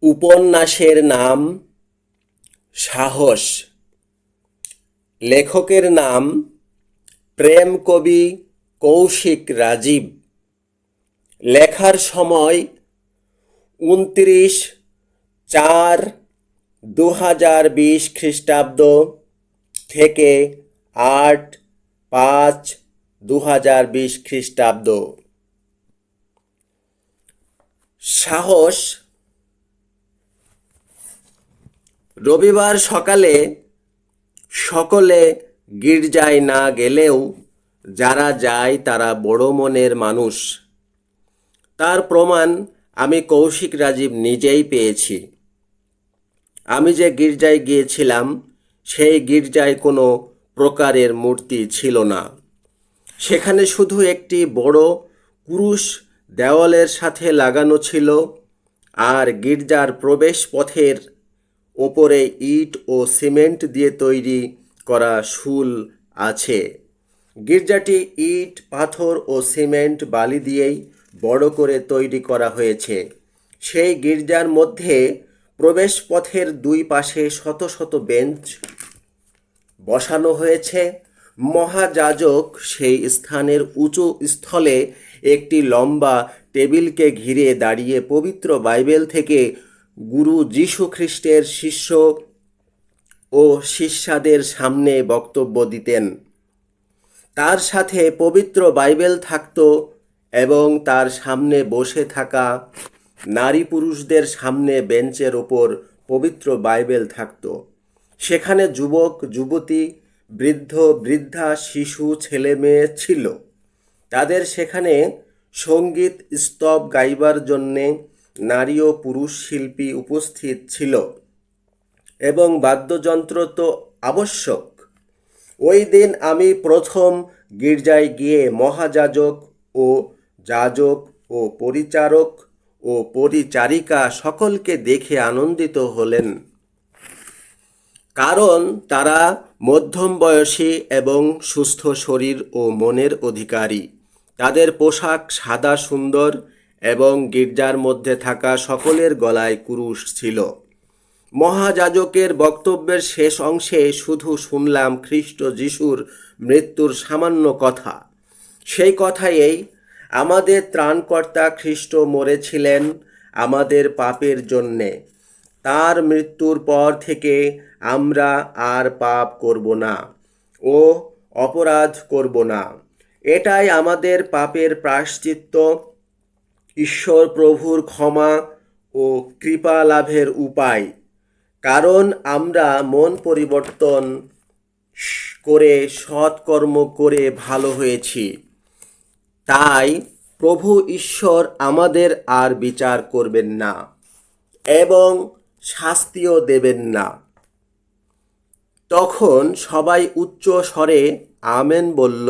উপন্যাসের নাম সাহস। লেখকের নাম প্রেম কবি কৌশিক রাজীব। লেখার সময় 29/4/2020 খ্রিস্টাব্দ থেকে 8/5/2020 খ্রিস্টাব্দ। সাহস। রবিবার সকালে সকলে গির্জায় না গেলেও যারা যায় তারা বড় মনের মানুষ। তার প্রমাণ আমি কৌশিক রাজীব নিজেই পেয়েছি। আমি যে গির্জায় গিয়েছিলাম সেই গির্জায় কোনো প্রকারের মূর্তি ছিল না। সেখানে শুধু একটি বড় ক্রুশ দেওয়ালের সাথে লাগানো ছিল, আর গির্জার প্রবেশ পথের ওপরে ইট ও সিমেন্ট দিয়ে তৈরি করা শুল আছে। গির্জাটি ইট, পাথর ও সিমেন্ট বালি দিয়েই বড় করে তৈরি করা হয়েছে। সেই গির্জার মধ্যে প্রবেশ পথের দুই পাশে শত শত বেঞ্চ বসানো হয়েছে। মহাযাজক সেই স্থানের উঁচু স্থলে একটি লম্বা টেবিলকে ঘিরে দাঁড়িয়ে পবিত্র বাইবেল থেকে গুরু যীশু খ্রিস্টের শিষ্য ও শিষ্যাদের সামনে বক্তব্য দিতেন। তার সাথে পবিত্র বাইবেল থাকত এবং তার সামনে বসে থাকা নারী পুরুষদের সামনে বেঞ্চের ওপর পবিত্র বাইবেল থাকত। সেখানে যুবক, যুবতী, বৃদ্ধ, বৃদ্ধা, শিশু, ছেলে মেয়ে ছিল। তাদের সেখানে সঙ্গীত স্তব গাইবার জন্যে নারী ও পুরুষ শিল্পী উপস্থিত ছিল এবং বাদ্যযন্ত্র তো আবশ্যক। ওই দিন আমি প্রথম গির্জায় গিয়ে মহাযাজক ও যাজক ও পরিচারক ও পরিচারিকা সকলকে দেখে আনন্দিত হলেন, কারণ তারা মধ্যম বয়সী এবং সুস্থ শরীর ও মনের অধিকারী। তাদের পোশাক সাদা সুন্দর এবং গির্জার মধ্যে থাকা সকলের গলায় ক্রুশ ছিল। মহাযাজকের বক্তব্যের শেষ অংশে শুধু শুনলাম খ্রিস্ট যিশুর মৃত্যুর সামান্য কথা। সেই কথাই, আমাদের ত্রাণকর্তা খ্রিস্ট মরেছিলেন আমাদের পাপের জন্যে। তার মৃত্যুর পর থেকে আমরা আর পাপ করব না ও অপরাধ করব না। এটাই আমাদের পাপের প্রায়শ্চিত্ত, ঈশ্বর প্রভুর ক্ষমা ও কৃপা লাভের উপায়। কারণ আমরা মন পরিবর্তন করে সৎকর্ম করে ভালো হয়েছি, তাই প্রভু ঈশ্বর আমাদের আর বিচার করবেন না এবং শাস্তিও দেবেন না। তখন সবাই উচ্চ স্বরে আমেন বলল,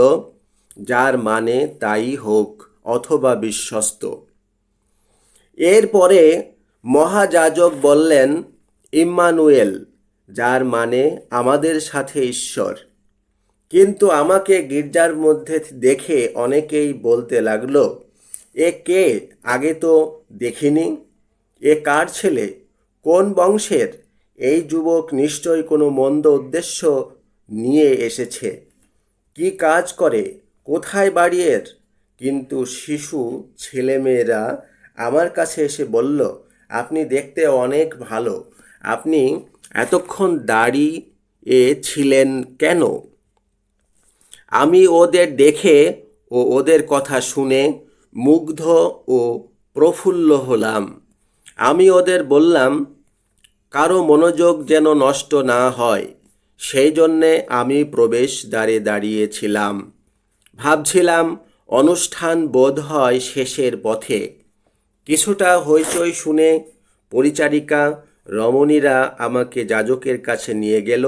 যার মানে তাই হোক অথবা বিশ্বস্ত। এরপরে মহাযাজক বললেন, ইম্মানুয়েল, যার মানে আমাদের সাথে ঈশ্বর। কিন্তু আমাকে গির্জার মধ্যে দেখে অনেকেই বলতে লাগলো, এ কে? আগে তো দেখিনি। এ কার ছেলে? কোন বংশের? এই যুবক নিশ্চয়ই কোনো মন্দ উদ্দেশ্য নিয়ে এসেছে। কি কাজ করে? কোথায় বাড়ি এর? কিন্তু শিশু ছেলেমেয়েরা আমার কাছে এসে বলল, আপনি দেখতে অনেক ভালো, আপনি এতক্ষণ দাঁড়িয়ে ছিলেন কেন? আমি ওদের দেখে ও ওদের কথা শুনে মুগ্ধ ও প্রফুল্ল হলাম। আমি ওদের বললাম, কারো মনোযোগ যেন নষ্ট না হয়, সেই জন্যে আমি প্রবেশদ্বারে দাঁড়িয়েছিলাম। ভাবছিলাম অনুষ্ঠান বোধ হয় শেষের পথে। কিছুটা হইচই শুনে পরিচারিকা রমণীরা আমাকে যাজকের কাছে নিয়ে গেল।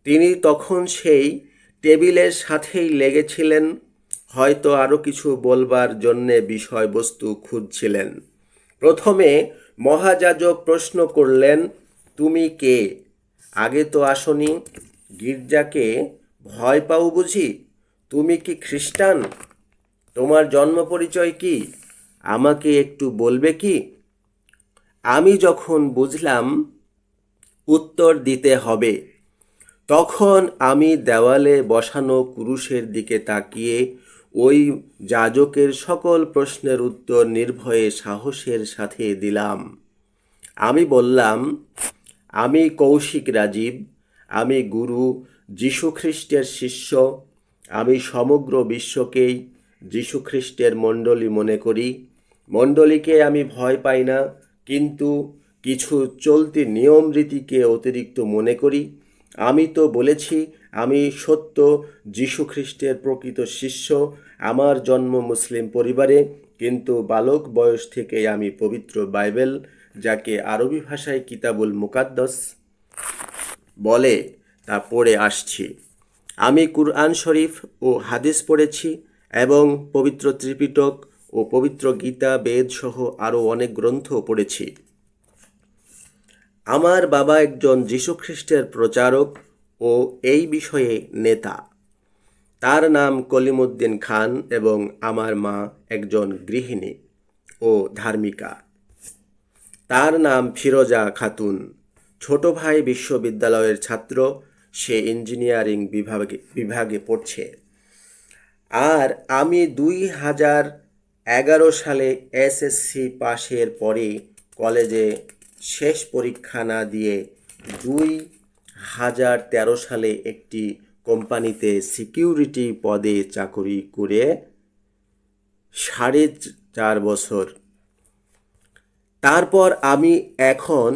তিনি তখন সেই টেবিলের সাথেই লেগেছিলেন, হয়তো আরও কিছু বলবার জন্যে বিষয়বস্তু খুঁজছিলেন। প্রথমে মহাযাজক প্রশ্ন করলেন, তুমি কে? আগে তো আসনি, গির্জাকে ভয় পাও বুঝি? তুমি কি খ্রিস্টান? তোমার জন্ম পরিচয় কি? আমাকে একটু বলবে কি? আমি যখন বুঝলাম উত্তর দিতে হবে, তখন আমি দেওয়ালে বসানো ক্রুশের দিকে তাকিয়ে ওই যাজকের সকল প্রশ্নের উত্তর নির্ভয়ে সাহসের সাথে দিলাম। আমি বললাম, আমি কৌশিক রাজীব, আমি গুরু যীশুখ্রিস্টের শিষ্য। আমি সমগ্র বিশ্বকেই যীশুখ্রিস্টের মণ্ডলী মনে করি। মণ্ডলীকে আমি ভয় পাই না, কিন্তু কিছু চলতি নিয়ম রীতিকে অতিরিক্ত মনে করি। আমি তো বলেছি আমি সত্য যীশুখ্রিস্টের প্রকৃত শিষ্য। আমার জন্ম মুসলিম পরিবারে, কিন্তু বালক বয়স থেকে আমি পবিত্র বাইবেল, যাকে আরবি ভাষায় কিতাবুল মুকাদ্দাস বলে, তা পড়ে আসছি। আমি কুরআন শরীফ ও হাদিস পড়েছি এবং পবিত্র ত্রিপিটক ও পবিত্র গীতা বেদ সহ আরও অনেক গ্রন্থ পড়েছি। আমার বাবা একজন যীশুখ্রিস্টের প্রচারক ও এই বিষয়ে নেতা। তার নাম কলিমুদ্দিন খান এবং আমার মা একজন গৃহিণী ও ধার্মিকা। তার নাম ফিরোজা খাতুন। ছোট ভাই বিশ্ববিদ্যালয়ের ছাত্র, সে ইঞ্জিনিয়ারিং বিভাগে পড়ছে। আর আমি 2011 সালে এসএসসি পাশের পরে কলেজে শেষ পরীক্ষা না দিয়ে 2013 সালে একটি কোম্পানিতে সিকিউরিটি পদে চাকরি করে 4.5 বছর। তারপর আমি এখন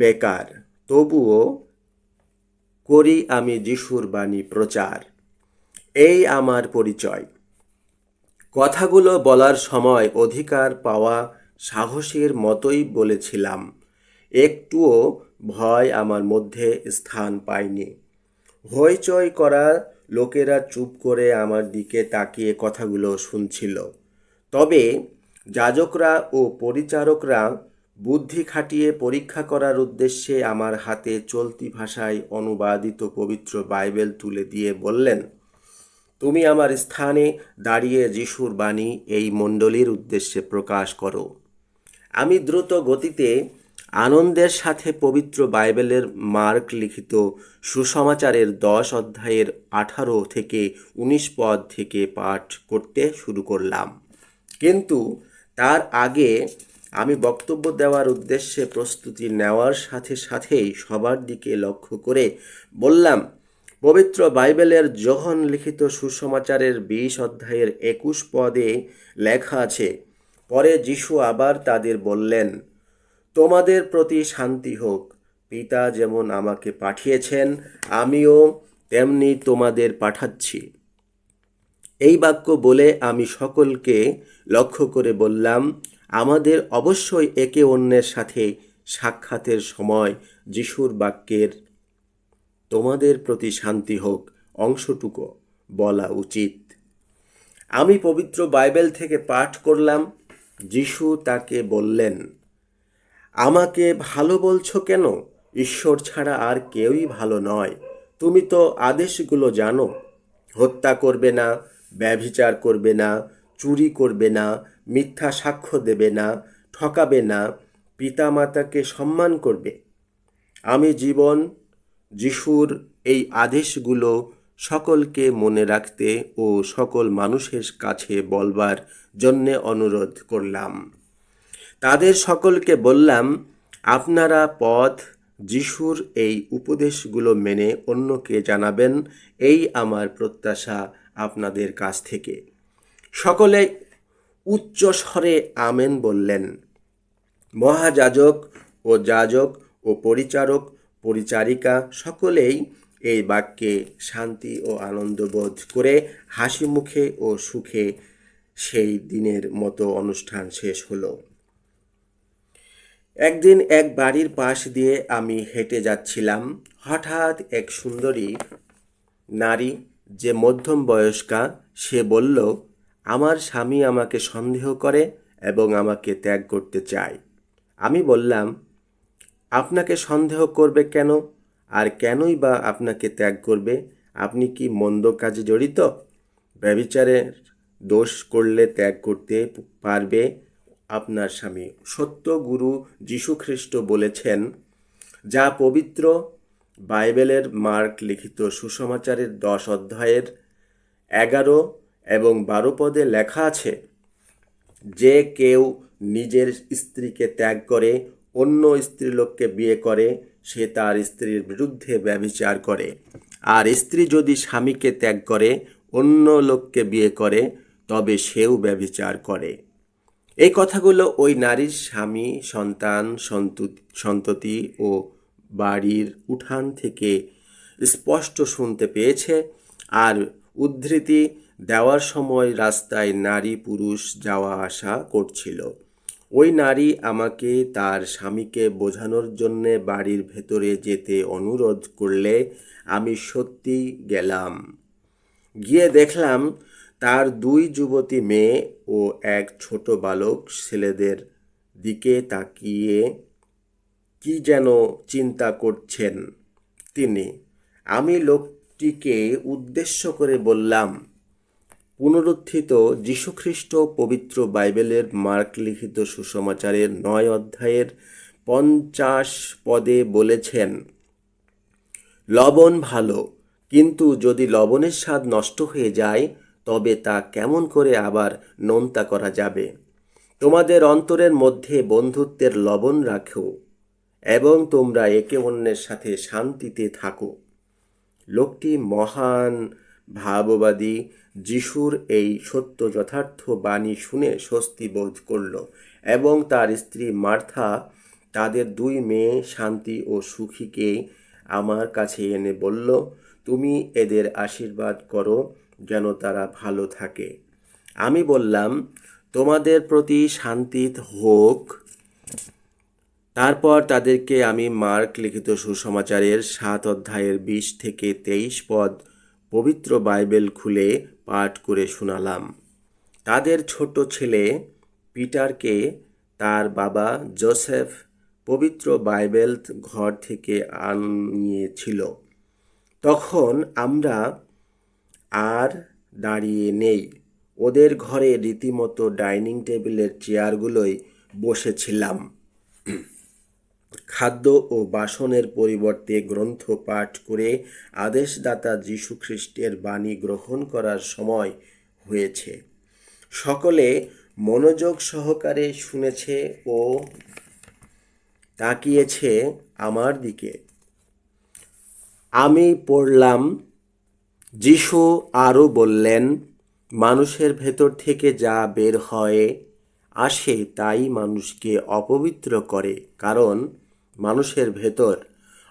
বেকার, তবুও করি আমি যিশুর বাণী প্রচার। এই আমার পরিচয়। কথাগুলো বলার সময় অধিকার পাওয়া সাহসের মতোই বলেছিলাম। একটুও ভয় আমার মধ্যে স্থান পায়নি। হইচই করা লোকেরা চুপ করে আমার দিকে তাকিয়ে কথাগুলো শুনছিল। তবে যাজকরা ও পরিচারকরা বুদ্ধি খাটিয়ে পরীক্ষা করার উদ্দেশ্যে আমার হাতে চলতি ভাষায় অনুবাদিত পবিত্র বাইবেল তুলে দিয়ে বললেন, তুমি আমার স্থানে দাঁড়িয়ে যিশুর বাণী এই মণ্ডলীর উদ্দেশ্যে প্রকাশ করো। আমি দ্রুত গতিতে আনন্দের সাথে পবিত্র বাইবেলের মার্ক লিখিত সুসমাচারের 10 অধ্যায়ের 18 থেকে 19 পদ থেকে পাঠ করতে শুরু করলাম। কিন্তু তার আগে আমি বক্তব্য দেওয়ার উদ্দেশ্যে প্রস্তুতি নেওয়ার সাথে সাথেই সবার দিকে লক্ষ্য করে বললাম, পবিত্র বাইবেলের যোহন লিখিত সুসমাচারের 20 অধ্যায়ের 21 পদে লেখা আছে, পরে যিশু আবার তাদের বললেন, তোমাদের প্রতি শান্তি হোক। পিতা যেমন আমাকে পাঠিয়েছেন, আমিও তেমনি তোমাদের পাঠাচ্ছি। এই বাক্য বলে আমি সকলকে লক্ষ্য করে বললাম, আমাদের অবশ্যই একে অন্যের সাথে সাক্ষাতের সময় যিশুর বাক্যের তোমাদের প্রতি শান্তি হোক অংশটুকু বলা উচিত। আমি পবিত্র বাইবেল থেকে পাঠ করলাম। যিশু তাকে বললেন, আমাকে ভালো বলছো কেন? ঈশ্বর ছাড়া আর কেউই ভালো নয়। তুমি তো আদেশগুলো জানো, হত্যা করবে না, ব্যভিচার করবে না, চুরি করবে না, মিথ্যা সাক্ষ্য দেবে না, ঠকাবে না, পিতামাতাকে সম্মান করবে। আমি যিশুর এই আদেশগুলো সকলকে মনে রাখতে ও সকল মানুষের কাছে বলবার জন্যে অনুরোধ করলাম। তাদের সকলকে বললাম, আপনারা যিশুর এই উপদেশগুলো মেনে অন্যকে জানাবেন, এই আমার প্রত্যাশা আপনাদের কাছ থেকে। সকলে উচ্চ স্বরে আমেন বললেন। মহাযাজক ও যাজক ও পরিচারক পরিচারিকা সকলেই এই বাক্যে শান্তি ও আনন্দ বোধ করে হাসি মুখে ও সুখে সেই দিনের মতো অনুষ্ঠান শেষ হলো। একদিন এক বাড়ির পাশ দিয়ে আমি হেঁটে যাচ্ছিলাম। হঠাৎ এক সুন্দরী নারী, যে মধ্যম বয়স্কা, সে বলল, আমার স্বামী আমাকে সন্দেহ করে এবং আমাকে ত্যাগ করতে চায়। আমি বললাম, আপনাকে সন্দেহ করবে কেন? আর কেনই বা আপনাকে ত্যাগ করবে? আপনি কি মন্দ কাজে জড়িত? ব্যভিচারের দোষ করলে ত্যাগ করতে পারবে আপনার স্বামী। সত্য গুরু যীশুখ্রিস্ট বলেছেন, যা পবিত্র বাইবেলের মার্ক লিখিত সুসমাচারের 10 অধ্যায়ের 11 এবং 12 পদে লেখা আছে, যে কেউ নিজের স্ত্রীকে ত্যাগ করে অন্য স্ত্রীলোককে বিয়ে করে, সে তার স্ত্রীর বিরুদ্ধে ব্যভিচার করে। আর স্ত্রী যদি স্বামীকে ত্যাগ করে অন্য লোককে বিয়ে করে, তবে সেও ব্যভিচার করে। এই কথাগুলো ওই নারীর স্বামী, সন্তান, সন্ততি ও বাড়ির উঠান থেকে স্পষ্ট শুনতে পেয়েছে। আর উদ্ধৃতি দেওয়ার সময় রাস্তায় নারী পুরুষ যাওয়া আসা করছিল। ওই নারী আমাকে তার স্বামীকে বোঝানোর জন্যে বাড়ির ভেতরে যেতে অনুরোধ করলে আমি সত্যি গেলাম। গিয়ে দেখলাম তার 2 যুবতী মেয়ে ও এক ছোট বালক ছেলেদের দিকে তাকিয়ে কি যেন চিন্তা করছেন তিনি। আমি লোকটিকে উদ্দেশ্য করে বললাম, পুনরুত্থিত যীশুখ্রিস্ট পবিত্র বাইবেলের মার্ক লিখিত সুসমাচারের 9 অধ্যায়ের 50 পদে বলেছেন, লবণ ভালো, কিন্তু যদি লবণের স্বাদ নষ্ট হয়ে যায়, তবে তা কেমন করে আবার নোনতা করা যাবে? তোমাদের অন্তরের মধ্যে বন্ধুত্বের লবণ রাখো এবং তোমরা একে অন্যের সাথে শান্তিতে থাকো। লোকটি মহান ভাববাদী যিশুর এই সত্য যথার্থ বাণী শুনে স্বস্তি বোধ করল এবং তার স্ত্রী মার্থা তাদের 2 মেয়ে শান্তি ও সুখীকে আমার কাছে এনে বলল, তুমি এদের আশীর্বাদ করো যেন তারা ভালো থাকে। আমি বললাম, তোমাদের প্রতি শান্তি হোক। তারপর তাদেরকে আমি মার্ক লিখিত সুসমাচারের 7 অধ্যায়ের 20 থেকে 23 পদ পবিত্র বাইবেল খুলে পাঠ করে শোনালাম। তাদের ছোট ছেলে পিটারকে তার বাবা জোসেফ পবিত্র বাইবেল ঘর থেকে আনিয়েছিল। তখন আমরা আর দাঁড়িয়ে নেই, ওদের ঘরে রীতিমতো ডাইনিং টেবিলের চেয়ারগুলোয় বসেছিলাম। খাদ্য ও বাসনের পরিবর্তে গ্রন্থ পাঠ করে আদেশদাতা যীশুখ্রিস্টের বাণী গ্রহণ করার সময় হয়েছে। সকলে মনোযোগ সহকারে শুনেছে ও তাকিয়েছে আমার দিকে। আমি পড়লাম, যীশু আরও বললেন, মানুষের ভেতর থেকে যা বের হয়ে আসে তাই মানুষকে অপবিত্র করে, কারণ মানুষের ভেতর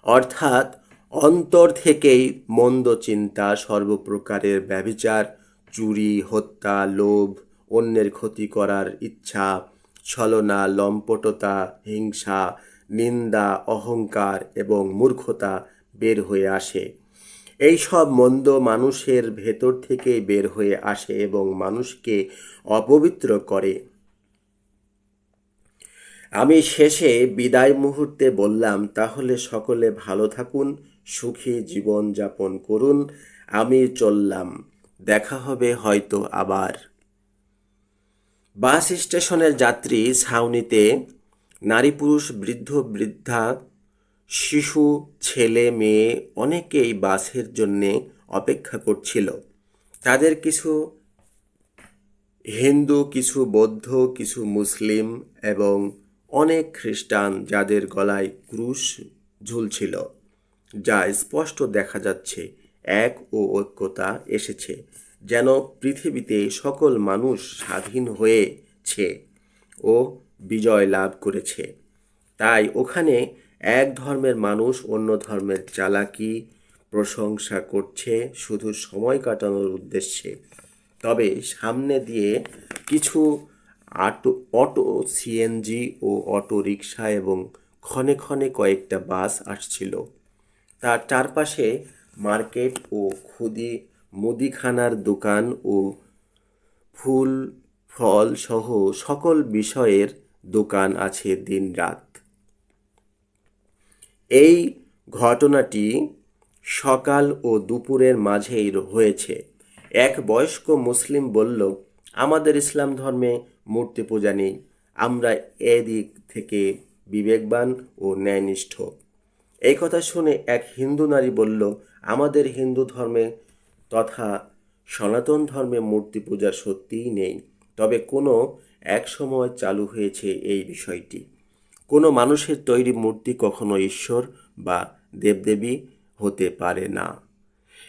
অর্থাৎ অন্তর থেকেই মন্দ চিন্তা, সর্বপ্রকারের ব্যভিচার, চুরি, হত্যা, লোভ, অন্যের ক্ষতি করার ইচ্ছা, ছলনা, লম্পটতা, হিংসা, নিন্দা, অহংকার এবং মূর্খতা বের হয়ে আসে। এই সব মন্দ মানুষের ভেতর থেকেই বের হয়ে আসে এবং মানুষকে অপবিত্র করে। আমি শেষে বিদায় মুহূর্তে বললাম, তাহলে সকলে ভালো থাকুন, সুখী জীবন যাপন করুন। আমি চললাম, দেখা হবে হয়তো আবার। বাস স্টেশনের যাত্রী ছাউনিতে নারী পুরুষ, বৃদ্ধ বৃদ্ধা, শিশু, ছেলে মেয়ে অনেকেই বাসের জন্যে অপেক্ষা করছিল। তাদের কিছু হিন্দু, কিছু বৌদ্ধ, কিছু মুসলিম এবং অনেক খ্রিস্টান, যাদের গলায় ক্রুশ ঝুলছিল, যা স্পষ্ট দেখা যাচ্ছে এক ও ঐক্যতা এসেছে, যেন পৃথিবীতে সকল মানুষ স্বাধীন হয়েছে ও বিজয় লাভ করেছে। তাই ওখানে এক ধর্মের মানুষ অন্য ধর্মের চালাকি প্রশংসা করছে শুধু সময় কাটানোর উদ্দেশ্যে। তবে সামনে দিয়ে কিছু অটো, সিএনজি ও অটো রিকশা এবং ক্ষণে ক্ষণে কয়েকটা বাস আসছিল। তার চারপাশে মার্কেট ও মুদিখানার দোকান ও ফুল ফল সহ সকল বিষয়ের দোকান আছে দিনরাত। এই ঘটনাটি সকাল ও দুপুরের মাঝেই হয়েছে। এক বয়স্ক মুসলিম বলল, আমাদের ইসলাম ধর্মে মূর্তি পূজা নেই, আমরা এদিক থেকে বিবেকবান ও ন্যায়নিষ্ঠ। এই কথা শুনে এক হিন্দু নারী বলল, আমাদের হিন্দু ধর্মে তথা সনাতন ধর্মে মূর্তি পূজা সত্যিই নেই, তবে কোনো এক সময় চালু হয়েছে এই বিষয়টি। কোনো মানুষের তৈরি মূর্তি কখনো ঈশ্বর বা দেবদেবী হতে পারে না।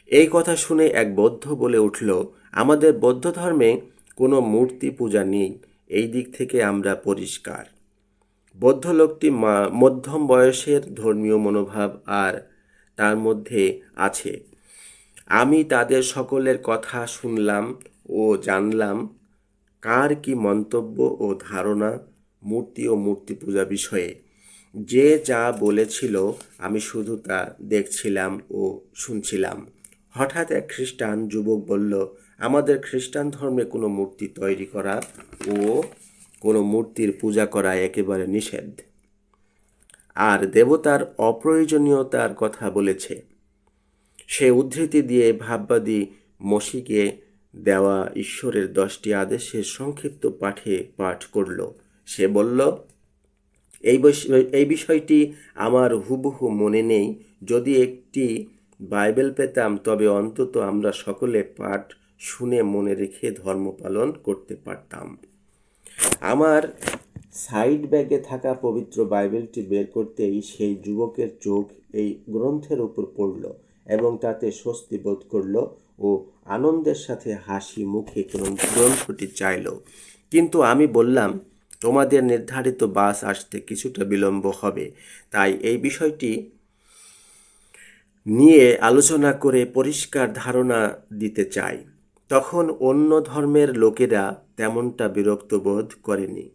এই কথা শুনে এক বৌদ্ধ বলে উঠল, আমাদের বৌদ্ধ ধর্মে কোনো মূর্তি পূজা নেই, এই দিক থেকে আমরা পরিষ্কার। বৌদ্ধ লোকটি মধ্যম বয়সের, ধর্মীয় মনোভাব আর তার মধ্যে আছে। আমি তাদের সকলের কথা শুনলাম ও জানলাম কার কি মন্তব্য ও ধারণা মূর্তি ও মূর্তি পূজা বিষয়ে। যে যা বলেছিল আমি শুধু তা দেখছিলাম ও শুনছিলাম। হঠাৎ এক খ্রিস্টান যুবক বলল, আমাদের খ্রিস্টান ধর্মে কোনো মূর্তি তৈরি করা ও কোনো মূর্তির পূজা করা একেবারে নিষেধ, আর দেবতার অপ্রয়োজনীয়তার কথা বলেছে। সে উদ্ধৃতি দিয়ে ভাববাদী মসিকে দেওয়া ঈশ্বরের 10টি আদেশের সংক্ষিপ্ত পাঠ করল। সে বলল, এই বিষয়টি আমার হুবহু মনে নেই। যদি একটি বাইবেল পেতাম তবে অন্তত আমরা সকলে পাঠ শুনে মনে রেখে ধর্ম পালন করতে পারতাম। আমার সাইড ব্যাগে থাকা পবিত্র বাইবেলটি বের করতেই সেই যুবকের চোখ এই গ্রন্থের উপর পড়ল এবং তাতে স্বস্তি বোধ করল ও আনন্দের সাথে হাসি মুখে গ্রন্থটি চাইল। কিন্তু আমি বললাম, তোমাদের নির্ধারিত বাস আসতে কিছুটা বিলম্ব হবে, তাই এই বিষয়টি নিয়ে আলোচনা করে পরিষ্কার ধারণা দিতে চাই। তখন অন্য ধর্মের লোকেরা তেমনটা বিরক্ত বোধ করেনি।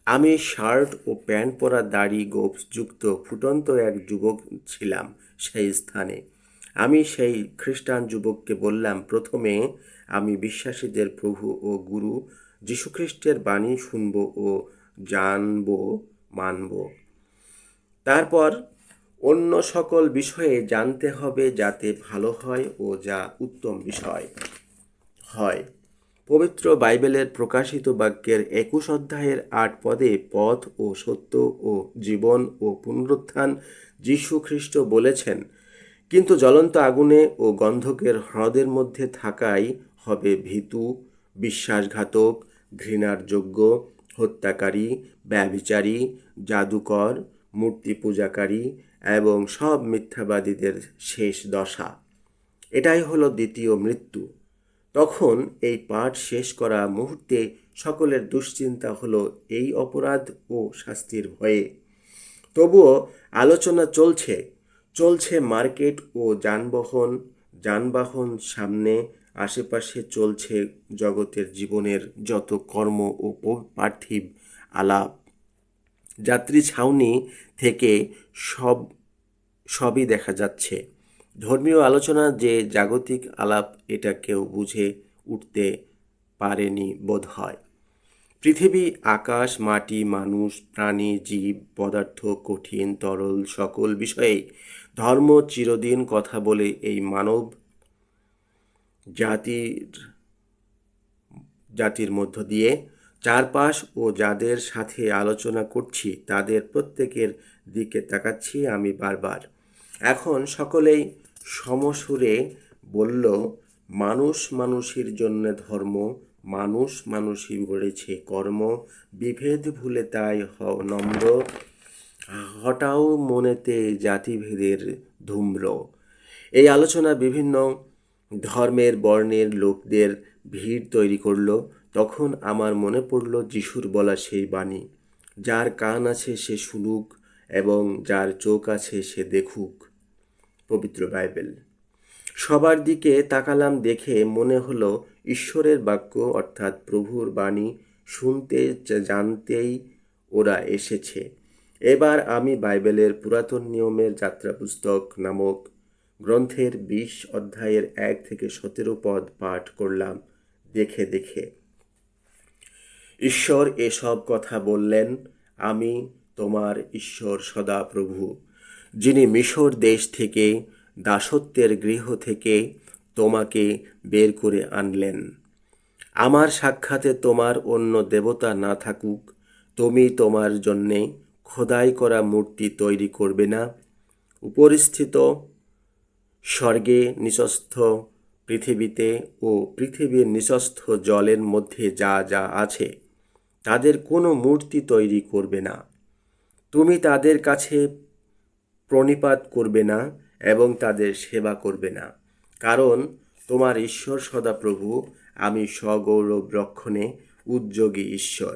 আমি শার্ট ও প্যান্ট পরা, দাড়ি গোঁফযুক্ত ফুটন্ত এক যুবক ছিলাম সেই স্থানে। আমি সেই খ্রিস্টান যুবককে বললাম, প্রথমে আমি বিশ্বাসীদের প্রভু ও গুরু যীশুখ্রিস্টের বাণী শুনব ও জানব, মানব। তারপর অন্য সকল বিষয়ে জানতে হবে, যাতে ভালো হয় ও যা উত্তম বিষয় হয়। পবিত্র বাইবেলের প্রকাশিত বাক্যের 21 অধ্যায়ের 8 পদে পথ ও সত্য ও জীবন ও পুনরুত্থান যীশু খ্রিস্ট বলেছেন, কিন্তু জ্বলন্ত আগুনে ও গন্ধকের হ্রদের মধ্যে থাকাই হবে ভীতু, বিশ্বাসঘাতক, ঘৃণার যোগ্য, হত্যাকারী, ব্যভিচারী, জাদুকর, মূর্তি পূজাকারী এবং সব মিথ্যাবাদীদের শেষ দশা। এটাই হলো দ্বিতীয় মৃত্যু। তখন এই পাঠ শেষ করা মুহূর্তে সকলের দুশ্চিন্তা হলো এই অপরাধ ও শাস্তির ভয়ে। তবুও আলোচনা চলছে মার্কেট ও যানবাহন সামনে, আশেপাশে চলছে জগতের জীবনের যত কর্ম ও পার্থিব আলাপ। যাত্রী ছাউনি থেকে সবই দেখা যাচ্ছে। ধর্মীয় আলোচনা যে জাগতিক আলাপ, এটা কেউ বুঝে উঠতে পারেনি বোধ হয়। পৃথিবী, আকাশ, মাটি, মানুষ, প্রাণী, জীব, পদার্থ, কঠিন, তরল সকল বিষয়েই ধর্ম চিরদিন কথা বলে এই মানব জাতির মধ্য দিয়ে। চারপাশ ও যাদের সাথে আলোচনা করছি তাদের প্রত্যেকের দিকে তাকাচ্ছি আমি বারবার। এখন সকলেই সমসুরে বলল, মানুষ মানুষের জন্য ধর্ম, মানুষ মানুষই গড়েছে কর্ম, বিভেদ ভুলে তাই হও নম্র, হটাও মনেতে জাতিভেদের ধূম্র। এই আলোচনা বিভিন্ন ধর্মের বর্ণের লোকদের ভিড় তৈরি করলো। তখন আমার মনে পড়ল যিশুর বলা সেই বাণী, যার কান আছে সে শুনুক এবং যার চোখ আছে সে দেখুক। পবিত্র বাইবেল। সবার দিকে তাকালাম, দেখে মনে হলো ঈশ্বরের বাক্য অর্থাৎ প্রভুর বাণী শুনতে জানতেই ওরা এসেছে। এবার আমি বাইবেলের পুরাতন নিয়মের যাত্রা পুস্তক নামক গ্রন্থের 20 অধ্যায়ের 1 থেকে 17 পদ পাঠ করলাম দেখে। ঈশ্বর এসব কথা বললেন, আমি তোমার ঈশ্বর সদা প্রভু, যিনি মিশর দেশ থেকে, দাসত্বের গৃহ থেকে তোমাকে বের করে আনলেন। আমার সাক্ষাতে তোমার অন্য দেবতা না থাকুক, তুমি তোমার জন্যে খোদাই করা মূর্তি তৈরি করবে না। উপরিস্থিত স্বর্গে নিচস্থ পৃথিবীতে ও পৃথিবীর নিচস্থ জলের মধ্যে যা যা আছে তাদের কোনো মূর্তি তৈরি করবে না। তুমি তাদের কাছে প্রণিপাত করবে না এবং তাদের সেবা করবে না, কারণ তোমার ঈশ্বর সদাপ্রভু আমি সগৌরব রক্ষণে উদ্যোগী ঈশ্বর।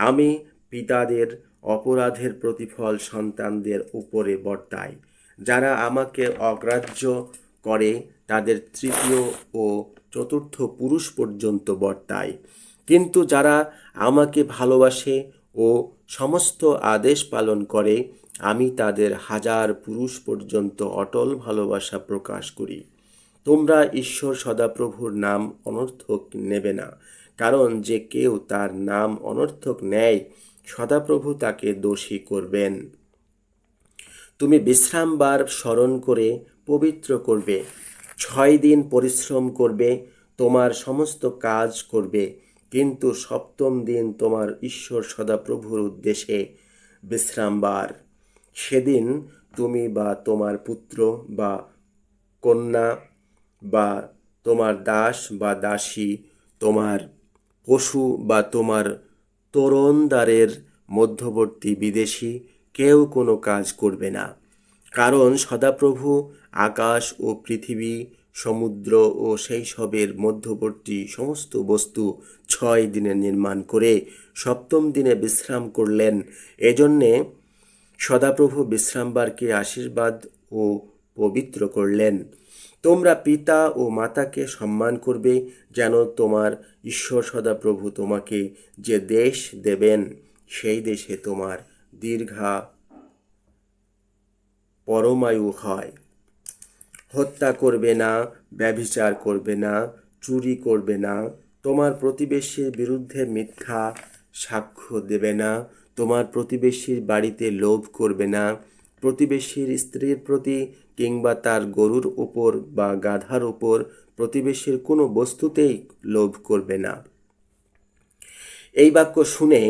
আমি পিতাদের অপরাধের প্রতিফল সন্তানদের উপরে বর্তাই, যারা আমাকে অগ্রাহ্য করে তাদের তৃতীয় ও চতুর্থ পুরুষ পর্যন্ত বর্তায়। কিন্তু যারা আমাকে ভালোবাসে ও সমস্ত আদেশ পালন করে আমি তাদের হাজার পুরুষ পর্যন্ত অটল ভালোবাসা প্রকাশ করি। তোমরা ঈশ্বর সদাপ্রভুর নাম অনর্থক নেবে না, কারণ যে কেউ তার নাম অনর্থক নেয় সদাপ্রভু তাকে দোষী করবেন। তুমি বিশ্রামবার স্মরণ করে পবিত্র করবে, 6 দিন পরিশ্রম করবে, তোমার সমস্ত কাজ করবে, কিন্তু সপ্তম দিন তোমার ঈশ্বর সদাপ্রভুর উদ্দেশ্যে বিশ্রামবার। সেদিন তুমি বা তোমার পুত্র বা কন্যা বা তোমার দাস বা দাসী, তোমার পশু বা তোমার তোরণদ্বারের মধ্যবর্তী বিদেশী কেউ কোনো কাজ করবে না, কারণ সদাপ্রভু আকাশ ও পৃথিবী, সমুদ্র ও সেই সবের মধ্যবর্তী সমস্ত বস্তু 6 দিনে নির্মাণ করে সপ্তম দিনে বিশ্রাম করলেন। এজন্যে সদাপ্রভু বিশ্রামবারকে আশীর্বাদ ও পবিত্র করলেন। তোমরা পিতা ও মাতাকে সম্মান করবে, যেন তোমার ঈশ্বর সদাপ্রভু তোমাকে যে দেশ দেবেন সেই দেশে তোমার দীর্ঘা পরমায়ু হয়। হত্যা করবে না, ব্যভিচার করবে না, চুরি করবে না, তোমার প্রতিবেশীর বিরুদ্ধে মিথ্যা সাক্ষ্য দেবে না, তোমার প্রতিবেশীর বাড়িতে লোভ করবে না, প্রতিবেশীর স্ত্রীর প্রতি কিংবা তার গরুর উপর বা গাধার উপর প্রতিবেশীর কোনো বস্তুতেই লোভ করবে না। এই বাক্য শুনে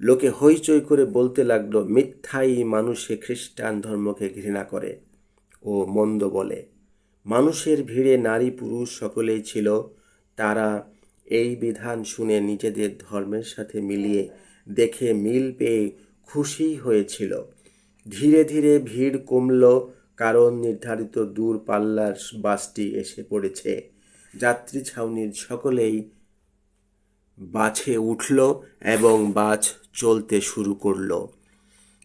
লোকে হইচই করে বলতে লাগলো, মিথ্যাই মানুষে খ্রিস্টান ধর্মকে ঘৃণা করে ও মন্দ বলে। মানুষের ভিড়ে নারী পুরুষ সকলেই ছিল। তারা এই বিধান শুনে নিজেদের ধর্মের সাথে মিলিয়ে দেখে মিল পেয়ে খুশি হয়েছিল। ধীরে ধীরে ভিড় কমল, কারণ নির্ধারিত দূরপাল্লার বাসটি এসে পড়েছে। যাত্রী ছাউনির সকলেই বাসে উঠল এবং বাস চলতে শুরু করলো।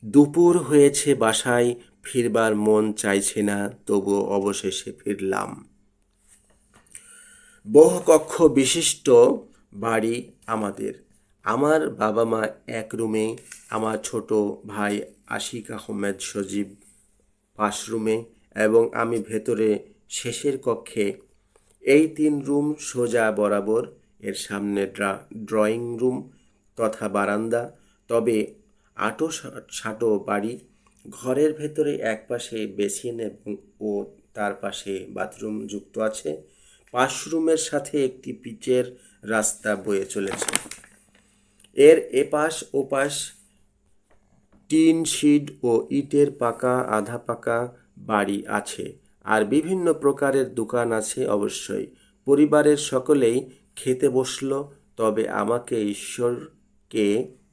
দুপুর হয়েছে, বাসায় ফিরবার মন চাইছে না, তবু অবশেষে ফিরলাম। বহুকক্ষ বিশিষ্ট বাড়ি আমাদের। আমার বাবা মা এক রুমে, আমার ছোট ভাই আশিক আহমেদ সজীব 5 রুমে এবং আমি ভেতরে শেষের কক্ষে। এই 3 রুম সোজা বরাবর, এর সামনে ড্রয়িং রুম তথা বারান্দা। তবে আটো সাটো বাড়ি। ঘরের ভেতরে একপাশে বেসিন ও তার পাশে বাথরুম যুক্ত আছে। 5 রুমের সাথে একটি পিচের রাস্তা বয়ে চলেছে। এর এপাশ ওপাশ টিন শিড ও ইটের পাকা আধা পাকা বাড়ি আছে, আর বিভিন্ন প্রকারের দোকান আছে। অবশ্যই পরিবারের সকলেই খেতে বসলো, তবে আমাকে ঈশ্বরকে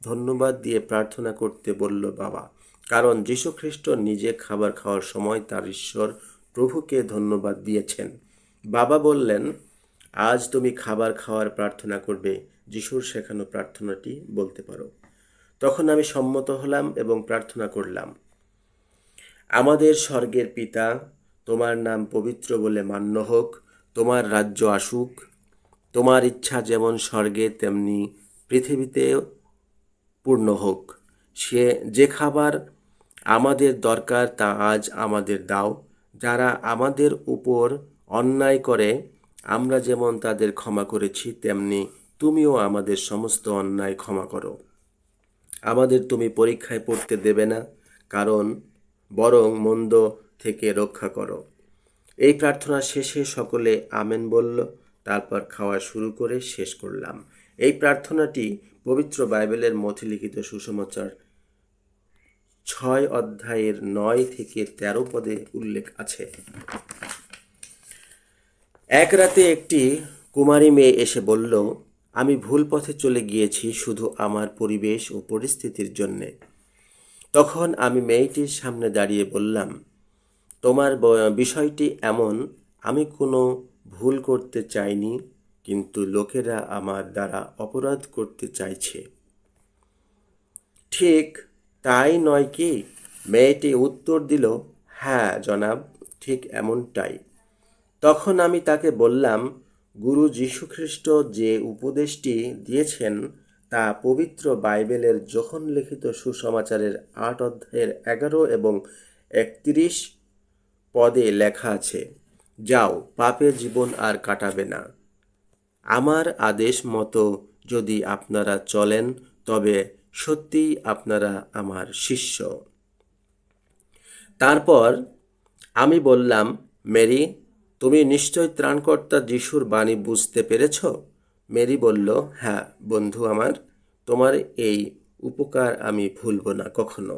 ধন্যবাদ দিয়ে প্রার্থনা করতে বলল বাবা, কারণ যীশুখ্রিস্ট নিজে খাবার খাওয়ার সময় তার ঈশ্বর প্রভুকে ধন্যবাদ দিয়েছেন। বাবা বললেন, আজ তুমি খাবার খাওয়ার প্রার্থনা করবে, যিশুর শেখানো প্রার্থনাটি বলতে পারো। তখন আমি সম্মত হলাম এবং প্রার্থনা করলাম, আমাদের স্বর্গের পিতা, তোমার নাম পবিত্র বলে মান্য হোক, তোমার রাজ্য আসুক, তোমার ইচ্ছা যেমন স্বর্গে তেমনি পৃথিবীতেও পূর্ণ হোক। যে খাবার আমাদের দরকার তা আজ আমাদের দাও। যারা আমাদের উপর অন্যায় করে আমরা যেমন তাদের ক্ষমা করেছি, তেমনি তুমিও আমাদের সমস্ত অন্যায় ক্ষমা করো। আমাদের তুমি পরীক্ষায় পড়তে দেবে না, কারণ বরং মন্দ থেকে রক্ষা করো। এই প্রার্থনা শেষে সকলে আমেন বলল। তারপর খাওয়া শুরু করে শেষ করলাম। এই প্রার্থনাটি পবিত্র বাইবেলের মধ্যে লিখিত সুসমাচার 6 অধ্যায়ের 9 থেকে 13 পদে উল্লেখ আছে। এক রাতে একটি কুমারী মেয়ে এসে বলল, আমি ভুল পথে চলে গিয়েছি শুধু আমার পরিবেশ ও পরিস্থিতির জন্যে। তখন আমি মেয়েটির সামনে দাঁড়িয়ে বললাম, তোমার বিষয়টি এমন, আমি কোনো ভুল করতে চাইনি, কিন্তু লোকেরা আমার দ্বারা অপরাধ করতে চাইছে। ঠিক তাই নয় কি? মেয়েটি উত্তর দিল, হ্যাঁ জনাব, ঠিক এমনটাই। তখন আমি তাকে বললাম, গুরু যীশুখ্রিস্ট যে উপদেশটি দিয়েছেন তা পবিত্র বাইবেলের যখন লিখিত সুসমাচারের 8 অধ্যায়ের 11 এবং 31 পদে লেখা আছে, যাও, পাপে জীবন আর কাটাবে না। আমার আদেশ মতো যদি আপনারা চলেন তবে সত্যিই আপনারা আমার শিষ্য। তারপর আমি বললাম, মেরি, তুমি নিশ্চয় ত্রাণকর্তা যিশুর বাণী বুঝতে পেরেছ? মেরি বলল, হ্যাঁ বন্ধু আমার, তোমার এই উপকার আমি ভুলব না কখনো,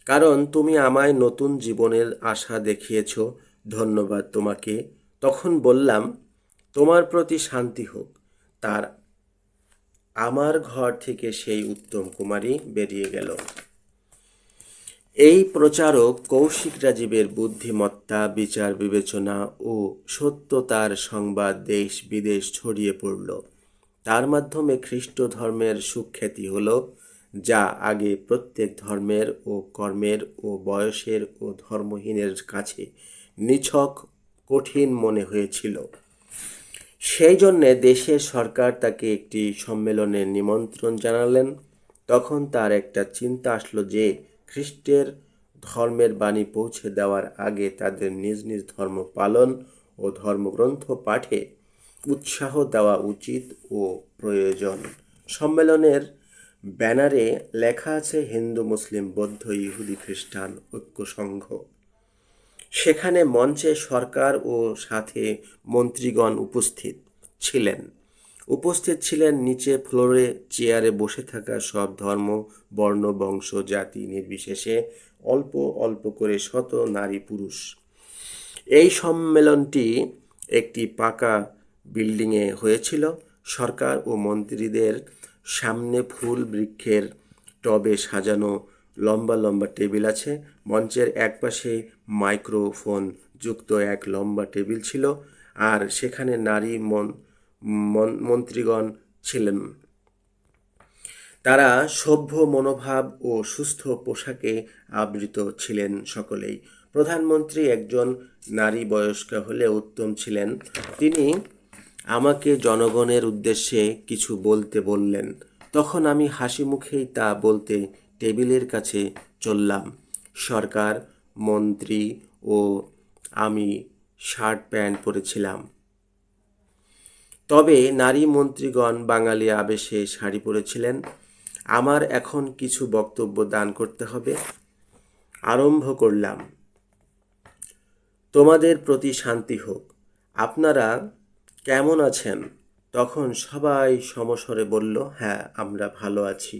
কারণ তুমি আমায় নতুন জীবনের আশা দেখিয়েছ। ধন্যবাদ তোমাকে। তখন বললাম, তোমার প্রতি শান্তি হোক। তার আমার ঘর থেকে সেই উত্তম কুমারী বেরিয়ে গেল। এই প্রচারক কৌশিক রাজীবের বুদ্ধিমত্তা, বিচার বিবেচনা ও সত্যতার সংবাদ দেশ বিদেশ ছড়িয়ে পড়ল। তার মাধ্যমে খ্রিস্ট ধর্মের সুখ্যাতি হল, যা আগে প্রত্যেক ধর্মের ও কর্মের ও বয়সের ও ধর্মহীনের কাছে নিছক কঠিন মনে হয়েছিল। সেই জন্যে দেশের সরকার তাকে একটি সম্মেলনের নিমন্ত্রণ জানালেন। তখন তার একটা চিন্তা আসলো যে খ্রিস্টের ধর্মের বাণী পৌঁছে দেওয়ার আগে তাদের নিজ নিজ ধর্ম পালন ও ধর্মগ্রন্থ পাঠে উৎসাহ দেওয়া উচিত ও প্রয়োজন। সম্মেলনের ব্যানারে লেখা আছে হিন্দু, মুসলিম, বৌদ্ধ, ইহুদি, খ্রিস্টান ঐক্য সংঘ। সেখানে মঞ্চে সরকার ও সাথে মন্ত্রীগণ উপস্থিত ছিলেন। উপস্থিত ছিলেন নিচে ফ্লোরে চেয়ারে বসে থাকা সব ধর্ম, বর্ণ, বংশ, জাতি নির্বিশেষে অল্প অল্প করে শত নারী পুরুষ। এই সম্মেলনটি একটি পাকা বিল্ডিংয়ে হয়েছিল। সরকার ও মন্ত্রীদের সামনে ফুল বৃক্ষের টবে সাজানো লম্বা লম্বা টেবিল আছে। মঞ্চের একপাশে মাইক্রোফোন যুক্ত এক লম্বা টেবিল ছিল, আর সেখানে নারী মন্ত্রীগণ ছিলেন। তারা সভ্য মনোভাব ও সুস্থ পোশাকে আবৃত ছিলেন সকলেই। প্রধানমন্ত্রী একজন নারী, বয়স্কা হলে উত্তম ছিলেন। তিনি আমাকে জনগণের উদ্দেশ্যে কিছু বলতে বললেন। তখন আমি হাসি মুখেই তা বলতে টেবিলের কাছে চললাম। সরকার, মন্ত্রী ও আমি শার্ট প্যান্ট পরেছিলাম, তবে নারী মন্ত্রীগণ বাঙালি আবেশে শাড়ি পরেছিলেন। আমার এখন কিছু বক্তব্য দান করতে হবে। আরম্ভ করলাম, তোমাদের প্রতি শান্তি হোক। আপনারা কেমন আছেন? তখন সবাই সমস্বরে বলল, হ্যাঁ আমরা ভালো আছি।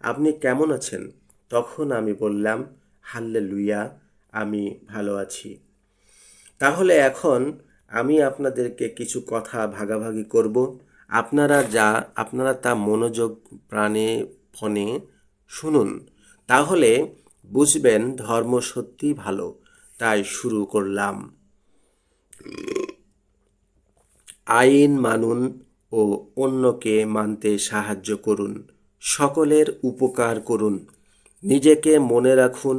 আপনি কেমন আছেন? তখন আমি বললাম, হাল্লেলুয়া, আমি ভালো আছি। তাহলে এখন আমি আপনাদেরকে কিছু কথা ভাগাভাগি করব। আপনারা তা মনোযোগ প্রাণে ফোনে শুনুন, তাহলে বুঝবেন ধর্ম সত্যিই ভালো। তাই শুরু করলাম। আইন মানুন ও অন্যকে মানতে সাহায্য করুন। সকলের উপকার করুন। নিজেকে মনে রাখুন,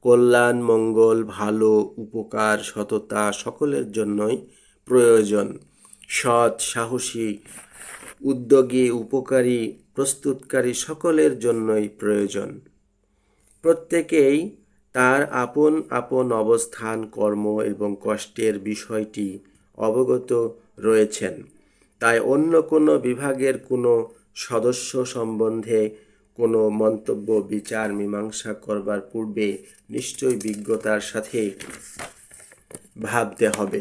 কল্যাণ, মঙ্গল, ভালো, উপকার, সততা সকলের জন্যই প্রয়োজন। সৎ, সাহসী, উদ্যোগী, উপকারী, প্রস্তুতকারী সকলের জন্যই প্রয়োজন। প্রত্যেকেই তার আপন আপন অবস্থান, কর্ম এবং কষ্টের বিষয়টি অবগত রয়েছেন। তাই অন্য কোনো বিভাগের কোনো সদস্য সম্বন্ধে কোনো মন্তব্য, বিচার, মীমাংসা করবার পূর্বে নিশ্চয়ই বিজ্ঞতার সাথে ভাবতে হবে।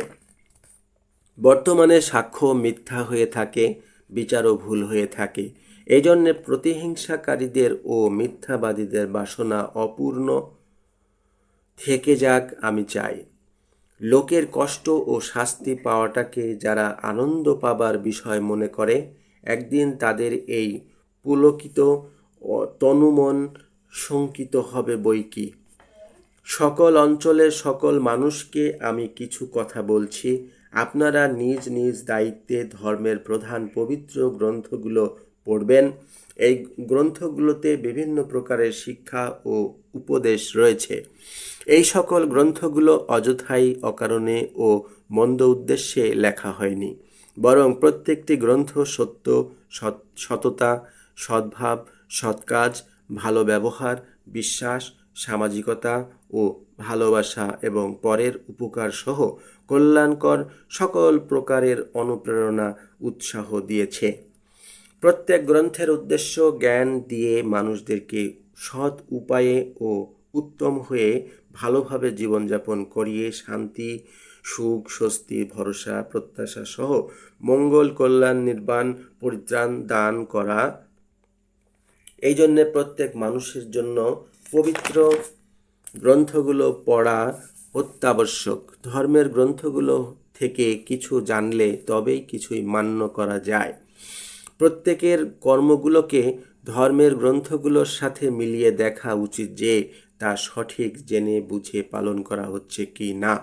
বর্তমানে সাক্ষ্য মিথ্যা হয়ে থাকে, বিচারও ভুল হয়ে থাকে। এই জন্যে প্রতিহিংসাকারীদের ও মিথ্যাবাদীদের বাসনা অপূর্ণ থেকে যাক আমি চাই। লোকের কষ্ট ও শাস্তি পাওয়াটাকে যারা আনন্দ পাবার বিষয় মনে করে, একদিন তাদের এই পুলকিত তনুমন শঙ্কিত হবে বৈকি। সকল অঞ্চলের সকল মানুষকে আমি কিছু কথা বলছি। আপনারা নিজ নিজ দায়িত্বে ধর্মের প্রধান পবিত্র গ্রন্থগুলো পড়বেন। এই গ্রন্থগুলোতে বিভিন্ন প্রকারের শিক্ষা ও উপদেশ রয়েছে। এই সকল গ্রন্থগুলো অযথাই অকারণে ও মন্দ উদ্দেশ্যে লেখা হয়নি, বরং প্রত্যেকটি গ্রন্থ সত্য, সততা, সদ্ভাব, সৎকাজ, ভালো ব্যবহার, বিশ্বাস, সামাজিকতা ও ভালোবাসা এবং পরের উপকার সহ কল্যাণকর সকল প্রকারের অনুপ্রেরণা উৎসাহ দিয়েছে। প্রত্যেক গ্রন্থের উদ্দেশ্য জ্ঞান দিয়ে মানুষদেরকে সৎ উপায়ে ও উত্তম হয়ে ভালোভাবে জীবনযাপন করিয়ে শান্তি, সুখ, স্বস্তি, ভরসা, প্রত্যাশা সহ মঙ্গল, কল্যাণ, নির্বাণ, পরিত্রাণ দান করা। এই জন্যে প্রত্যেক মানুষের জন্য পবিত্র গ্রন্থগুলো পড়া অত্যাবশ্যক। ধর্মের গ্রন্থগুলো থেকে কিছু জানলে তবেই কিছুই মান্য করা যায়। প্রত্যেকের কর্মগুলোকে ধর্মের গ্রন্থগুলোর সাথে মিলিয়ে দেখা উচিত যে তা সঠিক জেনে বুঝে পালন করা হচ্ছে কি না।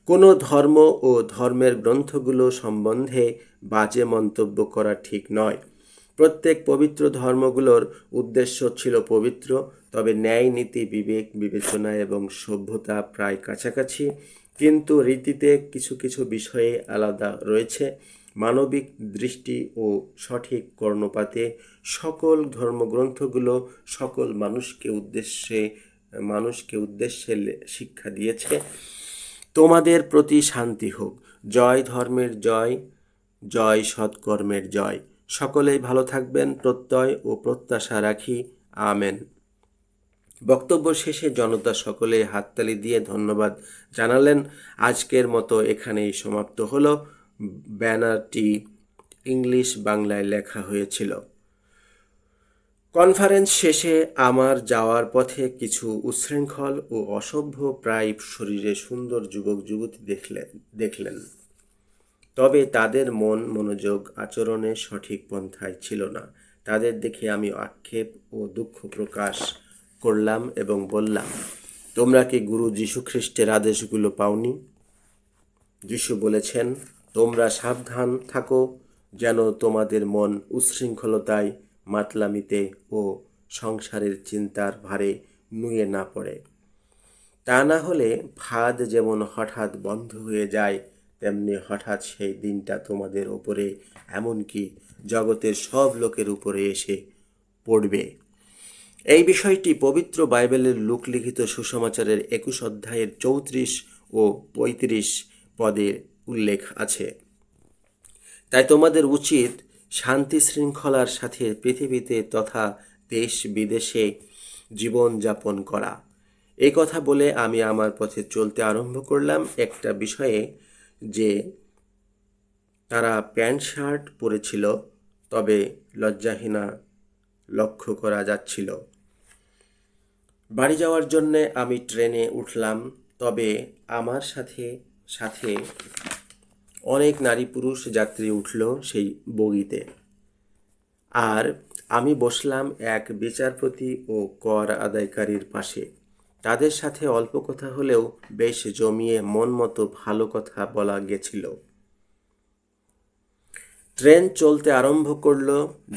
কোনো ধর্ম ও ধর্মের গ্রন্থগুলো সম্বন্ধে বাজে মন্তব্য করা ঠিক নয়। প্রত্যেক পবিত্র ধর্মগুলোর উদ্দেশ্য ছিল পবিত্র, তবে ন্যায়, নীতি, বিবেক, বিবেচনা এবং সভ্যতা প্রায় কাছাকাছি, কিন্তু রীতিতে কিছু কিছু বিষয়ে আলাদা রয়েছে। মানবিক দৃষ্টি ও সঠিক কর্ণপাতে সকল ধর্মগ্রন্থগুলো সকল মানুষকে উদ্দেশ্যে শিক্ষা দিয়েছে। তোমাদের প্রতি শান্তি হোক। জয় ধর্মের জয়, জয় সৎকর্মের জয়। সকলেই ভালো থাকবেন প্রত্যয় ও প্রত্যাশা রাখি। আমেন। বক্তব্য শেষে জনতা সকলে হাততালি দিয়ে ধন্যবাদ জানালেন। আজকের মতো এখানেই সমাপ্ত হলো। ব্যানারটি ইংলিশ বাংলায় লেখা হয়েছিল। কনফারেন্স শেষে আমার যাওয়ার পথে কিছু উচ্ছৃঙ্খল ও অসভ্য প্রায় শরীরে সুন্দর যুবক যুবতী দেখলেন, তবে তাদের মনোযোগ আচরণে সঠিক পন্থায় ছিল না। তাদের দেখে আমি আক্ষেপ ও দুঃখ প্রকাশ করলাম এবং বললাম, তোমরা কি গুরু যীশু খ্রিস্টের আদেশগুলো পাওনি? যীশু বলেছেন, তোমরা সাবধান থাকো যেন তোমাদের মন উচ্ছৃঙ্খলতায়, মাতলামিতে ও সংসারের চিন্তার ভারে নুয়ে না পড়ে। তা না হলে ফাঁদ যেমন হঠাৎ বন্ধ হয়ে যায়, তেমনি হঠাৎ সেই দিনটা তোমাদের ওপরে, এমনকি জগতের সব লোকের উপরে এসে পড়বে। এই বিষয়টি পবিত্র বাইবেলের লোকলিখিত সুসমাচারের 21 অধ্যায়ের 34 ও 35 পদে উল্লেখ আছে। তাই তোমাদের উচিত শান্তি শৃঙ্খলার সাথে পৃথিবীতে তথা দেশ বিদেশে জীবন যাপন করা। এই কথা বলে আমি আমার পথে চলতে আরম্ভ করলাম একটা বিষয়ে, যে তারা প্যান্ট শার্ট পরেছিল, তবে লজ্জাহীনা লক্ষ্য করা যাচ্ছিল। বাড়ি যাওয়ার জন্যে আমি ট্রেনে উঠলাম, তবে আমার সাথে সাথে অনেক নারী পুরুষ যাত্রী উঠল সেই বগিতে। আর আমি বসলাম এক বিচারপতি ও কর আদায়কারীর পাশে। তাদের সাথে অল্প কথা হলেও বেশ জমিয়ে মন মতো ভালো কথা বলা গেছিল। ট্রেন চলতে আরম্ভ করল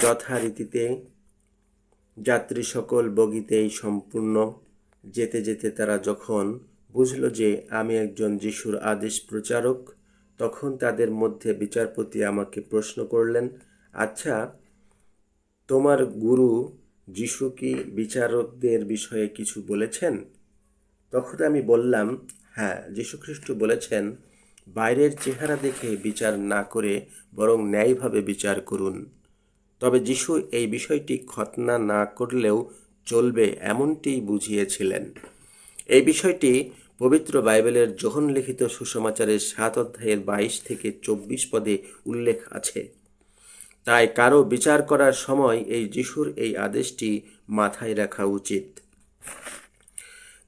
যথারীতিতে। যাত্রী সকল বগিতেই সম্পূর্ণ। যেতে যেতে তারা যখন বুঝল যে আমি একজন যিশুর আদেশ প্রচারক, তখন তাদের মধ্যে বিচারপতি আমাকে প্রশ্ন করলেন, আচ্ছা, তোমার গুরু যিশু কি বিচারকদের বিষয়ে কিছু বলেছেন? তখন আমি বললাম, হ্যাঁ, যীশুখ্রিস্ট বলেছেন, বাইরের চেহারা দেখে বিচার না করে বরং ন্যায়ভাবে বিচার করুন। তবে যিশু এই বিষয়টি খতনা না করলেও চলবে এমনটিই বুঝিয়েছিলেন। এই বিষয়টি পবিত্র বাইবেলের যোহন লিখিত সুসমাচারের 7 অধ্যায়ের 22 থেকে 24 পদে উল্লেখ আছে। তাই কারো বিচার করার সময় এই যিশুর এই আদেশটি মাথায় রাখা উচিত।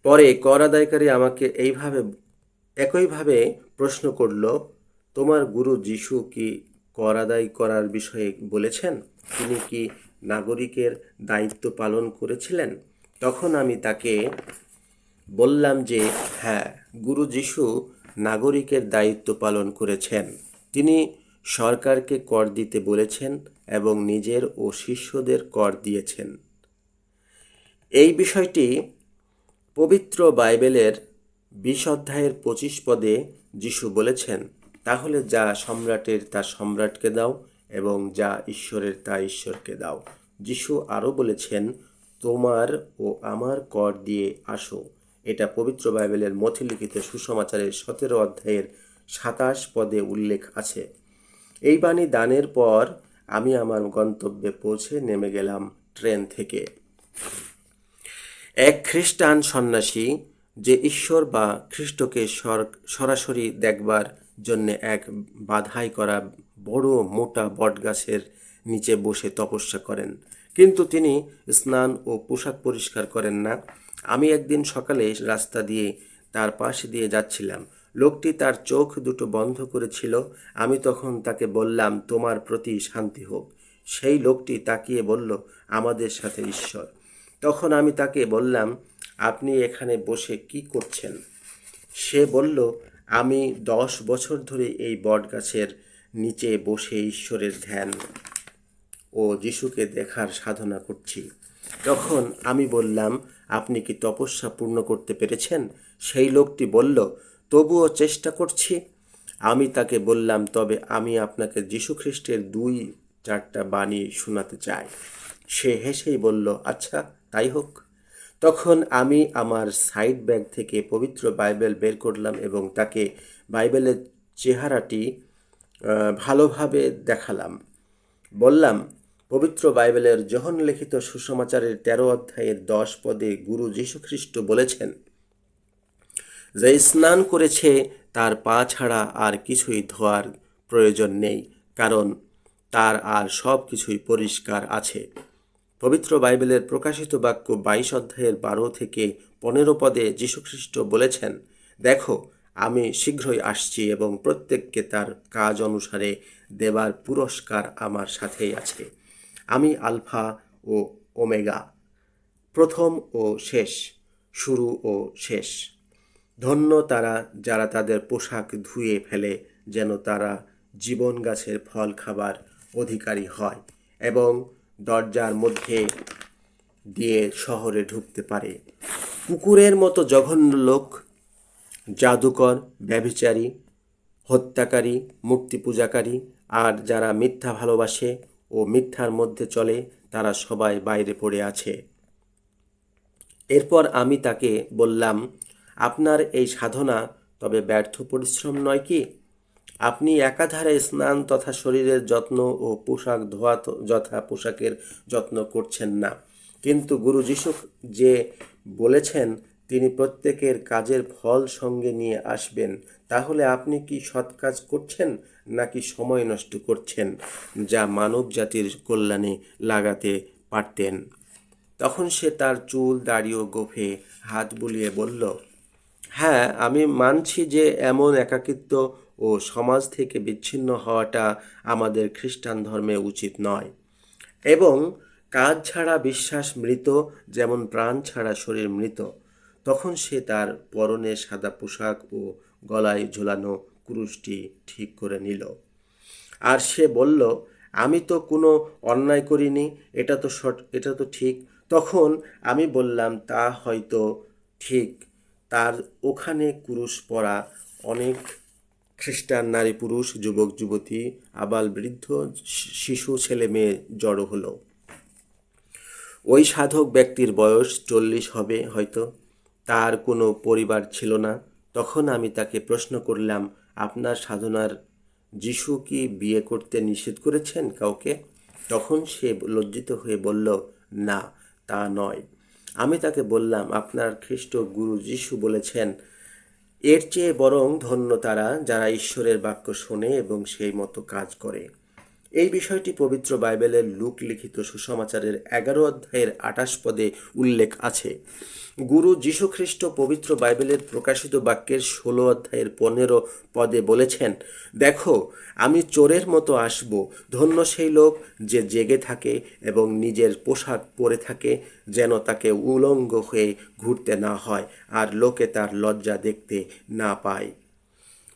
পরে কর আদায়কারী আমাকে একইভাবে প্রশ্ন করল, তোমার গুরু যিশু কি কর আদায় করার বিষয়ে বলেছেন? তিনি কি নাগরিকের দায়িত্ব পালন করেছিলেন? তখন আমি তাকে বললাম যে হ্যাঁ, গুরু যিশু নাগরিকের দায়িত্ব পালন করেছেন। তিনি সরকারকে কর দিতে বলেছেন এবং নিজের ও শিষ্যদের কর দিয়েছেন। এই বিষয়টি পবিত্র বাইবেলের 20 অধ্যায়ের 25 পদে যিশু বলেছেন, তাহলে যা সম্রাটের তা সম্রাটকে দাও এবং যা ঈশ্বরের তা ঈশ্বরকে দাও। যিশু আরও বলেছেন, তোমার ও আমার কর দিয়ে আসো। এটা পবিত্র বাইবেলের মথিলিখিত সুসমাচারের 17 অধ্যায়ের 27 পদে উল্লেখ আছে। এই বাণী দানের পর আমি আমার গন্তব্যে পৌঁছে নেমে গেলাম ট্রেন থেকে। এক খ্রিস্টান সন্ন্যাসী, যে ঈশ্বর বা খ্রিস্টকে সরাসরি দেখবার জন্য এক বাধাই করা বড় মোটা বটগাছের নিচে বসে তপস্যা করেন, কিন্তু তিনি স্নান ও পোশাক পরিষ্কার করেন না। আমি একদিন সকালে রাস্তা দিয়ে তার পাশ দিয়ে যাচ্ছিলাম। লোকটি তার চোখ দুটো বন্ধ করেছিল। আমি তখন তাকে বললাম, তোমার প্রতি শান্তি হোক। সেই লোকটি তাকিয়ে বলল, আমাদের সাথে ঈশ্বর। তখন আমি তাকে বললাম, আপনি এখানে বসে কি করছেন? সে বলল, আমি 10 বছর ধরে এই বটগাছের নিচে বসে ঈশ্বরের ধ্যান ও যিশুকে দেখার সাধনা করছি। তখন আমি বললাম, আপনি কি তপস্যা পূর্ণ করতে পেরেছেন? সেই লোকটি বলল, তবুও চেষ্টা করছি। আমি তাকে বললাম, তবে আমি আপনাকে যীশু খ্রিস্টের 2-4টা বাণী শোনাতে চাই। সে হেসেই বলল, আচ্ছা, তাই হোক। তখন আমি আমার সাইড ব্যাগ থেকে পবিত্র বাইবেল বের করলাম এবং তাকে বাইবেলের চেহারাটি ভালোভাবে দেখালাম। বললাম, পবিত্র বাইবেলের যোহন লিখিত সুসমাচারের 13 অধ্যায়ের 10 পদে গুরু যীশু খ্রিস্ট বলেছেন, যে স্নান করেছে তার পা ছাড়া আর কিছুই ধোয়ার প্রয়োজন নেই, কারণ তার আর সব কিছুই পরিষ্কার আছে। পবিত্র বাইবেলের প্রকাশিত বাক্য 22 অধ্যায়ের 12 থেকে 15 পদে যীশুখ্রিস্ট বলেছেন, দেখো, আমি শীঘ্রই আসছি এবং প্রত্যেককে তার কাজ অনুসারে দেবার পুরস্কার আমার সাথেই আছে। আমি আলফা ও ওমেগা, প্রথম ও শেষ, শুরু ও শেষ। ধন্য তারা যারা তাদের পোশাক ধুয়ে ফেলে, যেন তারা জীবন গাছের ফল খাবার অধিকারী হয় এবং দরজার মধ্যে দিয়ে শহরে ঢুকতে পারে। কুকুরের মতো জঘন্য লোক, জাদুকর, ব্যভিচারী, হত্যাকারী, মূর্তি পূজাকারী আর যারা মিথ্যা ভালোবাসে ও মিথ্যার মধ্যে চলে, তারা সবাই বাইরে পড়ে আছে। এরপর আমি তাকে বললাম, আপনার এই সাধনা তবে ব্যর্থ পরিশ্রম নয় কি? আপনি একাধারে স্নান তথা শরীরের যত্ন ও পোশাক ধোয়া যথা পোশাকের যত্ন করছেন না, কিন্তু গুরু যিশু যে বলেছেন তিনি প্রত্যেকের কাজের ফল সঙ্গে নিয়ে আসবেন, তাহলে আপনি কি সৎ কাজ করছেন নাকি সময় নষ্ট করছেন, যা মানব জাতির কল্যাণে লাগাতে পারতেন? তখন সে তার চুল, দাড়ি ও গোঁফে হাত বুলিয়ে বলল, হ্যাঁ, আমি মানছি যে এমন একাকিত্ব ও সমাজ থেকে বিচ্ছিন্ন হওয়াটা আমাদের খ্রিস্টান ধর্মে উচিত নয়, এবং কাজ ছাড়া বিশ্বাস মৃত, যেমন প্রাণ ছাড়া শরীর মৃত। তখন সে তার পরনে সাদা পোশাক ও গলায় ঝোলানো ক্রুশটি ঠিক করে নিল। আর সে বলল, আমি তো কোনো অন্যায় করিনি, এটা তো ঠিক। তখন আমি বললাম, তা হয়তো ঠিক। তার ওখানে ক্রুশ পরা অনেক খ্রিস্টান নারী পুরুষ, যুবক যুবতী, আবাল বৃদ্ধ, শিশু, ছেলে মেয়ে জড়ো হলো। ওই সাধক ব্যক্তির বয়স 40 হবে হয়তো। তার কোনো পরিবার ছিল না। তখন আমি তাকে প্রশ্ন করলাম, আপনার সাধনার যিশু কি বিয়ে করতে নিষেধ করেছেন কাউকে? তখন সে লজ্জিত হয়ে বলল, না, তা নয়। আমি তাকে বললাম, আপনার খ্রিস্ট গুরু যিশু বলেছেন, এর চেয়ে বরং ধন্য তারা যারা ঈশ্বরের বাক্য শোনে এবং সেই মতো কাজ করে। এই বিষয়টি পবিত্র বাইবেলের লুক লিখিত সুসমাচারের 11 অধ্যায়ের 28 পদে উল্লেখ আছে। গুরু যীশুখ্রিস্ট পবিত্র বাইবেলের প্রকাশিত বাক্যের 16 অধ্যায়ের 15 পদে বলেছেন, দেখো আমি চোরের মতো আসব, ধন্য সেই লোক যে জেগে থাকে এবং নিজের পোশাক পরে থাকে, যেন তাকে উলঙ্গ হয়ে ঘুরতে না হয় আর লোকে তার লজ্জা দেখতে না পায়।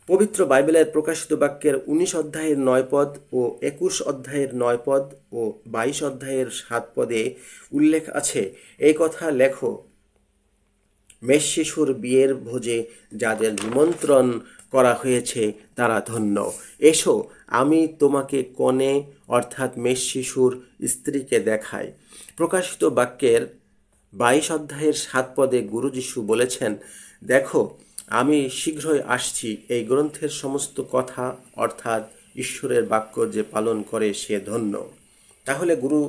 পবিত্র বাইবেলের প্রকাশিত বাক্যের 19 অধ্যায়ের 9 পদ ও 21 অধ্যায়ের 9 পদ ও 22 অধ্যায়ের 7 পদে উল্লেখ আছে, এই কথা লেখো, মেষ শিশুর বিয়ের ভোজে যাদের নিমন্ত্রণ করা হয়েছে তারা ধন্য। এসো আমি তোমাকে কনে অর্থাৎ মেষ শিশুর স্ত্রীকে দেখাই। প্রকাশিত বাক্যের 22 অধ্যায়ের 7 পদে গুরু যিশু বলেছেন, দেখো আমি শীঘ্রই আসছি, এই গ্রন্থের সমস্ত কথা অর্থাৎ ঈশ্বরের বাক্য যে পালন করে সে ধন্য। তাহলে গুরু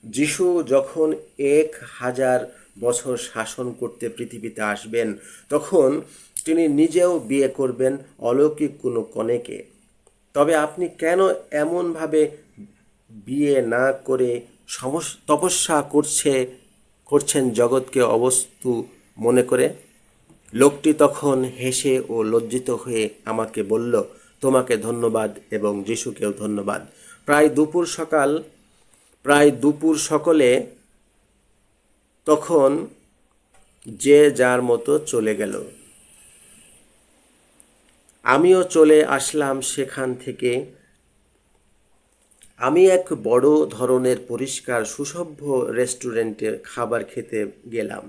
যিশু যখন 1000 বছর শাসন করতে পৃথিবীতে আসবেন, তখন তিনি নিজেও বিয়ে করবেন অলৌকিক কোনো কনেকে। তবে আপনি কেন এমনভাবে বিয়ে না করে তপস্যা করছেন জগৎকে অবস্তু মনে করে? লোকটি তখন হেসে ও লজ্জিত হয়ে আমাকে বলল, তোমাকে ধন্যবাদ এবং যিশুকেও ধন্যবাদ। প্রায় দুপুর সকলে তখন যে যার মতো চলে গেল। আমিও চলে আসলাম সেখান থেকে। আমি এক বড় ধরনের পরিষ্কার সুসভ্য রেস্টুরেন্টে খাবার খেতে গেলাম।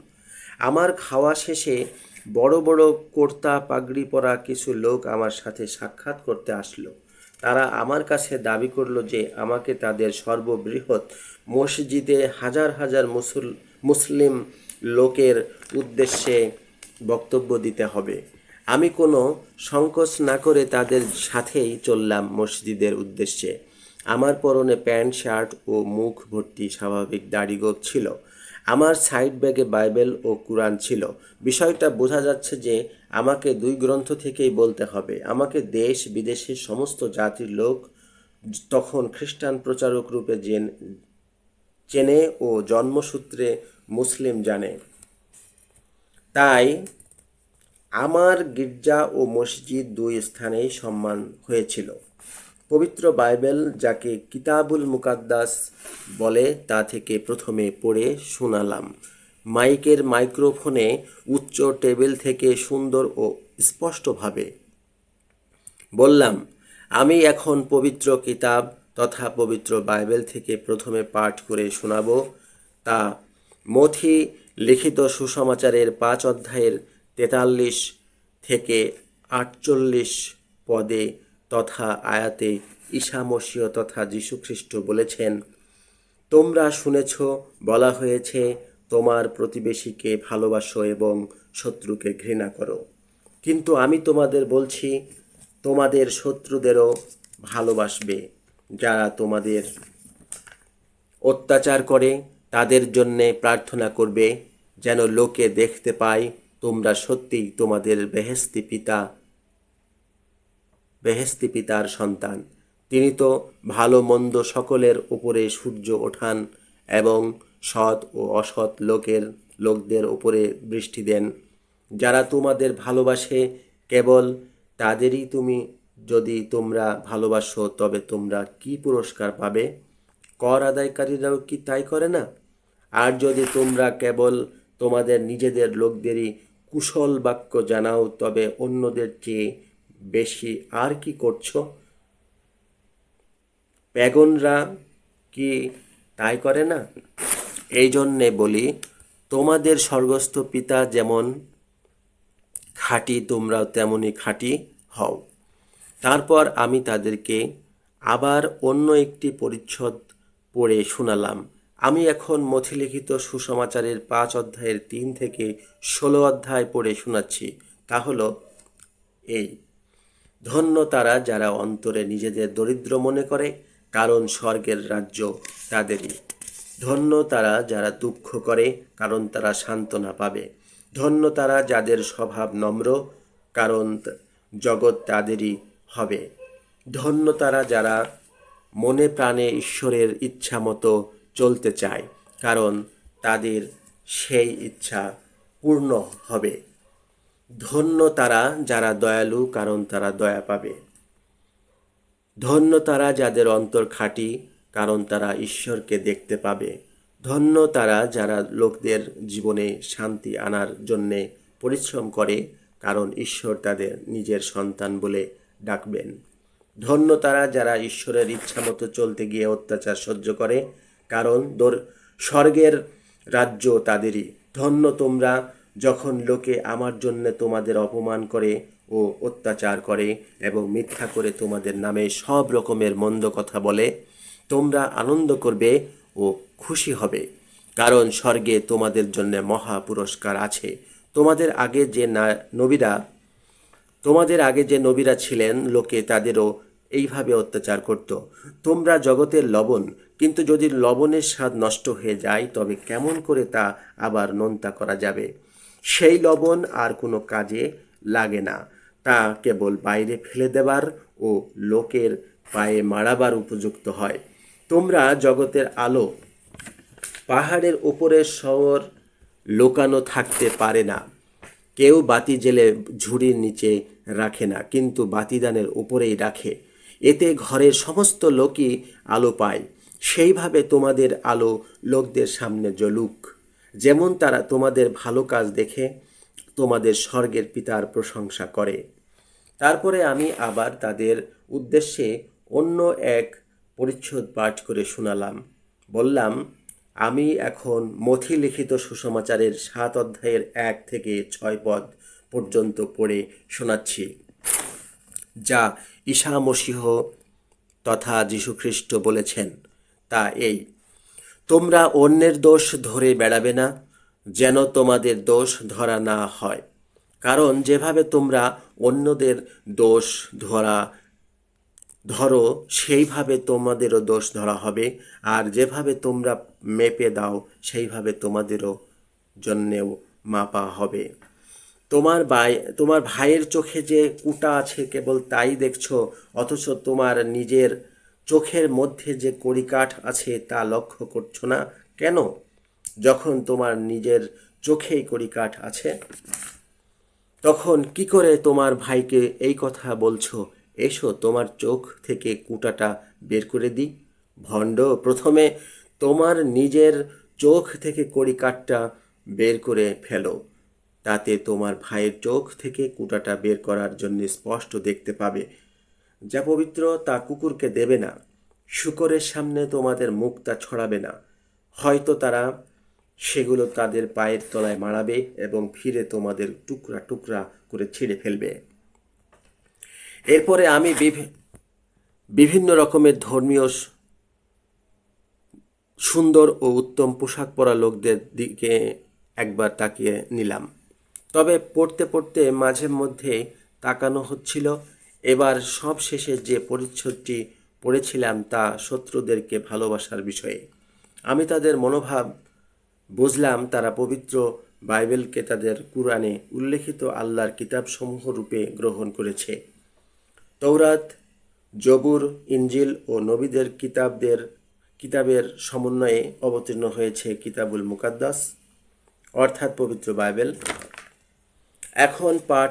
আমার খাওয়া শেষে বড় বড় কুর্তা পাগড়ি পরা কিছু লোক আমার সাথে সাক্ষাৎ করতে আসলো। তারা আমার কাছে দাবি করলো যে আমাকে তাদের সর্ববৃহৎ মসজিদে হাজার হাজার মুসলিম লোকের উদ্দেশ্যে বক্তব্য দিতে হবে। আমি কোনো সংকোচ না করে তাদের সাথেই চললাম মসজিদের উদ্দেশ্যে। আমার পরনে প্যান্ট শার্ট ও মুখ ভর্তি স্বাভাবিক দাড়িগোঁফ ছিল। আমার সাইড ব্যাগে বাইবেল ও কুরআন ছিল। বিষয়টা বোঝা যাচ্ছে যে আমাকে 2 গ্রন্থ থেকেই বলতে হবে। আমাকে দেশ বিদেশের সমস্ত জাতির লোক তখন খ্রিস্টান প্রচারক রূপে চেনে ও জন্মসূত্রে মুসলিম জানে। তাই আমার গির্জা ও মসজিদ 2 স্থানেই সম্মান হয়েছিল। পবিত্র বাইবেল যাকে কিতাবুল মুকাদ্দাস বলে তা থেকে প্রথমে পড়ে শোনালাম। মাইক্রোফোনে উচ্চ টেবিল থেকে সুন্দর ও স্পষ্টভাবে বললাম, আমি এখন পবিত্র কিতাব তথা পবিত্র বাইবেল থেকে প্রথমে পাঠ করে শোনাব। তা মথি লিখিত সুসমাচারের 5 অধ্যায়ের 43 থেকে 48 পদে তথা আয়াতে ঈসা মসীহ তথা যীশুখ্রিস্ট বলেছেন, তোমরা শুনেছ বলা হয়েছে, তোমার প্রতিবেশীকে ভালোবাসো এবং শত্রুকে ঘৃণা করো। কিন্তু আমি তোমাদের বলছি, তোমাদের শত্রুদেরও ভালোবাসবে, যারা তোমাদের অত্যাচার করে তাদের জন্যে প্রার্থনা করবে, যেন লোকে দেখতে পায় তোমরা সত্যিই তোমাদের বেহেশতি পিতার সন্তান। তিনি তো ভালো মন্দ সকলের উপরে সূর্য ওঠান এবং সৎ ও অসৎ লোকদের উপরে বৃষ্টি দেন। যারা তোমাদের ভালোবাসে কেবল তাদেরই যদি তোমরা ভালোবাসো, তবে তোমরা কি পুরস্কার পাবে? কর আদায়কারীরাও কি তাই করে না? আর যদি তোমরা কেবল তোমাদের নিজেদের লোকদেরই কুশল বাক্য জানাও, তবে অন্যদের চেয়ে বেশি আর কি করছো? প্যাগনরা কি তাই করে না? এই জন্যে বলি, তোমাদের স্বর্গস্থ পিতা যেমন খাঁটি, তোমরাও তেমনি খাঁটি হও। তারপর আমি তাদেরকে আবার অন্য একটি পরিচ্ছদ পড়ে শোনালাম। আমি এখন মথিলিখিত সুসমাচারের 5 অধ্যায়ের 3 থেকে 16 অধ্যায় পড়ে শোনাচ্ছি। তা হলো এই, ধন্য তারা যারা অন্তরে নিজেদের দরিদ্র মনে করে, কারণ স্বর্গের রাজ্য তাদেরই। ধন্য তারা যারা দুঃখ করে, কারণ তারা সান্ত্বনা পাবে। ধন্য তারা যাদের স্বভাব নম্র, কারণ জগৎ তাদেরই হবে। ধন্য তারা যারা মনে প্রাণে ঈশ্বরের ইচ্ছা মতো চলতে চায়, কারণ তাদের সেই ইচ্ছা পূর্ণ হবে। ধন্য তারা যারা দয়ালু, কারণ তারা দয়া পাবে। ধন্য তারা যাদের অন্তর খাঁটি, কারণ তারা ঈশ্বরকে দেখতে পাবে। ধন্য তারা যারা লোকদের জীবনে শান্তি আনার জন্যে পরিশ্রম করে, কারণ ঈশ্বর তাদের নিজের সন্তান বলে ডাকবেন। ধন্য তারা যারা ঈশ্বরের ইচ্ছা মতো চলতে গিয়ে অত্যাচার সহ্য করে, কারণ স্বর্গের রাজ্য তাদেরই। ধন্য তোমরা যখন লোকে আমার জন্য তোমাদের অপমান করে ও অত্যাচার করে এবং মিথ্যা করে তোমাদের নামে সব রকমের মন্দ কথা বলে, তোমরা আনন্দ করবে ও খুশি হবে, কারণ স্বর্গে তোমাদের জন্য মহা পুরস্কার আছে। তোমাদের আগে যে নবীরা ছিলেন, লোকে তাদেরও এইভাবে অত্যাচার করত। তোমরা জগতের লবণ, কিন্তু যদি লবণের স্বাদ নষ্ট হয়ে যায়, তবে কেমন করে তা আবার নোনতা করা যাবে? সেই লবণ আর কোনো কাজে লাগে না, তা কেবল বাইরে ফেলে দেবার ও লোকের পায়ে মারাবার উপযুক্ত হয়। তোমরা জগতের আলো। পাহাড়ের ওপরের শহর লোকানো থাকতে পারে না। কেউ বাতি জেলে ঝুড়ির নিচে রাখে না, কিন্তু বাতিদানের উপরেই রাখে, এতে ঘরের সমস্ত লোকই আলো পায়। সেইভাবে তোমাদের আলো লোকদের সামনে জ্বলুক, যেমন তারা তোমাদের ভালো কাজ দেখে তোমাদের স্বর্গের পিতার প্রশংসা করে। তারপরে আমি আবার তাদের উদ্দেশ্যে অন্য এক পরিচ্ছদ পাঠ করে শোনালাম। বললাম, আমি এখন মথি লিখিত সুসমাচারের 7 অধ্যায়ের 1 থেকে 6 পদ পর্যন্ত পড়ে শোনাচ্ছি, যা ঈসা মসীহ তথা যীশুখ্রিস্ট বলেছেন। তা এই: তোমরা অন্যের দোষ ধরে বেড়াবে না, যেন তোমাদের দোষ ধরা না হয়। কারণ যেভাবে তোমরা অন্যদের দোষ ধরো, সেইভাবে তোমাদেরও দোষ ধরা হবে, আর যেভাবে তোমরা মেপে দাও, সেইভাবে তোমাদেরও জন্যেও মাপা হবে। তোমার ভাইয়ের চোখে যে কুটা আছে, কেবল তাই দেখছো, অথচ তোমার নিজের চোখের মধ্যে যে কড়িকাঠ আছে তা লক্ষ্য করছো না কেন? যখন তোমার নিজের চোখেই কড়িকাঠ আছে, তখন কি করে তোমার ভাইকে এই কথা বলছো, এসো তোমার চোখ থেকে কুটাটা বের করে দিই? ভণ্ড, প্রথমে তোমার নিজের চোখ থেকে কড়িকাঠটা বের করে ফেলো, তাতে তোমার ভাইয়ের চোখ থেকে কুটাটা বের করার জন্য স্পষ্ট দেখতে পাবে। যা পবিত্র তা কুকুরকে দেবে না, শূকরের সামনে তোমাদের মুখটা ছড়াবে না, হয়তো তারা সেগুলো তাদের পায়ের তলায় মারাবে এবং ফিরে তোমাদের টুকরা টুকরা করে ছিঁড়ে ফেলবে। এরপরে আমি বিভিন্ন রকমের ধর্মীয় সুন্দর ও উত্তম পোশাক পরা লোকদের দিকে একবার তাকিয়ে নিলাম। তবে পড়তে পড়তে মাঝে মধ্যে তাকানো হচ্ছিল। এবার সব শেষে যে পরিচ্ছদটি পড়েছিলাম তা শত্রুদেরকে ভালোবাসার বিষয়ে। আমি তাদের মনোভাব বুঝলাম। তারা পবিত্র বাইবেলকে তাদের কুরআনে উল্লেখিত আল্লাহর কিতাবসমূহ রূপে গ্রহণ করেছে। তৌরাত, জবুর, ইনজিল ও নবীদের কিতাবের সমন্বয়ে অবতীর্ণ হয়েছে কিতাবুল মুকাদ্দাস, অর্থাৎ পবিত্র বাইবেল। এখন পাঠ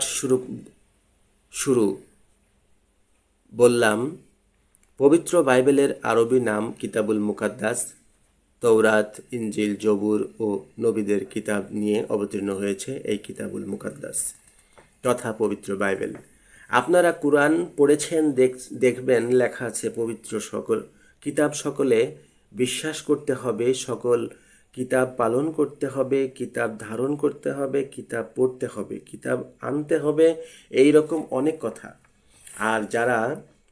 শুরু বললাম। পবিত্র বাইবেলের আরবি নাম কিতাবুল মুকাদ্দাস। তৌরাত, ইনজিল, জবুর ও নবীদের কিতাব নিয়ে অবতীর্ণ হয়েছে এই কিতাবুল মুকাদ্দাস তথা পবিত্র বাইবেল। আপনারা কুরআন পড়েছেন, দেখবেন লেখা আছে পবিত্র সকল কিতাব সকলে বিশ্বাস করতে হবে, সকল কিতাব পালন করতে হবে, কিতাব ধারণ করতে হবে, কিতাব পড়তে হবে, কিতাব আনতে হবে, এই রকম অনেক কথা। আর যারা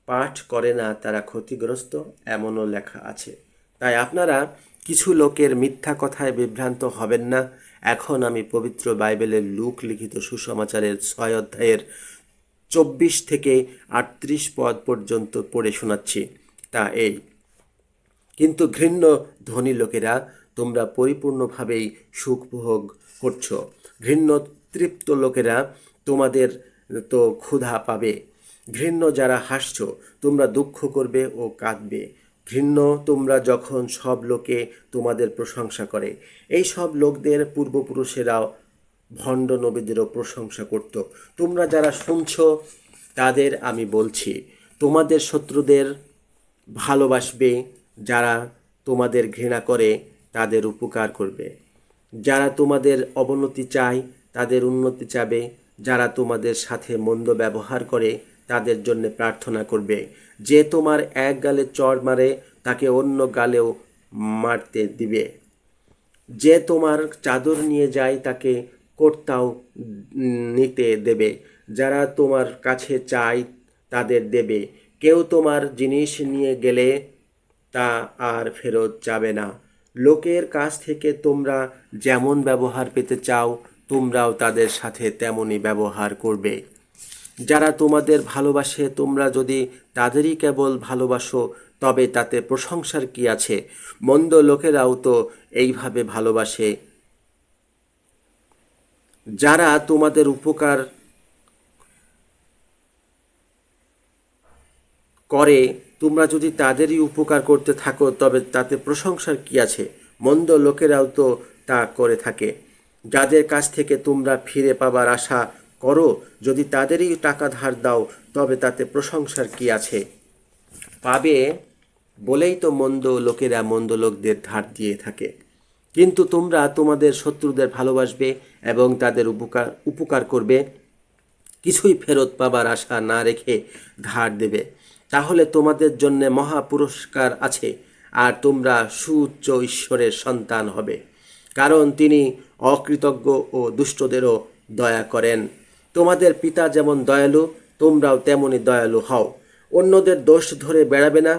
পাঠ করে না তারা ক্ষতিগ্রস্ত, এমনও লেখা আছে। তাই আপনারা কিছু লোকের মিথ্যা কথায় বিভ্রান্ত হবেন না। এখন আমি পবিত্র বাইবেলের লূক লিখিত সুসমাচারের 6 অধ্যায়ের 24 থেকে 38 পদ পর্যন্ত পড়ে শোনাচ্ছি। তা এই: কিন্তু ঘৃণ্য ধনী লোকেরা, তোমরা পরিপূর্ণভাবেই সুখ ভোগ করছ। ঘৃণ্য তৃপ্ত লোকেরা, তোমাদের তো ক্ষুধা পাবে। ঘৃণ্য যারা হাসছ, তোমরা দুঃখ করবে ও কাঁদবে। ঘৃণ্য তোমরা যখন সব লোকে তোমাদের প্রশংসা করে। এই সব লোকদের পূর্বপুরুষেরাও ভণ্ড নবীদেরও প্রশংসা করত। তোমরা যারা শুনছ তাদের আমি বলছি, তোমাদের শত্রুদের ভালোবাসবে, যারা তোমাদের ঘৃণা করে তাদের উপকার করবে, যারা তোমাদের অবনতি চায় তাদের উন্নতি চাবে, যারা তোমাদের সাথে মন্দ ব্যবহার করে তাদের জন্য প্রার্থনা করবে। যে তোমার এক গালে চড় মারে তাকে অন্য গালেও মারতে দিবে, যে তোমার চাদর নিয়ে যায় তাকে কর্তাও নিতে দেবে, যারা তোমার কাছে চায় তাদের দেবে। কেউ তোমার জিনিস নিয়ে গেলে তা আর ফেরত যাবে না। লোকের কাছ থেকে তোমরা যেমন ব্যবহার পেতে চাও তোমরাও তাদের সাথে তেমনই ব্যবহার করবে। যারা তোমাদের ভালোবাসে তোমরা যদি তাদেরই কেবল ভালোবাসো তবে তাতে প্রশংসার কি আছে? মন্দ লোকেরাও তো এইভাবে ভালোবাসে। যারা তোমাদের উপকার করে তোমরা যদি তাদেরই উপকার করতে থাকো তবে তাতে প্রশংসার কি আছে? মন্দ লোকেরাও তো তা করে থাকে। যাদের কাছ থেকে তোমরা ফিরে পাবার আশা করো যদি তাদেরই টাকা ধার দাও তবে তাতে প্রশংসার কি আছে? পাবে বলেই তো মন্দ লোকেরা মন্দ লোকদের ধার দিয়ে থাকে। কিন্তু তোমরা তোমাদের শত্রুদের ভালোবাসবে এবং তাদের উপকার করবে, কিছুই ফেরত পাবার আশা না রেখে ধার দেবে, তাহলে তোমাদের জন্য মহা পুরস্কার আছে আর তোমরা সুউচ্চ ঈশ্বরের সন্তান হবে, কারণ তিনি অকৃতজ্ঞ ও দুষ্টদেরও দয়া করেন। তোমাদের পিতা যেমন দয়ালু তোমরাও তেমনি দয়ালু হও। অন্যদের দোষ ধরে বেড়াবে না,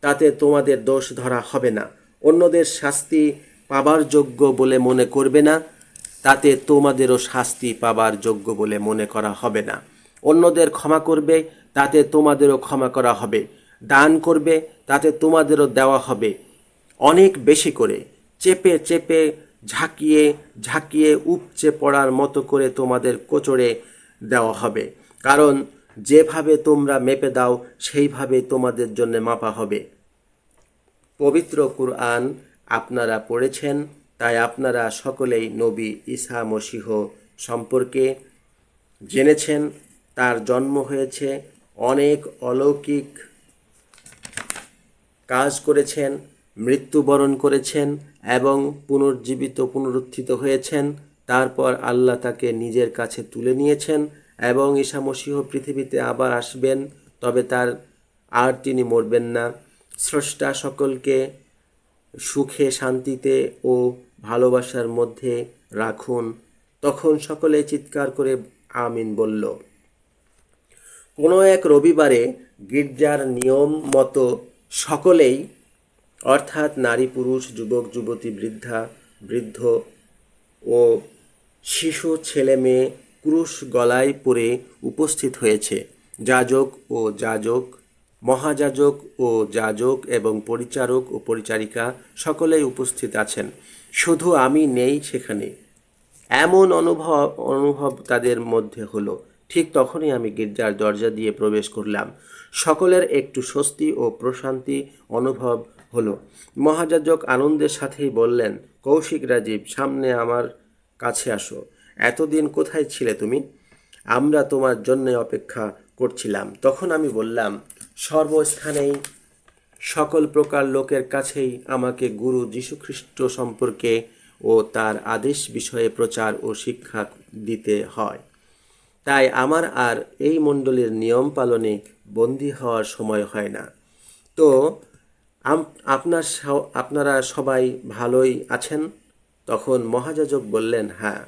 তাতে তোমাদের দোষ ধরা হবে না। অন্যদের শাস্তি পাবার যোগ্য বলে মনে করবে না, তাতে তোমাদেরও শাস্তি পাবার যোগ্য বলে মনে করা হবে না। অন্যদের ক্ষমা করবে, তাতে তোমাদেরও ক্ষমা করা হবে। দান করবে, তাতে তোমাদেরও দেওয়া হবে অনেক বেশি করে। চেপে চেপে ঝাঁকিয়ে ঝাঁকিয়ে উপচে পড়ার মতো করে তোমাদের কোচড়ে দেওয়া হবে, কারণ যেভাবে তোমরা মেপে দাও সেইভাবে তোমাদের জন্য মাপা হবে। পবিত্র কুরআন আপনারা পড়েছেন, তাই আপনারা সকলেই নবী ঈসা মসীহ সম্পর্কে জেনেছেন। তার জন্ম হয়েছে, অনেক অলৌকিক কাজ করেছেন, মৃত্যুবরণ করেছেন এবং পুনরুত্থিত হয়েছেন। তারপর আল্লাহ তাকে নিজের কাছে তুলে নিয়েছেন এবং ঈসা মসীহ পৃথিবীতে আবার আসবেন, তবে তিনি মরবেন না। স্রষ্টা সকলকে সুখে শান্তিতে ও ভালোবাসার মধ্যে রাখুন। তখন সকলে চিৎকার করে আমিন বলল। কোনো এক রবিবারে গির্জার নিয়ম মতো সকলেই, অর্থাৎ নারী পুরুষ যুবক যুবতী বৃদ্ধ ও শিশু ছেলে মেয়ে ক্রুশ গলায় পরে উপস্থিত হয়েছে। মহাযাজক ও যাজক এবং পরিচারক ও পরিচারিকা সকলেই উপস্থিত আছেন, শুধু আমি নেই সেখানে। এমন অনুভব তাদের মধ্যে হলো। ঠিক তখনই আমি গির্জার দরজা দিয়ে প্রবেশ করলাম। সকলের একটু স্বস্তি ও প্রশান্তি অনুভব হলো। মহাযাজক আনন্দের সাথেই বললেন, কৌশিক রাজীব, সামনে আমার কাছে আসো। এতদিন কোথায় ছিলে তুমি? আমরা তোমার জন্য অপেক্ষা করছিলাম। তখন আমি বললাম, সর্বস্থানেই সকল প্রকার লোকের কাছেই আমাকে গুরু যীশুখ্রিস্ট সম্পর্কে ও তার আদেশ বিষয়ে প্রচার ও শিক্ষা দিতে হয়। তাই আমার আর এই মণ্ডলীর নিয়ম পালনে বন্দী হওয়ার সময় হয় না। তো আপনারা সবাই ভালোই আছেন? তখন মহাযাজক বললেন, হ্যাঁ,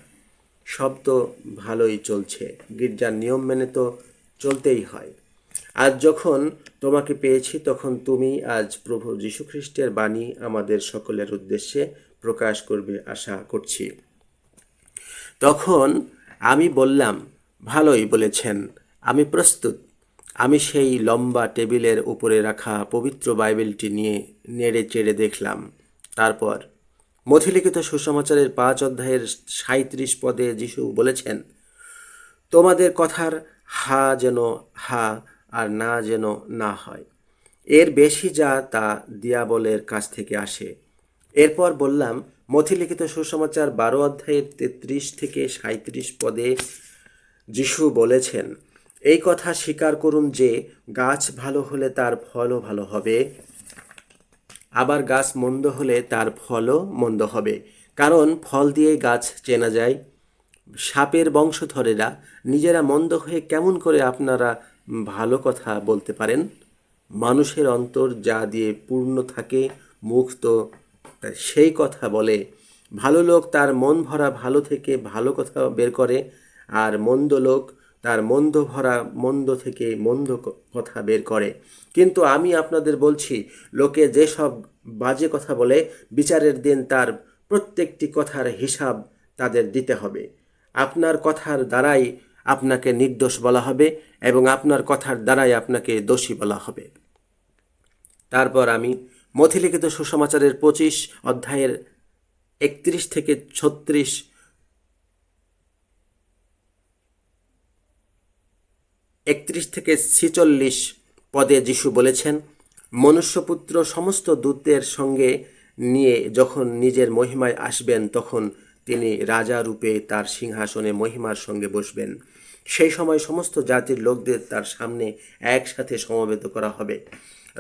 সব তো ভালোই চলছে। গির্জার নিয়ম মেনে তো চলতেই হয়। আজ যখন তোমাকে পেয়েছি তখন তুমি আজ প্রভু যীশুখ্রিস্টের বাণী আমাদের সকলের উদ্দেশ্যে প্রকাশ করবে আশা করছি। তখন আমি বললাম, ভালোই বলেছেন, আমি প্রস্তুত। আমি সেই লম্বা টেবিলের উপরে রাখা পবিত্র বাইবেলটি নিয়ে নেড়ে চেড়ে দেখলাম। তারপর মথিলিখিত সুসমাচারের 5 অধ্যায়ের 37 পদে যিশু বলেছেন, তোমাদের কথার হা যেন হা আর না যেন না হয়। এর বেশি যা তা দিয়াবলের কাছ থেকে আসে। এরপর বললাম, মথিলিখিত সুসমাচার 12 অধ্যায়ের 33 থেকে 37 পদে যিশু বলেছেন, এই কথা স্বীকার করুন যে গাছ ভালো হলে তার ফলও ভালো হবে, আবার গাছ মন্দ হলে তার ফলও মন্দ হবে, কারণ ফল দিয়েই গাছ চেনা যায়। সাপের বংশধরেরা নিজেরা মন্দ হয়ে কেমন করে আপনারা ভালো কথা বলতে পারেন? মানুষের অন্তর যা দিয়ে পূর্ণ থাকে, মুখ তো সেই কথা বলে। ভালো লোক তার মন ভরা ভালো থেকে ভালো কথা বের করে, আর মন্দ লোক তার মন্দ ভরা মন্দ থেকে মন্দ কথা বের করে। কিন্তু আমি আপনাদের বলছি, লোকে যেসব বাজে কথা বলে, বিচারের দিন তার প্রত্যেকটি কথার হিসাব তাদের দিতে হবে। আপনার কথার দ্বারাই আপনাকে নির্দোষ বলা হবে এবং আপনার কথার দ্বারাই আপনাকে দোষী বলা হবে। তারপর আমি মথিলিখিত সুসমাচারের 25 অধ্যায়ের 31 থেকে 36, 31 থেকে 46 পদে যিশু বলেছেন, মনুষ্যপুত্র সমস্ত দূতদের সঙ্গে নিয়ে যখন নিজের মহিমায় আসবেন, তখন তিনি রাজা রূপে তার সিংহাসনে মহিমার সঙ্গে বসবেন। সেই সময় সমস্ত জাতির লোকদের তার সামনে একসাথে সমবেত করা হবে।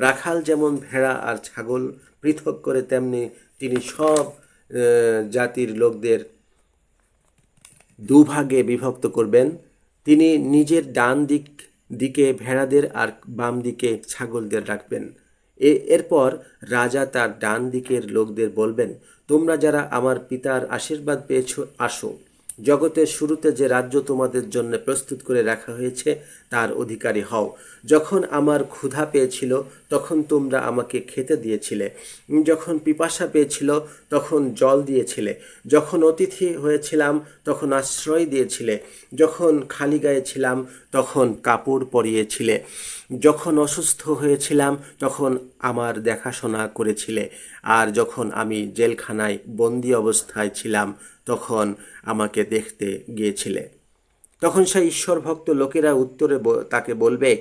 রাখাল যেমন ভেড়া আর ছাগল পৃথক করে, তেমনি তিনি সব জাতির লোকদের দুভাগে বিভক্ত করবেন। তিনি নিজের ডান দিকে ভেড়াদের আর বাম দিকে ছাগলদের রাখবেন। এরপর রাজা তার ডান দিকের লোকদের বলবেন, তোমরা যারা আমার পিতার আশীর্বাদ পেয়েছ, আসো। জগতের শুরুতে যে রাজ্য তোমাদের জন্য প্রস্তুত করে রাখা হয়েছে তার অধিকারী হও। যখন আমার ক্ষুধা পেয়েছিল তখন তোমরা আমাকে খেতে দিয়েছিলে, যখন পিপাসা পেয়েছিল তখন জল দিয়েছিলে, যখন অতিথি হয়েছিলাম তখন আশ্রয় দিয়েছিলে, যখন খালি গায়ে ছিলাম তখন কাপড় পরিয়েছিলে, যখন অসুস্থ হয়েছিলাম তখন আমার দেখাশোনা করেছিলে, আর যখন আমি জেলখানায় বন্দি অবস্থায় ছিলাম তখন আমাকে দেখতে গিয়েছিলে। তখন সেই ঈশ্বরভক্ত লোকেরা উত্তরে তাকে বলবে,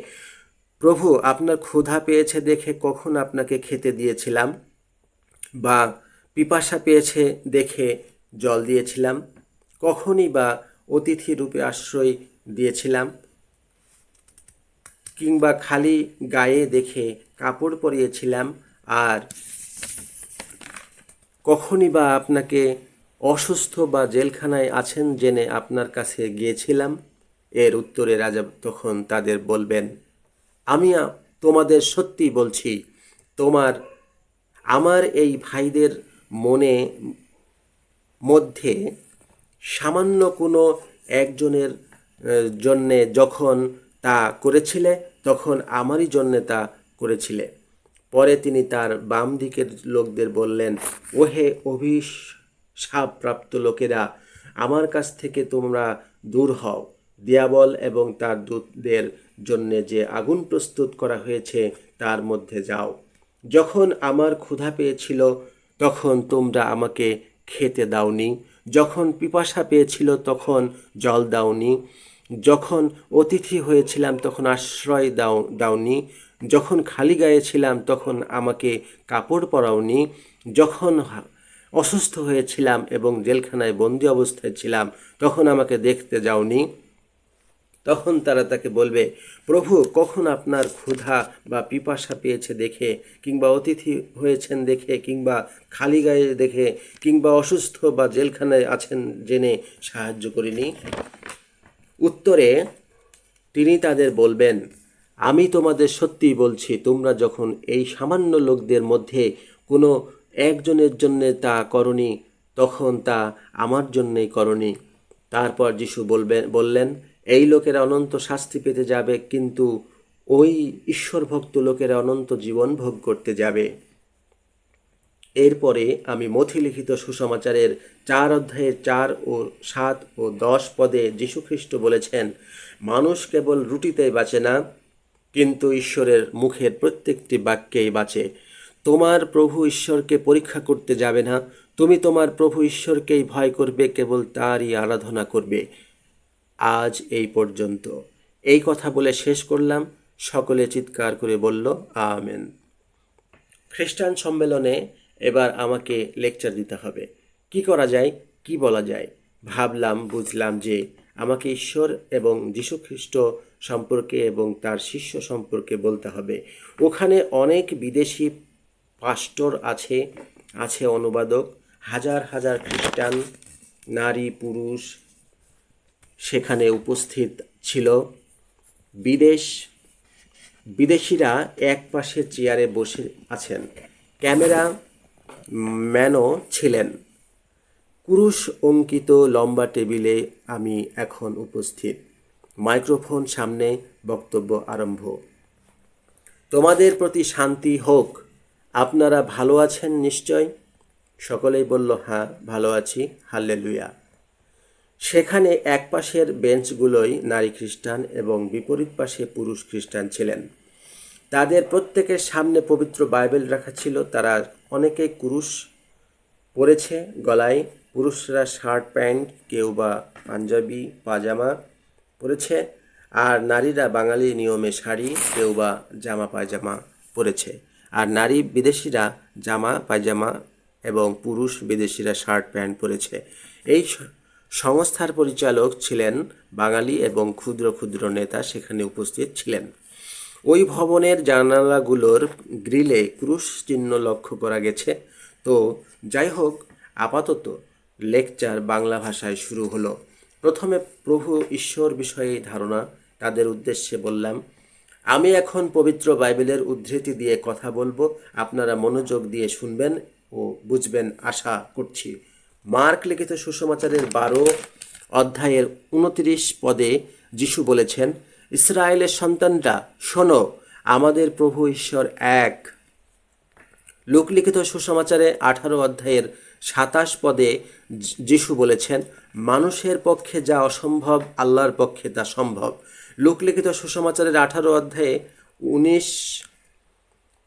প্রভু, আপনার ক্ষুধা পেয়েছে দেখে কখন আপনাকে খেতে দিয়েছিলাম, বা পিপাসা পেয়েছে দেখে জল দিয়েছিলাম, কখনই বা অতিথি রূপে আশ্রয় দিয়েছিলাম, কিংবা খালি গায়ে দেখে কাপড় পরিয়েছিলাম, আর কখনই বা আপনাকে অসুস্থ বা জেলখানায় আছেন জেনে আপনার কাছে গিয়েছিলাম? এর উত্তরে রাজা তখন তাদের বলবেন, আমি তোমাদের সত্যি বলছি, আমার এই ভাইদের মধ্যে সামান্য কোনো একজনের জন্যে যখন তা করেছিলে, তখন আমারই জন্যে তা করেছিলে। পরে তিনি তার বাম দিকের লোকদের বললেন, ওহে অভিশাপপ্রাপ্ত লোকেরা, আমার কাছ থেকে তোমরা দূর হও। দিয়াবল এবং তার দূতদের জন্যে যে আগুন প্রস্তুত করা হয়েছে তার মধ্যে যাও। যখন আমার ক্ষুধা পেয়েছিল তখন তোমরা আমাকে খেতে দাওনি, যখন পিপাসা পেয়েছিল তখন জল দাওনি, যখন অতিথি হয়েছিলাম তখন আশ্রয় দাওনি, যখন খালি গায়ে ছিলাম তখন আমাকে কাপড় পরাওনি, যখন অসুস্থ হয়েছিলাম এবং জেলখানায় বন্দি অবস্থায় ছিলাম তখন আমাকে দেখতে যাওনি। তখন তারা তাকে বলবে, প্রভু, কখন আপনার ক্ষুধা বা পিপাসা পেয়েছে দেখে, কিংবা অতিথি হয়েছেন দেখে, কিংবা খালি গায়ে দেখে, কিংবা অসুস্থ বা জেলখানায় আছেন জেনে সাহায্য করিনি? উত্তরে তিনি তাদের বলবেন, আমি তোমাদের সত্যি বলছি, তোমরা যখন এই সামান্য লোকদের মধ্যে কোনো একজনের জন্যে তা করনি, তখন তা আমার জন্যেই করনি। তারপর যিশু বললেন, এই লোকেরা অনন্ত শাস্তি পেতে যাবে, কিন্তু ওই ঈশ্বরভক্ত লোকেরা অনন্ত জীবন ভোগ করতে যাবে। এরপরে আমি মথিলিখিত সুসমাচারের 4 অধ্যায়ের 4 ও 7 ও 10 পদে যীশুখ্রিস্ট বলেছেন, মানুষ কেবল রুটিতেই বাঁচে না, কিন্তু ঈশ্বরের মুখের প্রত্যেকটি বাক্যেই বাঁচে। তোমার প্রভু ঈশ্বরকে পরীক্ষা করতে যাবে না, তুমি তোমার প্রভু ঈশ্বরকেই ভয় করবে, কেবল তারই আরাধনা করবে। আজ এই পর্যন্ত। এই কথা বলে শেষ করলাম। সকলে চিৎকার করে বলল, আমেন। খ্রিস্টান সম্মেলনে এবার আমাকে লেকচার দিতে হবে। কি করা যায়, কি বলা যায়? ভাবলাম, বুঝলাম যে আমাকে ঈশ্বর এবং যীশুখ্রিস্ট সম্পর্কে এবং তার শিষ্য সম্পর্কে বলতে হবে। ওখানে অনেক বিদেশি পাস্টর আছে, আছে অনুবাদক, হাজার হাজার খ্রিস্টান নারী পুরুষ সেখানে উপস্থিত ছিল। বিদেশিরা এক পাশে চেয়ারে বসে আছেন, ক্যামেরা ম্যানও ছিলেন। কুরুশ অঙ্কিত লম্বা টেবিলে আমি এখন উপস্থিত, মাইক্রোফোন সামনে, বক্তব্য আরম্ভ। তোমাদের প্রতি শান্তি হোক। আপনারা ভালো আছেন নিশ্চয়? সকলেই বলল, হ্যাঁ ভালো আছি, হাল্লেলুয়া। সেখানে এক পাশের বেঞ্চগুলোই নারী খ্রিস্টান এবং বিপরীত পাশে পুরুষ খ্রিস্টান ছিলেন। তাদের প্রত্যেকের সামনে পবিত্র বাইবেল রাখা ছিল। তারা অনেকেই কুরুশ পরেছে গলায়, পুরুষরা শার্ট প্যান্ট, কেউ বা পাঞ্জাবি পাজামা পরেছে, আর নারীরা বাঙালি নিয়মে শাড়ি, কেউ বা জামা পায়জামা পরেছে। আর নারী বিদেশিরা জামা পায়জামা এবং পুরুষ বিদেশিরা শার্ট প্যান্ট পরেছে। এই সংস্থার পরিচালক ছিলেন বাঙালি এবং ক্ষুদ্র ক্ষুদ্র নেতা সেখানে উপস্থিত ছিলেন। ওই ভবনের জানালাগুলোর গ্রিলে ক্রুশ চিহ্ন লক্ষ্য করা গেছে। তো যাই হোক, আপাতত লেকচার বাংলা ভাষায় শুরু হলো। প্রথমে প্রভু ঈশ্বর বিষয়ে ধারণা, তাদের উদ্দেশ্যে বললাম, আমি এখন পবিত্র বাইবেলের উদ্ধৃতি দিয়ে কথা বলবো, আপনারা মনোযোগ দিয়ে শুনবেন ও বুঝবেন আশা করছি। মার্ক লিখিত সুসমাচারের 12 অধ্যায়ের 29 পদে যিশু বলেছেন, ইসরায়েলের সন্তানরা শোনো, আমাদের প্রভু ঈশ্বর এক। লূক লিখিত সুসমাচারে 18 অধ্যায়ের 27 পদে যিশু বলেছেন, মানুষের পক্ষে যা অসম্ভব আল্লাহর পক্ষে তা সম্ভব। লূক লিখিত সুসমাচারের 18 অধ্যায়ে 19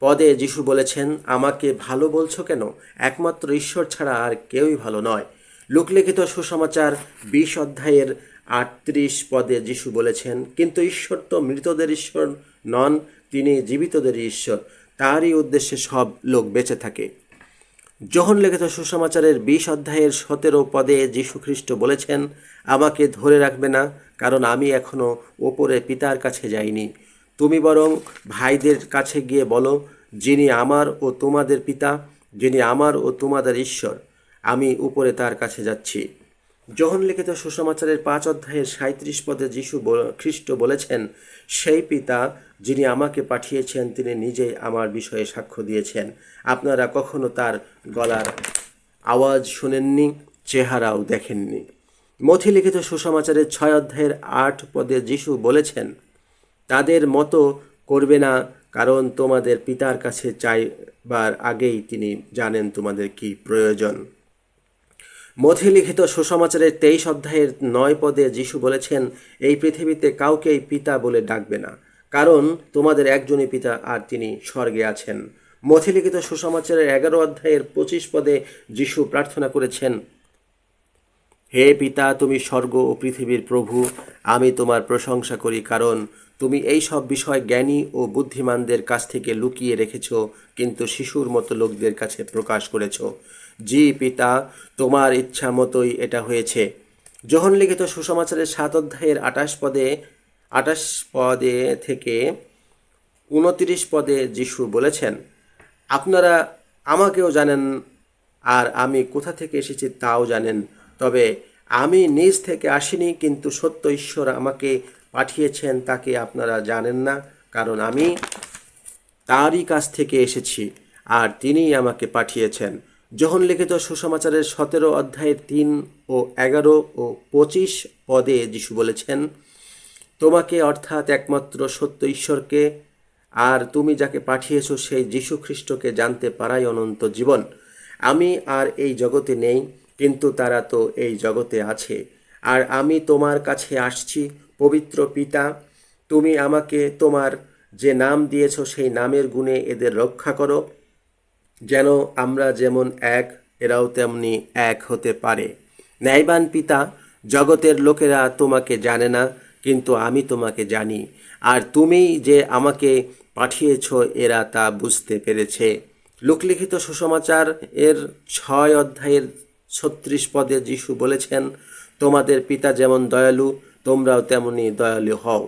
পদে যিশু বলেছেন, আমাকে ভালো বলছো কেন? একমাত্র ঈশ্বর ছাড়া আর কেউই ভালো নয়। লূক লিখিত সুসমাচার 20 অধ্যায়ের 38 পদে যিশু বলেছেন, কিন্তু ঈশ্বর তো মৃতদের ঈশ্বর নন, তিনি জীবিতদেরই ঈশ্বর, তারই উদ্দেশ্যে সব লোক বেঁচে থাকে। যোহন লিখিত সুসমাচারের 20 অধ্যায়ের 17 পদে যীশু খ্রিস্ট বলেছেন, আমাকে ধরে রাখবে না, কারণ আমি এখনো ওপরে পিতার কাছে যাইনি। তুমি বরং ভাইদের কাছে গিয়ে বলো, যিনি আমার ও তোমাদের পিতা, যিনি আমার ও তোমাদের ঈশ্বর, আমি উপরে তার কাছে যাচ্ছি। যোহন লিখিত সুসমাচারের 5 অধ্যায়ের 37 পদে যীশু খ্রিস্ট বলেছেন, সেই পিতা যিনি আমাকে পাঠিয়েছেন তিনি নিজেই আমার বিষয়ে সাক্ষ্য দিয়েছেন। আপনারা কখনো তার গলার আওয়াজ শোনেননি, চেহারাও দেখেননি। মথি লিখিত সুসমাচারের 6 অধ্যায়ের 8 পদে যিশু বলেছেন, তাদের মতো করবে না, কারণ তোমাদের পিতার কাছে চাইবার আগেই তিনি জানেন তোমাদের কি প্রয়োজন। মথি লিখিত সুসমাচারের 23 অধ্যায়ের 9 পদে যিশু বলেছেন, এই পৃথিবীতে কাউকেই পিতা বলে ডাকবে না, কারণ তোমাদের একজনই পিতা আর তিনি স্বর্গে আছেন। মথি লিখিত সুসমাচারের 11 অধ্যায়ের 25 পদে যিশু প্রার্থনা করেছেন, হে পিতা, তুমি স্বর্গ ও পৃথিবীর প্রভু, আমি তোমার প্রশংসা করি, কারণ তুমি এই সব বিষয় জ্ঞানী ও বুদ্ধিমানদের কাছ থেকে লুকিয়ে রেখেছ, কিন্তু শিশুর মতো লোকদের কাছে প্রকাশ করেছ। জি পিতা, তোমার ইচ্ছা মতোই এটা হয়েছে। যোহন লিখিত সুসমাচারের 7 অধ্যায়ের 28 পদে থেকে 29 পদে যিশু বলেছেন, আপনারা আমাকেও জানেন আর আমি কোথা থেকে এসেছি তাও জানেন, তবে আমি নিজ থেকে আসিনি, কিন্তু সত্য ঈশ্বর আমাকে পাঠিয়েছেন তাকে আপনারা জানেন না, কারণ আমি তারই কাছ থেকে এসেছি আর তিনিই আমাকে পাঠিয়েছেন। যোহন লিখিত সুসমাচারের 17 অধ্যায়ের 3 ও 11 ও 25 পদে যিশু বলেছেন, তোমাকে অর্থাৎ একমাত্র সত্য ঈশ্বরকে আর তুমি যাকে পাঠিয়েছ সেই যীশু খ্রিস্টকে জানতে পারাই অনন্ত জীবন। আমি আর এই জগতে নেই, কিন্তু তারা তো এই জগতে আছে, আর আমি তোমার কাছে আসছি। পবিত্র পিতা, তুমি আমাকে তোমার যে নাম দিয়েছ সেই নামের গুণে এদের রক্ষা করো, যেন আমরা যেমন এক এরাও তেমনি এক হতে পারে। ন্যায়বান পিতা, জগতের লোকেরা তোমাকে জানে না, কিন্তু আমি তোমাকে জানি, আর তুমি যে আমাকে পাঠিয়েছ এরা তা বুঝতে পেরেছে। লোকলিখিত সুসমাচার এর 6 অধ্যায়ের 36 পদে যিশু বলেছেন, তোমাদের পিতা যেমন দয়ালু তোমরাও তেমনি দয়ালু হও।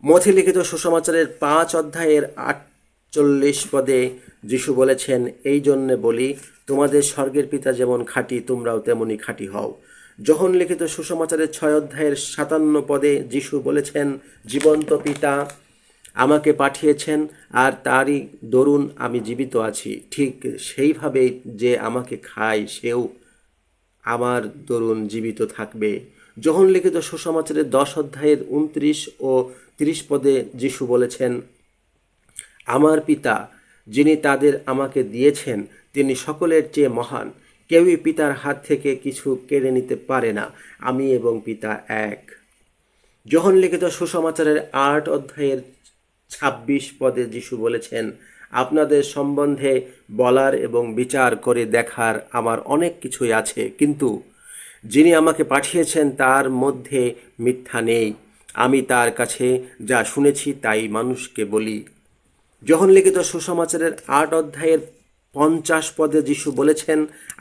মথিলিখিত সুসমাচারের 5 অধ্যায়ের 48 পদে যিশু বলেছেন, এই জন্যে বলি তোমাদের স্বর্গের পিতা যেমন খাঁটি তোমরাও তেমনি খাঁটি হও। যোহন লিখিত সুসমাচারের 6 অধ্যায়ের 57 পদে যিশু বলেছেন, জীবন্ত পিতা আমাকে পাঠিয়েছেন আর তারই দরুন আমি জীবিত আছি। ঠিক সেইভাবেই যে আমাকে খায় সেও আমার দরুন জীবিত থাকবে। যোহন লিখিত সুসমাচারের 10 অধ্যায়ের 29 ও 30 পদে যিশু বলেছেন, আমার পিতা যিনি তাদের আমাকে দিয়েছেন তিনি সকলের চেয়ে মহান। কেউই পিতার হাত থেকে কিছু কেড়ে নিতে পারে না। আমি এবং পিতা এক। যোহন লিখিত সুসমাচারের 8 অধ্যায়ের 26 পদে যিশু বলেছেন, আপনাদের সম্বন্ধে বলার এবং বিচার করে দেখার আমার অনেক কিছুই আছে, কিন্তু যিনি আমাকে পাঠিয়েছেন তার মধ্যে মিথ্যা নেই। আমি তার কাছে যা শুনেছি তাই মানুষকে বলি। যোহন লিখিত সুসমাচারের 8 অধ্যায়ের 50 পদে যিশু বলেছেন,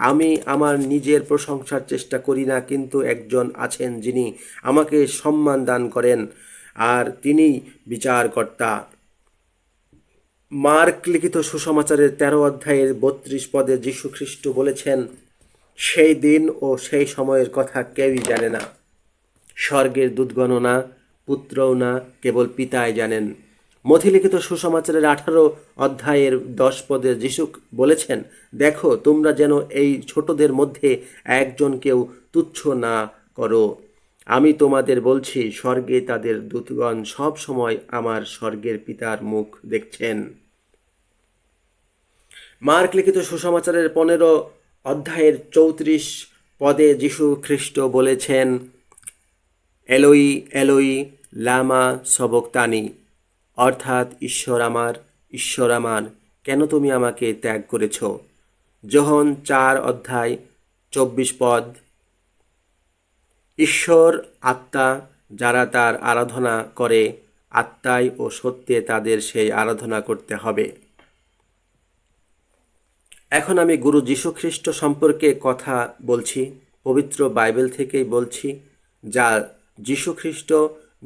আমি আমার নিজের প্রশংসার চেষ্টা করি না, কিন্তু একজন আছেন যিনি আমাকে সম্মান দান করেন, আর তিনি বিচারকর্তা। মার্ক লিখিত সুসমাচারের 13 অধ্যায়ের 32 পদে যিশু খ্রিস্ট বলেছেন, সেই দিন ও সেই সময়ের কথা কেউই জানে না, স্বর্গের দূতগণও না, পুত্রও না, কেবল পিতাই জানেন। মথিলিখিত সুসমাচারের 18 অধ্যায়ের 10 পদে যিশু বলেছেন, দেখো তোমরা যেন এই ছোটদের মধ্যে একজনকেও তুচ্ছ না করো। আমি তোমাদের বলছি, স্বর্গে তাদের দূতগণ সব সময় আমার স্বর্গের পিতার মুখ দেখছেন। মার্ক লিখিত সুসমাচারের 15 অধ্যায়ের 34 পদে যিশু খ্রিস্ট বলেছেন, এলোই এলোই লামা সবক্তানি, অর্থাৎ ঈশ্বর আমার কেন তুমি আমাকে ত্যাগ করেছ। যোহন 4 অধ্যায় 24 পদ, ঈশ্বর আত্মা, যারা তার আরাধনা করে আত্মায় ও সত্যে তাদের সেই আরাধনা করতে হবে। এখন আমি গুরু যীশু খ্রিস্ট সম্পর্কে কথা বলছি, পবিত্র বাইবেল থেকেই বলছি, যা যীশু খ্রিস্ট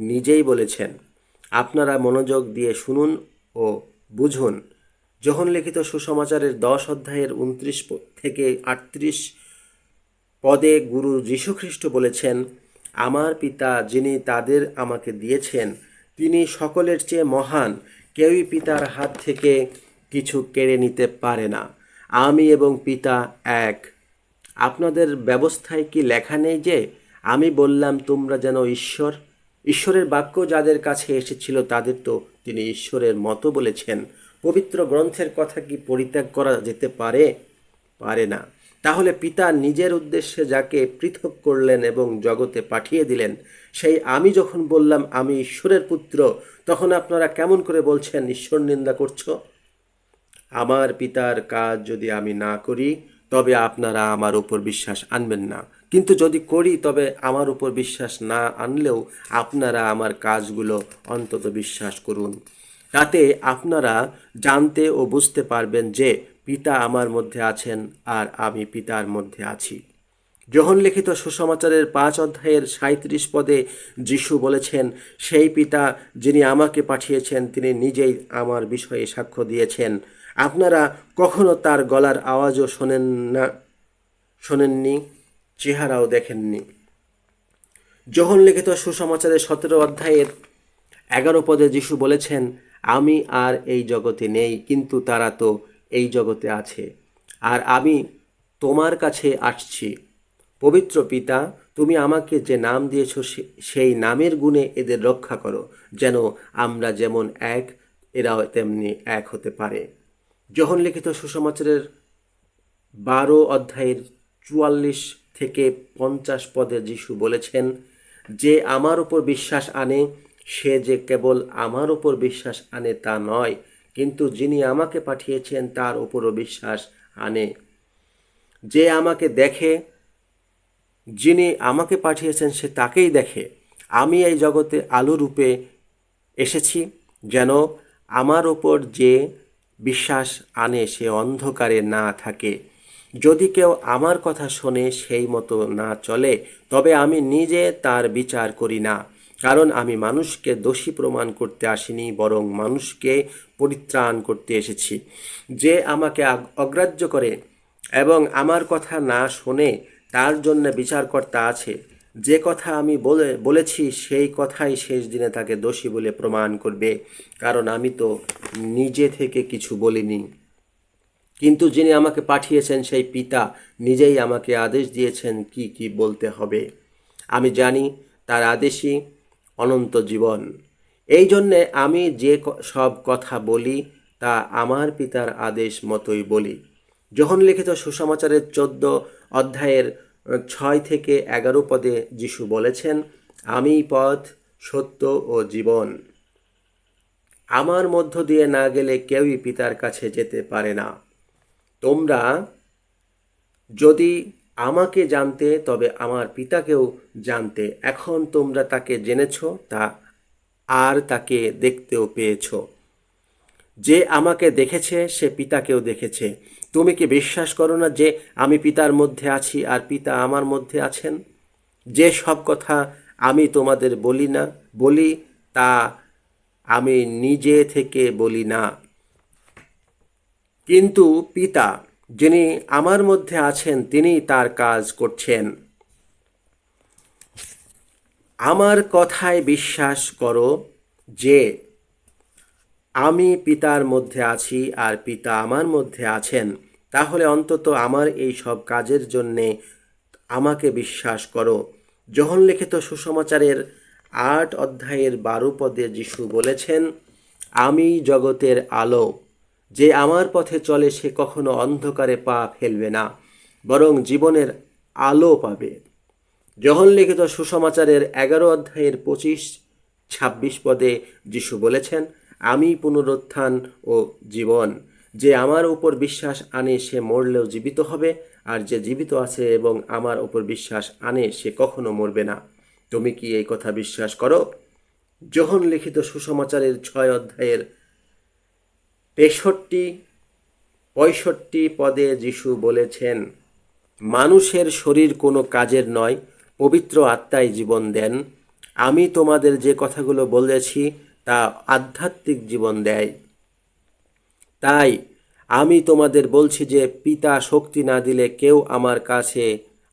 নিজেই বলেছেন। আপনারা মনোযোগ দিয়ে শুনুন ও বুঝুন। যোহন লিখিত সুসমাচারের 10 অধ্যায়ের 29 থেকে 38 পদে গুরু যীশু খ্রিস্ট বলেছেন, আমার পিতা যিনি তাদের আমাকে দিয়েছেন তিনি সকলের চেয়ে মহান। কেউই পিতার হাত থেকে কিছু কেড়ে নিতে পারে না। আমি এবং পিতা এক। আপনাদের ব্যবস্থায় কি লেখা নেই যে, আমি বললাম তোমরা যেন ঈশ্বরের বাক্য যাদের কাছে এসেছিল তাদের তো তিনি ঈশ্বরের মতো বলেছেন। পবিত্র গ্রন্থের কথা কি পরিত্যাগ করা যেতে পারে? পারে না। তাহলে পিতা নিজের উদ্দেশ্যে যাকে পৃথক করলেন এবং জগতে পাঠিয়ে দিলেন, সেই আমি যখন বললাম আমি ঈশ্বরের পুত্র, তখন আপনারা কেমন করে বলছেন ঈশ্বর নিন্দা করছো? আমার পিতার কাজ যদি আমি না করি তবে আপনারা আমার উপর বিশ্বাস আনবেন না, কিন্তু যদি করি তবে আমার উপর বিশ্বাস না আনলেও আপনারা আমার কাজগুলো অন্তত বিশ্বাস করুন। তাতে আপনারা জানতে ও বুঝতে পারবেন যে পিতা আমার মধ্যে আছেন আর আমি পিতার মধ্যে আছি। যোহন লিখিত সুসমাচারের 5 অধ্যায়ের 37 পদে যিশু বলেছেন, সেই পিতা যিনি আমাকে পাঠিয়েছেন তিনি নিজেই আমার বিষয়ে সাক্ষ্য দিয়েছেন। আপনারা কখনো তার গলার আওয়াজও শোনেননি, চেহারাও দেখেননি। যোহন লিখিত সুসমাচারের 17 অধ্যায়ের 11 পদে যিশু বলেছেন, আমি আর এই জগতে নেই, কিন্তু তারা তো এই জগতে আছে, আর আমি তোমার কাছে আসছি। পবিত্র পিতা, তুমি আমাকে যে নাম দিয়েছ সেই নামের গুণে এদের রক্ষা করো, যেন আমরা যেমন এক এরাও তেমনি এক হতে পারে। যোহন লিখিত সুসমাচারের 12 অধ্যায়ের 44 থেকে 50 পদে যিশু বলেছেন, যে আমার উপর বিশ্বাস আনে সে যে কেবল আমার উপর বিশ্বাস আনে তা নয়, কিন্তু যিনি আমাকে পাঠিয়েছেন তার উপরও বিশ্বাস আনে। যে আমাকে দেখে, যিনি আমাকে পাঠিয়েছেন সে তাকেই দেখে। আমি এই জগতে আলো রূপে এসেছি, যেন আমার ওপর যে বিশ্বাস আনে সে অন্ধকারে না থাকে। যদি কেউ আমার কথা শোনে সেই মতো না চলে, তবে আমি নিজে তার বিচার করি না, কারণ আমি মানুষকে দোষী প্রমাণ করতে আসিনি, বরং মানুষকে পরিত্রাণ করতে এসেছি। যে আমাকে অগ্রাহ্য করে এবং আমার কথা না শোনে, তার জন্য বিচারকর্তা আছে। যে কথা আমি বলেছি সেই কথাই শেষ দিনে তাকে দোষী বলে প্রমাণ করবে, কারণ আমি তো নিজে থেকে কিছু বলিনি, কিন্তু যিনি আমাকে পাঠিয়েছেন সেই পিতা নিজেই আমাকে আদেশ দিয়েছেন কি কি বলতে হবে। আমি জানি তার আদেশই অনন্ত জীবন। এই জন্যে আমি যে সব কথা বলি তা আমার পিতার আদেশ মতোই বলি। যোহন লিখিত সুসমাচারের 14 অধ্যায়ের 6 থেকে 11 পদে যিশু বলেছেন, আমি পথ, সত্য ও জীবন। আমার মধ্য দিয়ে না গেলে কেউই পিতার কাছে যেতে পারে না। তোমরা যদি আমাকে জানতে তবে আমার পিতাকেও জানতে। এখন তোমরা তাকে জেনেছ, তা আর তাকে দেখতেও পেয়েছ। যে আমাকে দেখেছে সে পিতাকেও দেখেছে। তুমি কি বিশ্বাস করো না যে আমি পিতার মধ্যে আছি আর পিতা আমার মধ্যে আছেন? যে সব কথা আমি তোমাদের বলি তা আমি নিজে থেকে বলি না, কিন্তু পিতা যিনি আমার মধ্যে আছেন তিনি তার কাজ করছেন। আমার কথায় বিশ্বাস করো যে আমি পিতার মধ্যে আছি আর পিতা আমার মধ্যে আছেন, তাহলে অন্তত আমার এই সব কাজের জন্যে আমাকে বিশ্বাস করো। যোহন লিখিত সুসমাচারের 8 অধ্যায়ের 12 পদে যিশু বলেছেন, আমি জগতের আলো। যে আমার পথে চলে সে কখনো অন্ধকারে পা ফেলবে না, বরং জীবনের আলো পাবে। যোহন লিখিত সুসমাচারের 11 অধ্যায়ের 25-26 পদে যিশু বলেছেন, আমি পুনরুত্থান ও জীবন। যে আমার উপর বিশ্বাস আনে সে মরলেও জীবিত হবে, আর যে জীবিত আছে এবং আমার উপর বিশ্বাস আনে সে কখনো মরবে না। তুমি কি এই কথা বিশ্বাস করো? যোহন লিখিত সুসমাচারের 6 অধ্যায়ের 65-65 পদে যিশু বলেছেন, মানুষের শরীর কোনো কাজের নয়, পবিত্র আত্মায় জীবন দেন। আমি তোমাদের যে কথাগুলো বলেছি তা আধ্যাত্মিক জীবন দেয়। তাই আমি তোমাদের বলছি যে পিতা শক্তি না দিলে কেউ আমার কাছে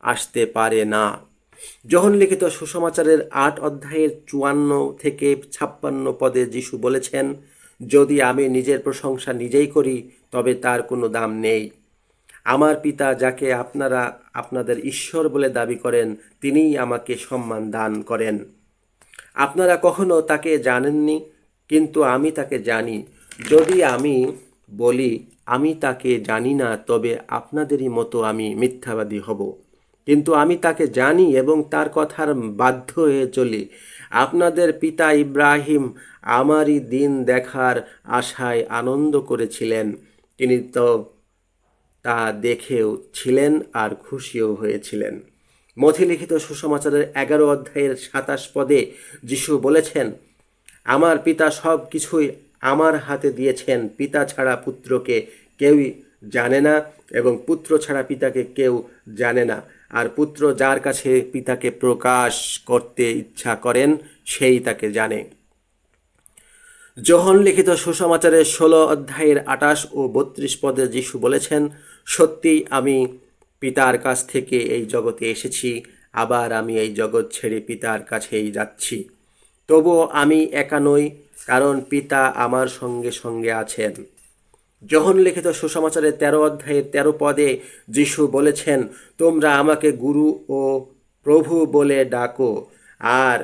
আসতে পারে না। যোহন লিখিত সুসমাচারের 8 অধ্যায়ের 54 থেকে 56 পদে যিশু বলেছেন, যদি আমি নিজের প্রশংসা নিজেই করি তবে তার কোনো দাম নেই। আমার পিতা যাকে আপনারা আপনাদের ঈশ্বর বলে দাবি করেন তিনিই আমাকে সম্মান দান করেন। আপনারা কখনো তাকে জানেননি, কিন্তু আমি তাকে জানি। যদি আমি বলি আমি তাকে জানি না, তবে আপনাদেরই মতো আমি মিথ্যাবাদী হব। কিন্তু আমি তাকে জানি এবং তার কথার বাধ্য হয়ে চলি। আপনাদের পিতা ইব্রাহিম আমারই দিন দেখার আশায় আনন্দ করেছিলেন। তিনি তো তা দেখেও ছিলেন আর খুশিও হয়েছিলেন। মথিলিখিত সুসমাচারের 11 অধ্যায়ের 27 পদে যিশু বলেছেন, আমার পিতা সব কিছুই আমার হাতে দিয়েছেন। পিতা ছাড়া পুত্রকে কেউই জানে না এবং পুত্র ছাড়া পিতাকে কেউ জানে না, আর পুত্র যার কাছে পিতাকে প্রকাশ করতে ইচ্ছা করেন সেই তাকে জানে। যোহন লিখিত সুসমাচারের 16 অধ্যায়ের 28 ও 32 পদে যিশু বলেছেন, সত্যিই আমি পিতার কাছ থেকে এই জগতে এসেছি, আবার আমি এই জগৎ ছেড়ে পিতার কাছেই যাচ্ছি। তবুও আমি একা নই, কারণ পিতা আমার সঙ্গে সঙ্গে আছেন। যোহন লিখিত সুসমাচারের 13 অধ্যায়ের 13 পদে যিশু বলেছেন, তোমরা আমাকে গুরু ও প্রভু বলে ডাকো, আর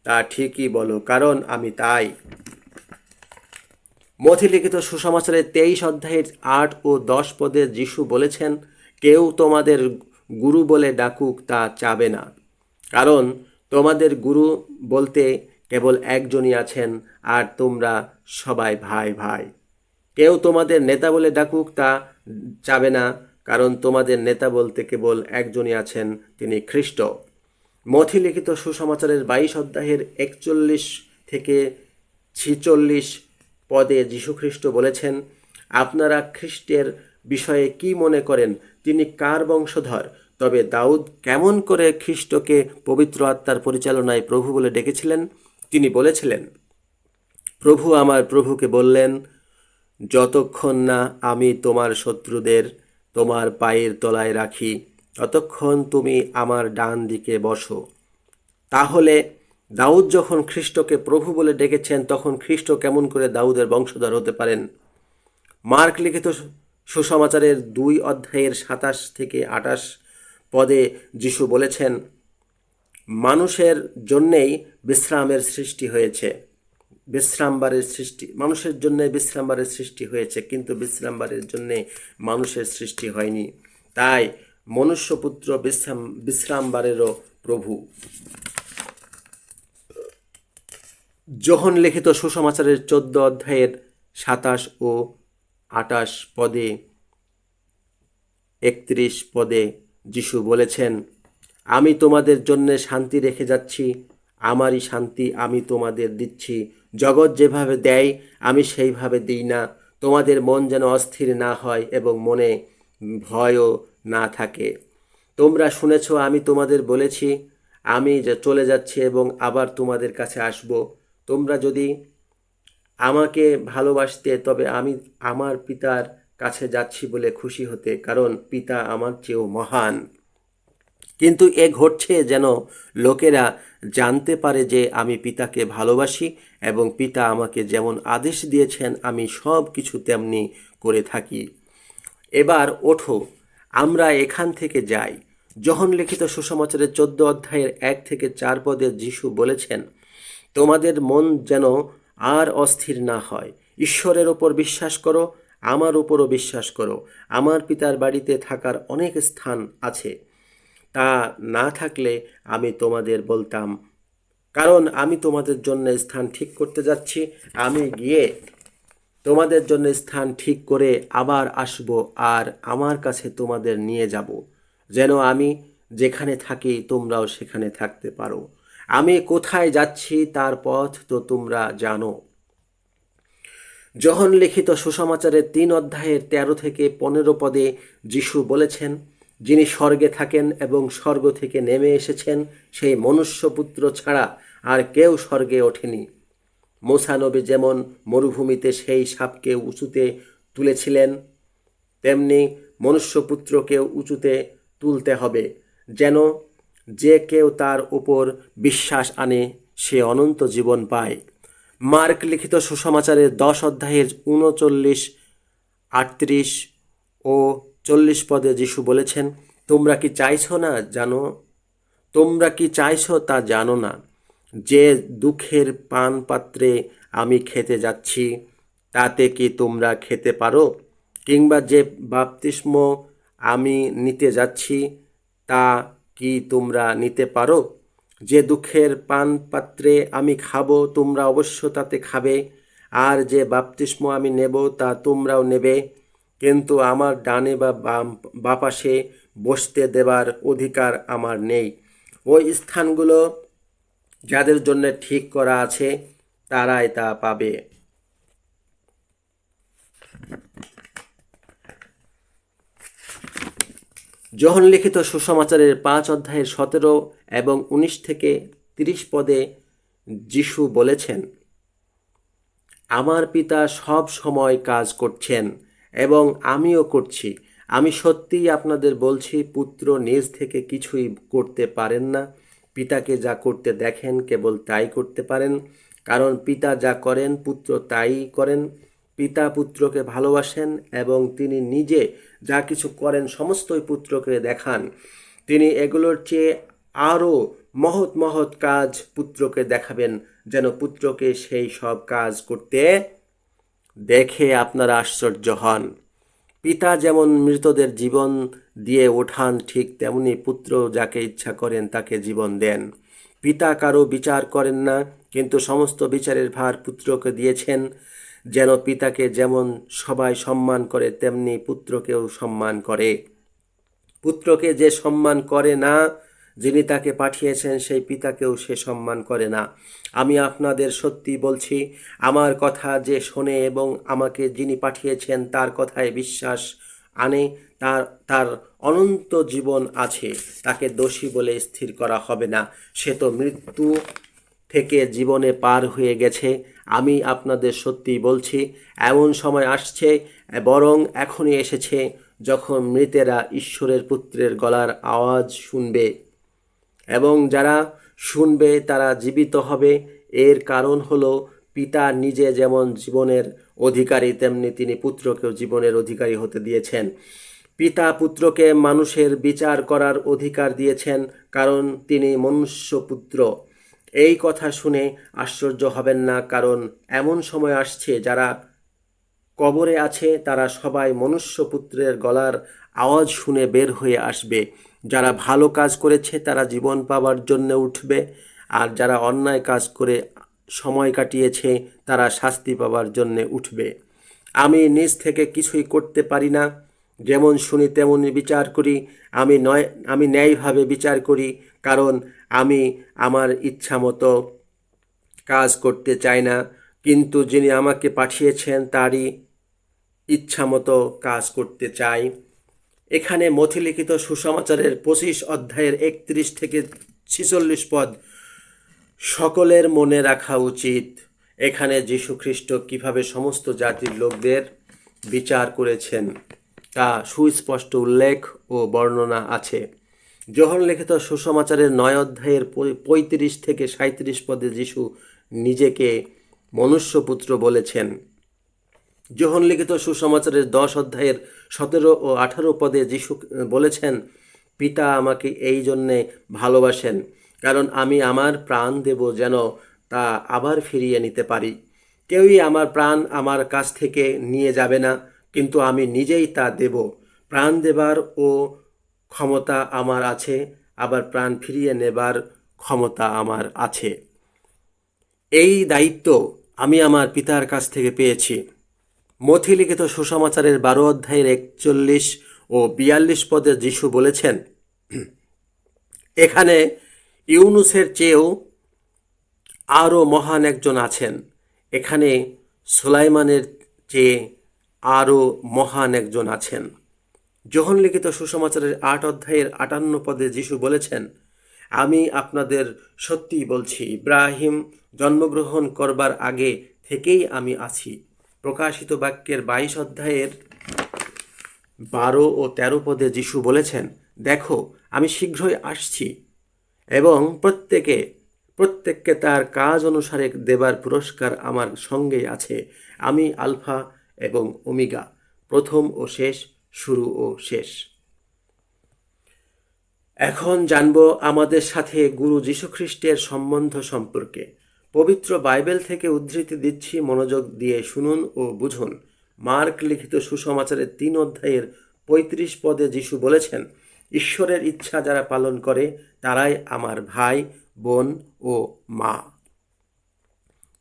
তা ঠিকই বলো, কারণ আমি তাই। মথিলিখিত সুসমাচারের 23 অধ্যায়ের 8 ও 10 পদে যিশু বলেছেন, কেউ তোমাদের গুরু বলে ডাকুক তা চাবে না, কারণ তোমাদের গুরু বলতে কেবল একজনই আছেন, আর তোমরা সবাই ভাই ভাই। কেউ তোমাদের নেতা বলে ডাকুক তা চাবে না, কারণ তোমাদের নেতা বলতে কেবল একজনই আছেন, তিনি খ্রিস্ট। মথি লিখিত সুসমাচারের 22 অধ্যায়ের 41 থেকে 46 পদে যীশুখ্রিস্ট বলেছেন, আপনারা খ্রিস্টের বিষয়ে কি মনে করেন? তিনি কার বংশধর? তবে দাউদ কেমন করে খ্রিস্টকে পবিত্র আত্মার পরিচালনায় প্রভু বলে ডেকেছিলেন? তিনি বলেছিলেন, প্রভু আমার প্রভুকে বললেন, যতক্ষণ না আমি তোমার শত্রুদের তোমার পায়ের তলায় রাখি, ততক্ষণ তুমি আমার ডান দিকে বসো। তাহলে দাউদ যখন খ্রিস্টকে প্রভু বলে ডেকেছেন, তখন খ্রিস্ট কেমন করে দাউদের বংশধর হতে পারেন? মার্ক লিখিত সুসমাচারের 2 অধ্যায়ের 27 থেকে 28 পদে যিশু বলেছেন, মানুষের জন্যেই বিশ্রামের সৃষ্টি হয়েছে, মানুষের জন্য বিশ্রামবারের সৃষ্টি হয়েছে, কিন্তু বিশ্রামবারের জন্য মানুষের সৃষ্টি হয়নি। তাই মনুষ্যপুত্র বিশ্রামবারেরও প্রভু। যোহন লিখিত সুসমাচারের 14 অধ্যায়ের 27 ও 28 পদে 31 পদে যিশু বলেছেন, আমি তোমাদের জন্য শান্তি রেখে যাচ্ছি, আমারই শান্তি আমি তোমাদের দিচ্ছি। জগৎ যেভাবে দেয় আমি সেইভাবে দিই না। তোমাদের মন যেন অস্থির না হয় এবং মনে ভয়ও না থাকে। তোমরা শুনেছ আমি তোমাদের বলেছি, আমি যে চলে যাচ্ছি এবং আবার তোমাদের কাছে আসব। তোমরা যদি আমাকে ভালোবাসতে, তবে আমি আমার পিতার কাছে যাচ্ছি বলে খুশি হতে, কারণ পিতা আমার চেয়েও মহান। কিন্তু এ ঘটছে যেন লোকেরা জানতে পারে যে আমি পিতাকে ভালোবাসি এবং পিতা আমাকে যেমন আদেশ দিয়েছেন আমি সব কিছু তেমনি করে থাকি। এবার ওঠো, আমরা এখান থেকে যাই। যোহন লিখিত সুসমাচারের 14 অধ্যায়ের 1 থেকে 4 পদে যিশু বলেছেন, তোমাদের মন যেন আর অস্থির না হয়। ঈশ্বরের ওপর বিশ্বাস করো, আমার উপরও বিশ্বাস করো। আমার পিতার বাড়িতে থাকার অনেক স্থান আছে, তা না থাকলে আমি তোমাদের বলতাম, কারণ আমি তোমাদের জন্য স্থান ঠিক করতে যাচ্ছি। আমি গিয়ে তোমাদের জন্য স্থান ঠিক করে আবার আসব আর আমার কাছে তোমাদের নিয়ে যাব, যেন আমি যেখানে থাকি তোমরাও সেখানে থাকতে পারো। আমি কোথায় যাচ্ছি তার পথ তো তোমরা জানো। যোহন লিখিত সুসমাচারের 3 অধ্যায়ের 13 থেকে 15 পদে যিশু বলেছেন, যিনি স্বর্গে থাকেন এবং স্বর্গ থেকে নেমে এসেছেন, সেই মনুষ্যপুত্র ছাড়া আর কেউ স্বর্গে ওঠেনি। মুসা নবী যেমন মরুভূমিতে সেই সাপকে উঁচুতে তুলেছিলেন, তেমনি মনুষ্যপুত্রকেও উঁচুতে তুলতে হবে, যেন যে কেউ তার উপর বিশ্বাস আনে সে অনন্ত জীবন পায়। মার্ক লিখিত সুসমাচারের 10 অধ্যায়ের 39, 38 ও 40 পদে যিশু বলেছেন, তোমরা কি চাইছো তা জানো না, যে দুঃখের পান পাত্রে আমি খেতে যাচ্ছি তাতে কি তোমরা খেতে পারো? কিংবা যে বাপ্তিস্ম আমি নিতে যাচ্ছি তা কি তোমরা নিতে পারো? যে দুঃখের পান পাত্রে আমি খাবো তোমরা অবশ্য তাতে খাবে, আর যে বাপ্তিস্ম আমি নেব তা তোমরাও নেবে, কিন্তু আমার ডানে বা বাপাশে বসতে দেবার অধিকার আমার নেই। ওই স্থানগুলো যাদের জন্য ঠিক করা আছে তারাই তা পাবে। যোহন লিখিত সুসমাচারের 5 অধ্যায়ের 17 এবং 19 থেকে 30 পদে যিশু বলেছেন, আমার পিতা সব সময় কাজ করছেন এবং আমিও করছি। আমি সত্যিই আপনাদের বলছি, পুত্র নিজ থেকে কিছুই করতে পারেন না, পিতাকে যা করতে দেখেন কেবল তাই করতে পারেন, কারণ পিতা যা করেন পুত্র তাই করেন। পিতা পুত্রকে ভালোবাসেন এবং তিনি নিজে যা কিছু করেন সমস্তই পুত্রকে দেখান। তিনি এগুলোর চেয়ে আরও মহৎ মহৎ কাজ পুত্রকে দেখাবেন, যেন পুত্রকে সেই সব কাজ করতে দেখে আপনারা আশ্চর্য হন। পিতা যেমন মৃতদের জীবন দিয়ে ওঠান, ঠিক তেমনি পুত্র যাকে ইচ্ছা করেন তাকে জীবন দেন। পিতা কারো বিচার করেন না, কিন্তু সমস্ত বিচারের ভার পুত্রকে দিয়েছেন, যেন পিতাকে যেমন সবাই সম্মান করে তেমনি পুত্রকেও সম্মান করে। পুত্রকে যে সম্মান করে না, যিনি তাকে পাঠিয়েছেন সেই পিতাকেও সে সম্মান করে না। আমি আপনাদের সত্যি বলছি, আমার কথা যে শোনে এবং আমাকে যিনি পাঠিয়েছেন তার কথায় বিশ্বাস আনে, তার তার অনন্ত জীবন আছে, তাকে দোষী বলে স্থির করা হবে না। সে তো মৃত্যু থেকে জীবনে পার হয়ে গেছে। আমি আপনাদের সত্যি বলছি, এমন সময় আসছে, বরং এখনই এসেছে, যখন মৃতেরা ঈশ্বরের পুত্রের গলার আওয়াজ শুনবে, এবং যারা শুনবে তারা জীবিত হবে। এর কারণ হলো, পিতা নিজে যেমন জীবনের অধিকারী, তেমনি তিনি পুত্রকেও জীবনের অধিকারী হতে দিয়েছেন। পিতা পুত্রকে মানুষের বিচার করার অধিকার দিয়েছেন, কারণ তিনি মনুষ্যপুত্র। এই কথা শুনে আশ্চর্য হবেন না, কারণ এমন সময় আসছে, যারা কবরে আছে তারা সবাই মনুষ্যপুত্রের গলার আওয়াজ শুনে বের হয়ে আসবে। যারা ভালো কাজ করেছে তারা জীবন পাবার জন্য উঠবে, আর যারা অন্যায় কাজ করে সময় কাটিয়েছে তারা শাস্তি পাবার জন্যে উঠবে। আমি নিজ থেকে কিছুই করতে পারি না, যেমন শুনি তেমনই বিচার করি। আমি ন্যায়ভাবে বিচার করি, কারণ আমি আমার ইচ্ছা মতো কাজ করতে চাই না, কিন্তু যিনি আমাকে পাঠিয়েছেন তারই ইচ্ছা মতো কাজ করতে চাই। এখানে মথিলিখিত সুসমাচারের 25 অধ্যায়ের 31 থেকে 46 পদ সকলের মনে রাখা উচিত। এখানে যীশু খ্রিস্ট কিভাবে সমস্ত জাতির লোকদের বিচার করেছেন তা সুস্পষ্ট উল্লেখ ও বর্ণনা আছে। যোহন লিখিত সুসমাচারের 9 অধ্যায়ের 35 থেকে 37 পদে যীশু নিজেকে মনুষ্যপুত্র বলেছেন। যোহন লিখিত সুসমাচারের 10 অধ্যায়ের 17 ও 18 পদে যীশু বলেছেন, পিতা আমাকে এই জন্যে ভালোবাসেন, কারণ আমি আমার প্রাণ দেব যেন তা আবার ফিরিয়ে নিতে পারি। কেউই আমার প্রাণ আমার কাছ থেকে নিয়ে যাবে না, কিন্তু আমি নিজেই তা দেব। প্রাণ দেবার ও ক্ষমতা আমার আছে, আবার প্রাণ ফিরিয়ে নেবার ক্ষমতা আমার আছে। এই দায়িত্ব আমি আমার পিতার কাছ থেকে পেয়েছি। মথিলিখিত সুসমাচারের 12 অধ্যায়ের 41 ও 42 পদে যীশু বলেছেন, এখানে ইউনুসের চেয়েও আরও মহান একজন আছেন। এখানে সুলাইমানের চেয়ে আরও মহান একজন আছেন। যোহন লিখিত সুসমাচারের 8 অধ্যায়ের 58 পদে যীশু বলেছেন, আমি আপনাদের সত্যিই বলছি, ইব্রাহিম জন্মগ্রহণ করবার আগে থেকেই আমি আছি। প্রকাশিত বাক্যের 22 অধ্যায়ের 12 ও 13 পদে যীশু বলেছেন, দেখো আমি শীঘ্রই আসছি, এবং প্রত্যেককে তার কাজ অনুসারে দেবার পুরস্কার আমার সঙ্গেই আছে। আমি আলফা এবং ওমেগা, প্রথম ও শেষ, শুরু ও শেষ। এখন জানব আমাদের সাথে গুরু যীশুখ্রিস্টের সম্বন্ধ সম্পর্কে। পবিত্র বাইবেল থেকে উদ্ধৃতি দিচ্ছি, মনোযোগ দিয়ে শুনুন ও বুঝুন। মার্ক লিখিত সুসমাচারের 3 অধ্যায়ের 35 পদে যীশু বলেছেন, ঈশ্বরের ইচ্ছা যারা পালন করে তারাই আমার ভাই, বোন ও মা।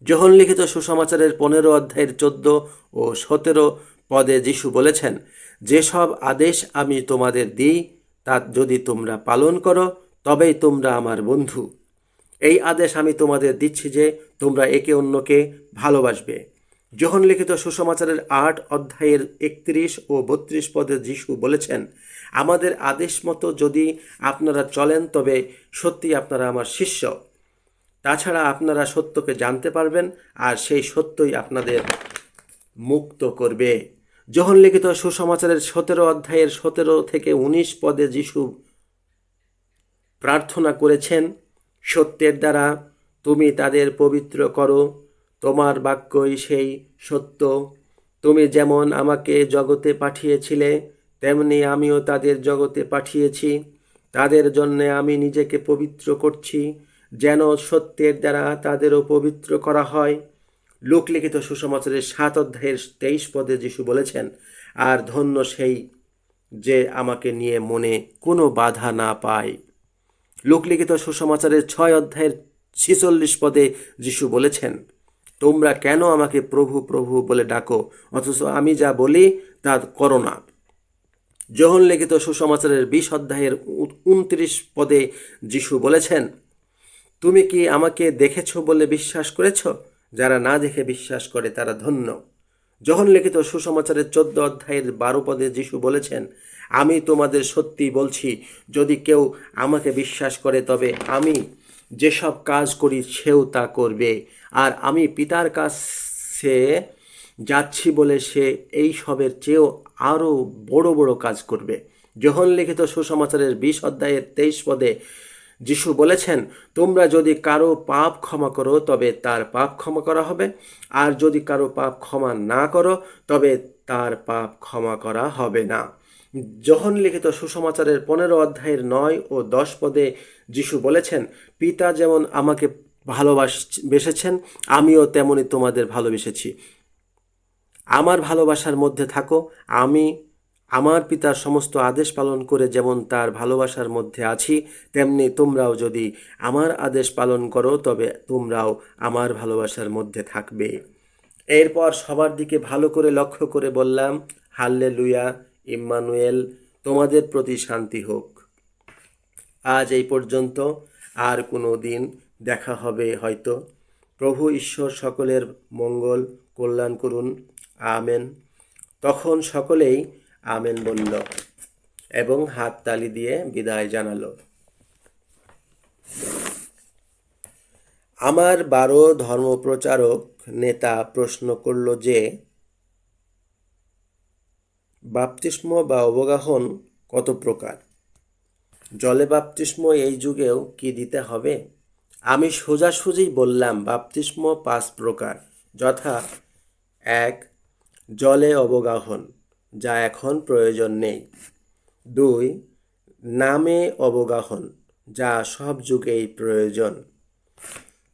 যোহন লিখিত সুসমাচারের 15 অধ্যায়ের 14 ও 17 পদে যীশু বলেছেন, যেসব আদেশ আমি তোমাদের দিই তা যদি তোমরা পালন করো তবেই তোমরা আমার বন্ধু। এই আদেশ আমি তোমাদের দিচ্ছি যে তোমরা একে অন্যকে ভালোবাসবে। যোহন লিখিত সুসমাচারের 8 অধ্যায়ের 31 ও 32 পদে যীশু বলেছেন, আমাদের আদেশ মতো যদি আপনারা চলেন তবে সত্যি আপনারা আমার শিষ্য। তাছাড়া আপনারা সত্যকে জানতে পারবেন, আর সেই সত্যই আপনাদের মুক্ত করবে। যোহন লিখিত সুসমাচারের 17 অধ্যায়ের 17 থেকে 19 পদে যীশু প্রার্থনা করেছেন, সত্যের দ্বারা তুমি তাদের পবিত্র করো, তোমার বাক্যই সেই সত্য। তুমি যেমন আমাকে জগতে পাঠিয়েছিলে, তেমনি আমিও তাদের জগতে পাঠিয়েছি। তাদের জন্য আমি নিজেকে পবিত্র করছি, যেন সত্যের দ্বারা তাদেরও পবিত্র করা হয়। লূক লিখিত সুসমাচারের 7 অধ্যায়ের 23 পদে যীশু বলেছেন, আর ধন্য সেই যে আমাকে নিয়ে মনে কোনো বাধা না পায়। লূক লিখিত সুসমাচারের 6 অধ্যায়ের 46 পদে যীশু বলেছেন, তোমরা কেন আমাকে প্রভু প্রভু বলে ডাকো, অথচ আমি যা বলি তা করো না। যোহন লিখিত সুসমাচারের 20 অধ্যায়ের 29 পদে যিশু বলেছেন, তুমি কি আমাকে দেখেছ বলে বিশ্বাস করেছ? যারা না দেখে বিশ্বাস করে তারা ধন্য। যোহন লিখিত সুসমাচারের 14 অধ্যায়ের 12 পদে যিশু বলেছেন, আমি তোমাদের সত্যি বলছি, যদি কেউ আমাকে বিশ্বাস করে তবে আমি যেসব কাজ করি সেও তা করবে, আর আমি পিতার কাছে যাচ্ছি বলে সে এই সবের চেয়েও আরও বড় বড় কাজ করবে। যোহন লিখিত সুসমাচারের 20 অধ্যায়ের 23 পদে যিশু বলেছেন, তোমরা যদি কারো পাপ ক্ষমা করো তবে তার পাপ ক্ষমা করা হবে, আর যদি কারো পাপ ক্ষমা না করো তবে তার পাপ ক্ষমা করা হবে না। যোহন লিখিত সুসমাচারের 15 অধ্যায়ের 9 ও 10 পদে যিশু বলেছেন, পিতা যেমন আমাকে ভালোবেসেছেন আমিও তেমনি তোমাদের ভালোবেসেছি। আমার ভালোবাসার মধ্যে থাকো। আমি আমার পিতার সমস্ত আদেশ পালন করে যেমন তার ভালোবাসার মধ্যে আছি, তেমনি তোমরাও যদি আমার আদেশ পালন করো তবে তোমরাও আমার ভালোবাসার মধ্যে থাকবে। এরপর সবার দিকে ভালো করে লক্ষ্য করে বললাম, হাল্লেলুয়া, ইম্মানুয়েল, তোমাদের প্রতি শান্তি হোক। আজ এই পর্যন্ত, আর কোনো দিন দেখা হবে হয়তো। প্রভু ঈশ্বর সকলের মঙ্গল কল্যাণ করুন। আমেন। তখন সকলেই আমেন বলল এবং হাততালি দিয়ে বিদায় জানালো। আমার 12 ধর্মপ্রচারক নেতা প্রশ্ন করল যে, বাপ্তিস্ম বা অবগাহন কত প্রকার? জলে বাপ্তিস্ম এই যুগেও কি দিতে হবে? আমি সোজাসুজি বললাম, বাপ্তিস্ম 5 প্রকার, যথা: 1. জলে অবগাহন, যা এখন প্রয়োজন নেই। 2. নামে অবগাহন, যা সব যুগেই প্রয়োজন।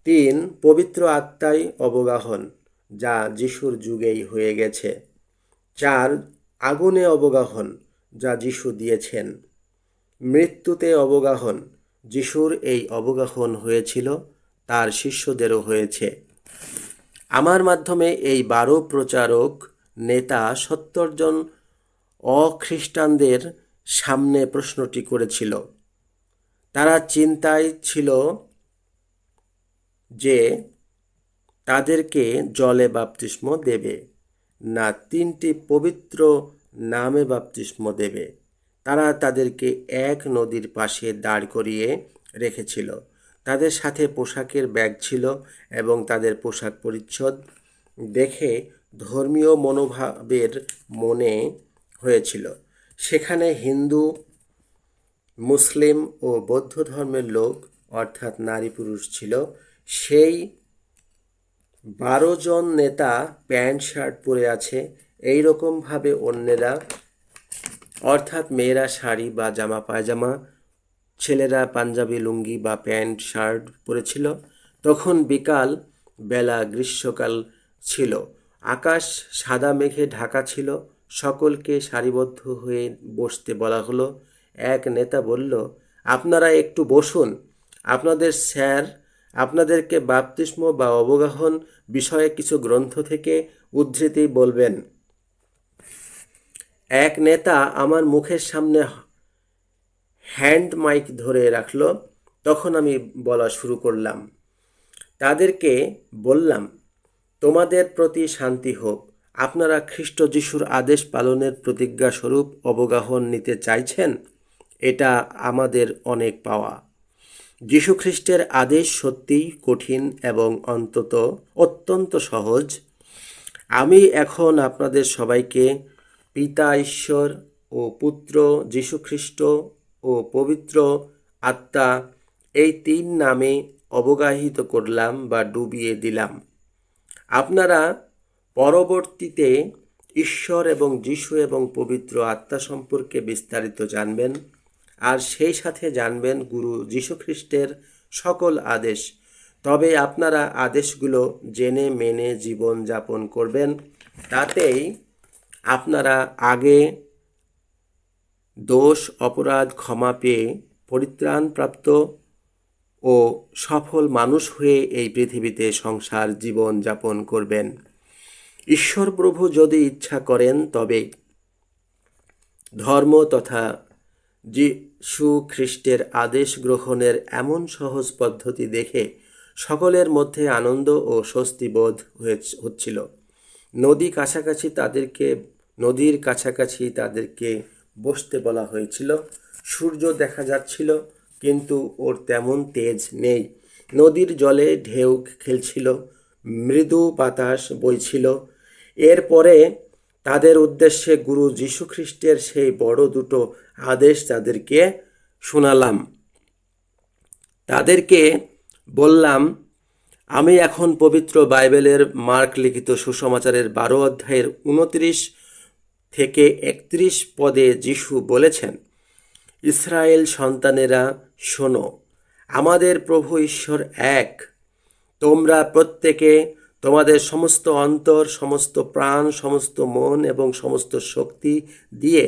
3. পবিত্র আত্মায় অবগাহন, যা যিশুর যুগেই হয়ে গেছে। 4. আগুনে অবগাহন, যা যিশু দিয়েছেন। মৃত্যুতে অবগাহন, যিশুর এই অবগাহন হয়েছিল, তার শিষ্যদেরও হয়েছে। আমার মাধ্যমে এই 12 প্রচারক নেতা 70 জন অখ্রিস্টানদের সামনে প্রশ্নটি করেছিল। তারা চিন্তায় ছিল যে তাদেরকে জলে বাপ্তিস্ম দেবে, না 3টি পবিত্র নামে বাপ্তিস্ম দেবে। তারা তাদেরকে এক নদীর পাশে দাঁড় করিয়ে রেখেছিল। তাদের সাথে পোশাকের ব্যাগ ছিল এবং তাদের পোশাক পরিচ্ছদ দেখে ধর্মীয় মনোভাবের মনে হয়েছিল সেখানে হিন্দু, মুসলিম ও বৌদ্ধ ধর্মের লোক, অর্থাৎ নারী পুরুষ ছিল। সেই 12 জন নেতা প্যান্ট শার্ট পরে আছে, এই রকমভাবে অন্যেরা, অর্থাৎ মেয়েরা শাড়ি বা জামা পায়জামা, ছেলেরা পাঞ্জাবি লুঙ্গি বা প্যান্ট শার্ট পরেছিল। তখন বিকাল বেলা, গ্রীষ্মকাল ছিল, আকাশ সাদা মেঘে ঢাকা ছিল। সকলকে সারিবদ্ধ হয়ে বসতে বলা হলো। এক নেতা বলল, আপনারা একটু বসুন, আপনাদের স্যার আপনাদেরকে বাপ্তিস্ম বা অবগাহন বিষয়ে কিছু গ্রন্থ থেকে উদ্ধৃতি বলবেন। এক নেতা আমার মুখের সামনে হ্যান্ড মাইক ধরে রাখল। তখন আমি বলা শুরু করলাম। তাদেরকে বললাম, তোমাদের প্রতি শান্তি হোক। আপনারা খ্রিস্ট যিশুর আদেশ পালনের প্রতিজ্ঞা স্বরূপ অবগাহন নিতে চাইছেন? এটা আমাদের অনেক পাওয়া। যীশু খ্রিস্টের আদেশ সত্যিই কঠিন এবং অত্যন্ত সহজ। আমি এখন আপনাদের সবাইকে পিতা ঈশ্বর ও পুত্র যীশু খ্রিস্ট ও পবিত্র আত্মা, এই 3 নামে অবগাহিত করলাম বা ডুবিয়ে দিলাম। আপনারা পরবর্তীতে ঈশ্বর এবং যীশু এবং পবিত্র আত্মা সম্পর্কে বিস্তারিত জানবেন, আর সেই সাথে জানবেন গুরু যীশু খ্রিস্টের সকল আদেশ। তবে আপনারা আদেশগুলো জেনে মেনে জীবন যাপন করবেন। তাতেই আপনারা আগে দোষ অপরাধ ক্ষমা পেয়ে পরিত্রাণপ্রাপ্ত ও সফল মানুষ হয়ে এই পৃথিবীতে সংসার জীবন যাপন করবেন। ঈশ্বর প্রভু যদি ইচ্ছা করেন তবে ধর্ম তথা যীশু খ্রিস্টের আদেশ গ্রহণের এমন সহজ পদ্ধতি দেখে সকলের মধ্যে আনন্দ ও স্বস্তি বোধ হচ্ছিল। নদীর কাছাকাছি তাদেরকে বসতে বলা হয়েছিল। সূর্য দেখা যাচ্ছিল, কিন্তু ওর তেমন তেজ নেই। নদীর জলে ঢেউ খেলছিল, মৃদু বাতাস বইছিল। এরপরে তাদের উদ্দেশ্যে গুরু যীশুখ্রিস্টের সেই বড় দুটো আদেশ তাদেরকে শোনালাম। তাদেরকে বললাম, আমি এখন পবিত্র বাইবেলের মার্ক লিখিত সুসমাচারের 12 অধ্যায়ের 29 থেকে 31 পদে যীশু বলেছেন, ইসরায়েল সন্তানেরা শোনো, আমাদের প্রভু ঈশ্বর এক। তোমরা প্রত্যেকে তোমাদের সমস্ত অন্তর, সমস্ত প্রাণ, সমস্ত মন এবং সমস্ত শক্তি দিয়ে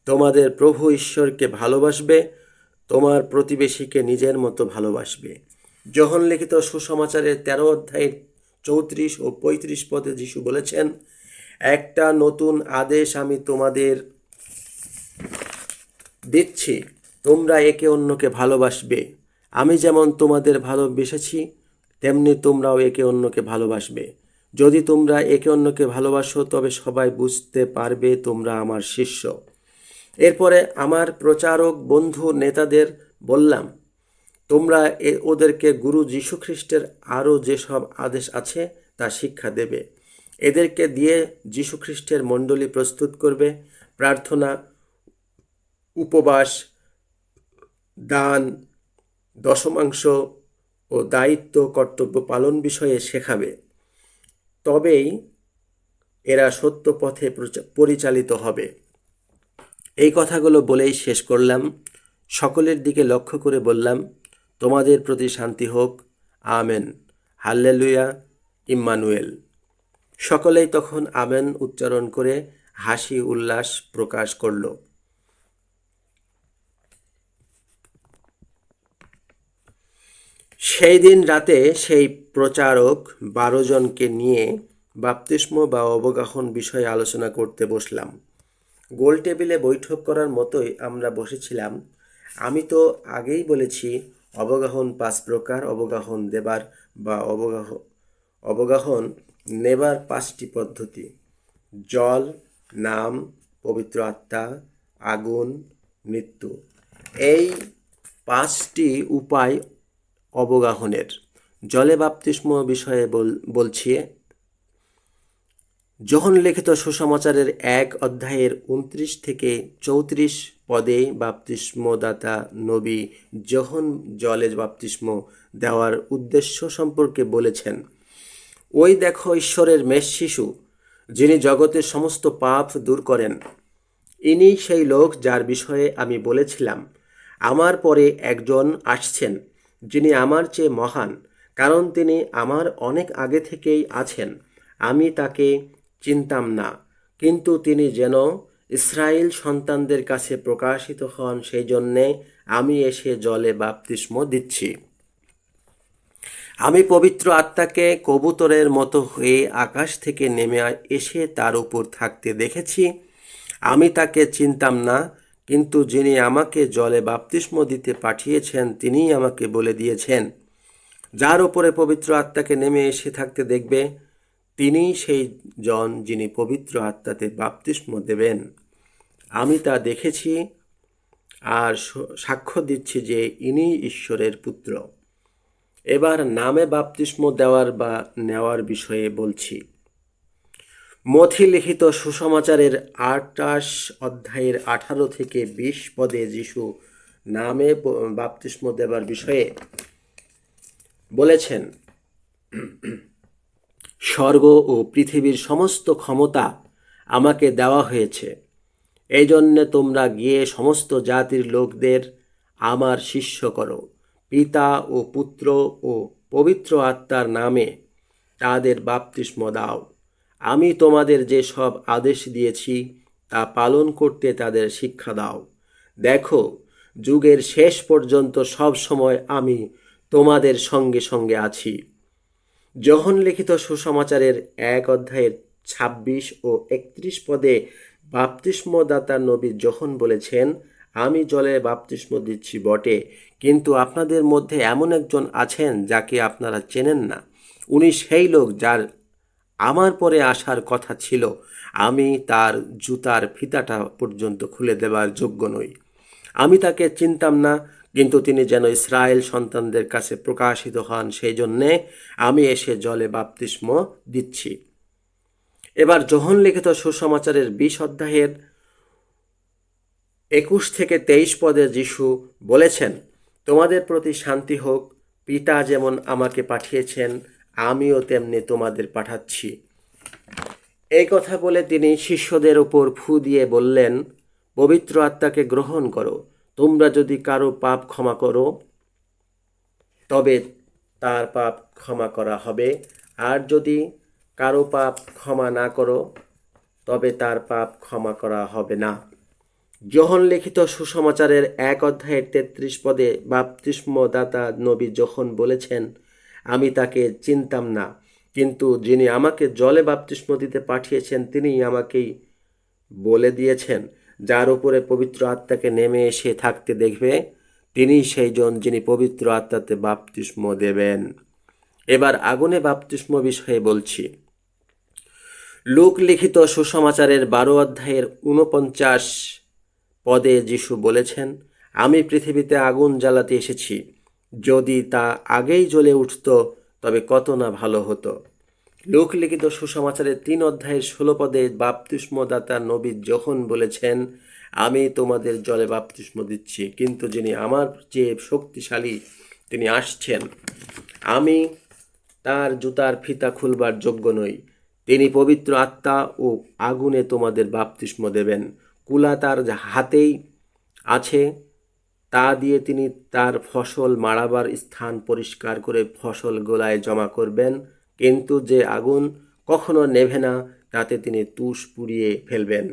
তোমাদের প্রভু ঈশ্বরকে ভালোবাসবে, তোমার প্রতিবেশীকে নিজের মতো ভালোবাসবে। যোহন লিখিত সুসমাচারের 13 অধ্যায়ের 34 ও 35 পদে যীশু বলেছেন, একটা নতুন আদেশ আমি তোমাদের দিচ্ছি, তোমরা একে অন্যকে ভালোবাসবে। আমি যেমন তোমাদের ভালোবেসেছি, তেমনি তোমরাও একে অন্যকে ভালোবাসবে। যদি তোমরা একে অন্যকে ভালোবাসো, তবে সবাই বুঝতে পারবে তোমরা আমার শিষ্য। এরপরে আমার প্রচারক বন্ধু নেতাদের বললাম, তোমরা ওদেরকে গুরু যীশুখ্রিস্টের আরও যেসব আদেশ আছে তা শিক্ষা দেবে। এদেরকে দিয়ে যীশুখ্রিস্টের মণ্ডলী প্রস্তুত করবে। প্রার্থনা, উপবাস, দান, দশমাংশ ও দায়িত্ব কর্তব্য পালন বিষয়ে শেখাবে। তবেই এরা সত্য পথে পরিচালিত হবে। এই কথাগুলো বলেই শেষ করলাম। সকলের দিকে লক্ষ্য করে বললাম, তোমাদের প্রতি শান্তি হোক। আমেন। Hallelujah, Emmanuel. সকলেই তখন আমেন উচ্চারণ করে হাসি উল্লাস প্রকাশ করল। সেই দিন রাতে সেই প্রচারক 12 জনকে নিয়ে বাপ্তিস্ম বা অবগাহন বিষয়ে আলোচনা করতে বসলাম। গোল টেবিলে বৈঠক করার মতোই আমরা বসেছিলাম। আমি তো আগেই বলেছি, অবগাহন 5 প্রকার। অবগাহন দেবার বা অবগাহন নেবার 5টি পদ্ধতি: জল, নাম, পবিত্র আত্মা, আগুন, মৃত্যু। এই 5টি উপায় অবগাহনের। জলে বাপ্তিস্ম বিষয়ে বলছি। যোহন লিখিত সুসমাচারের 1 অধ্যায়ের 29 থেকে 34 পদে বাপ্তিস্মদাতা নবী যোহন জলে বাপ্তিস্ম দেওয়ার উদ্দেশ্য সম্পর্কে বলেছেন, ওই দেখো ঈশ্বরের মেষ শিশু, যিনি জগতের সমস্ত পাপ দূর করেন। ইনি সেই লোক যার বিষয়ে আমি বলেছিলাম, আমার পরে একজন আসছেন, যিনি আমার চেয়ে মহান, কারণ তিনি আমার অনেক আগে থেকেই আছেন। আমি তাকে চিনতাম না, কিন্তু তিনি যেন ইসরায়েল সন্তানদের কাছে প্রকাশিত হন, সেই জন্যে আমি এসে জলে বাপ্তিস্ম দিচ্ছি। আমি পবিত্র আত্মাকে কবুতরের মতো হয়ে আকাশ থেকে নেমে এসে তার উপর থাকতে দেখেছি। আমি তাকে চিনতাম না, কিন্তু যিনি আমাকে জলে বাপ্তিস্ম দিতে পাঠিয়েছেন তিনিই আমাকে বলে দিয়েছেন, যার উপরে পবিত্র আত্মাকে নেমে এসে থাকতে দেখবে, তিনিই সেই জন যিনি পবিত্র আত্মাতে বাপ্তিস্ম দেবেন। আমি তা দেখেছি আর সাক্ষ্য দিচ্ছি যে ইনি ঈশ্বরের পুত্র। এবার নামে বাপ্তিস্ম দেওয়ার বা নেওয়ার বিষয়ে বলছি। মথি লিখিত সুসমাচারের 28 অধ্যায়ের 18 থেকে 20 পদে যীশু নামে বাপ্তিস্ম দেবার বিষয়ে বলেছেন, স্বর্গ ও পৃথিবীর সমস্ত ক্ষমতা আমাকে দেওয়া হয়েছে। এই জন্যে তোমরা গিয়ে সমস্ত জাতির লোকদের আমার শিষ্য করো, পিতা ও পুত্র ও পবিত্র আত্মার নামে তাদের বাপ্তিস্ম দাও। আমি তোমাদের যে সব আদেশ দিয়েছি তা পালন করতে তাদের শিক্ষা দাও। দেখো, যুগের শেষ পর্যন্ত সব সময় আমি তোমাদের সঙ্গে সঙ্গে আছি। যোহন লিখিত সুসমাচারের 1 অধ্যায়ের 26 ও 31 পদে বাপ্তিস্মদাতা নবী যখন বলেছেন, আমি জলে বাপ্তিস্ম দিচ্ছি বটে, কিন্তু আপনাদের মধ্যে এমন একজন আছেন যাকে আপনারা চেনেন না। উনি সেই লোক যার আমার পরে আসার কথা ছিল। আমি তার জুতার ফিতাটা পর্যন্ত খুলে দেবার যোগ্য নই। আমি তাকে চিনতাম না, কিন্তু তিনি যেন ইসরায়েল সন্তানদের কাছে প্রকাশিত হন, সেই জন্যে আমি এসে জলে বাপ্তিস্ম দিচ্ছি। এবার যোহন লিখিত সুসমাচারের 20 অধ্যায়ের 21 থেকে 23 পদে যিশু বলেছেন, তোমাদের প্রতি শান্তি হোক, পিতা যেমন আমাকে পাঠিয়েছেন, আমিও তেমনি তোমাদের পাঠাচ্ছি। এই কথা বলে তিনি শিষ্যদের উপর ফু দিয়ে বললেন, পবিত্র আত্মাকে গ্রহণ করো। তোমরা যদি কারো পাপ ক্ষমা করো, তবে তার পাপ ক্ষমা করা হবে, আর যদি কারো পাপ ক্ষমা না করো, তবে তার পাপ ক্ষমা করা হবে না। যোহন লিখিত সুসমাচারের 1 অধ্যায়ের 33 পদে বাপ্তিস্মদাতা নবী যখন বলেছেন, আমি তাকে চিনতাম না, কিন্তু যিনি আমাকে জলে বাপ্তিস্ম দিতে পাঠিয়েছেন তিনিই আমাকেই বলে দিয়েছেন, যার উপরে পবিত্র আত্মাকে নেমে এসে থাকতে দেখবে, তিনিই সেই জন যিনি পবিত্র আত্মাতে বাপ্তিস্ম দেবেন। এবার আগুনে বাপ্তিস্ম বিষয়ে বলছি। লূক লিখিত সুসমাচারের 12 অধ্যায়ের 49 পদে যিশু বলেছেন, আমি পৃথিবীতে আগুন জ্বালাতে এসেছি, যদি তা আগেই জ্বলে উঠত তবে কত না ভালো হতো। লূক লিখিত সুসমাচারের 3 অধ্যায়ের 16 পদে বাপ্তিস্মদাতা নবী যখন বলেছেন, আমি তোমাদের জলে বাপ্তিস্ম দিচ্ছি, কিন্তু যিনি আমার চেয়ে শক্তিশালী তিনি আসছেন, আমি তার জুতার ফিতা খুলবার যোগ্য নই। তিনি পবিত্র আত্মা ও আগুনে তোমাদের বাপ্তিস্ম দেবেন। কুলা তার হাতেই আছে, তা দিয়ে তিনি তার ফসল মাড়াবার স্থান পরিষ্কার করে ফসল গোলায় জমা করবেন, কিন্তু যে আগুন কখনো নেভে না, তাতে তিনি তুষ পুড়িয়ে ফেলবেন।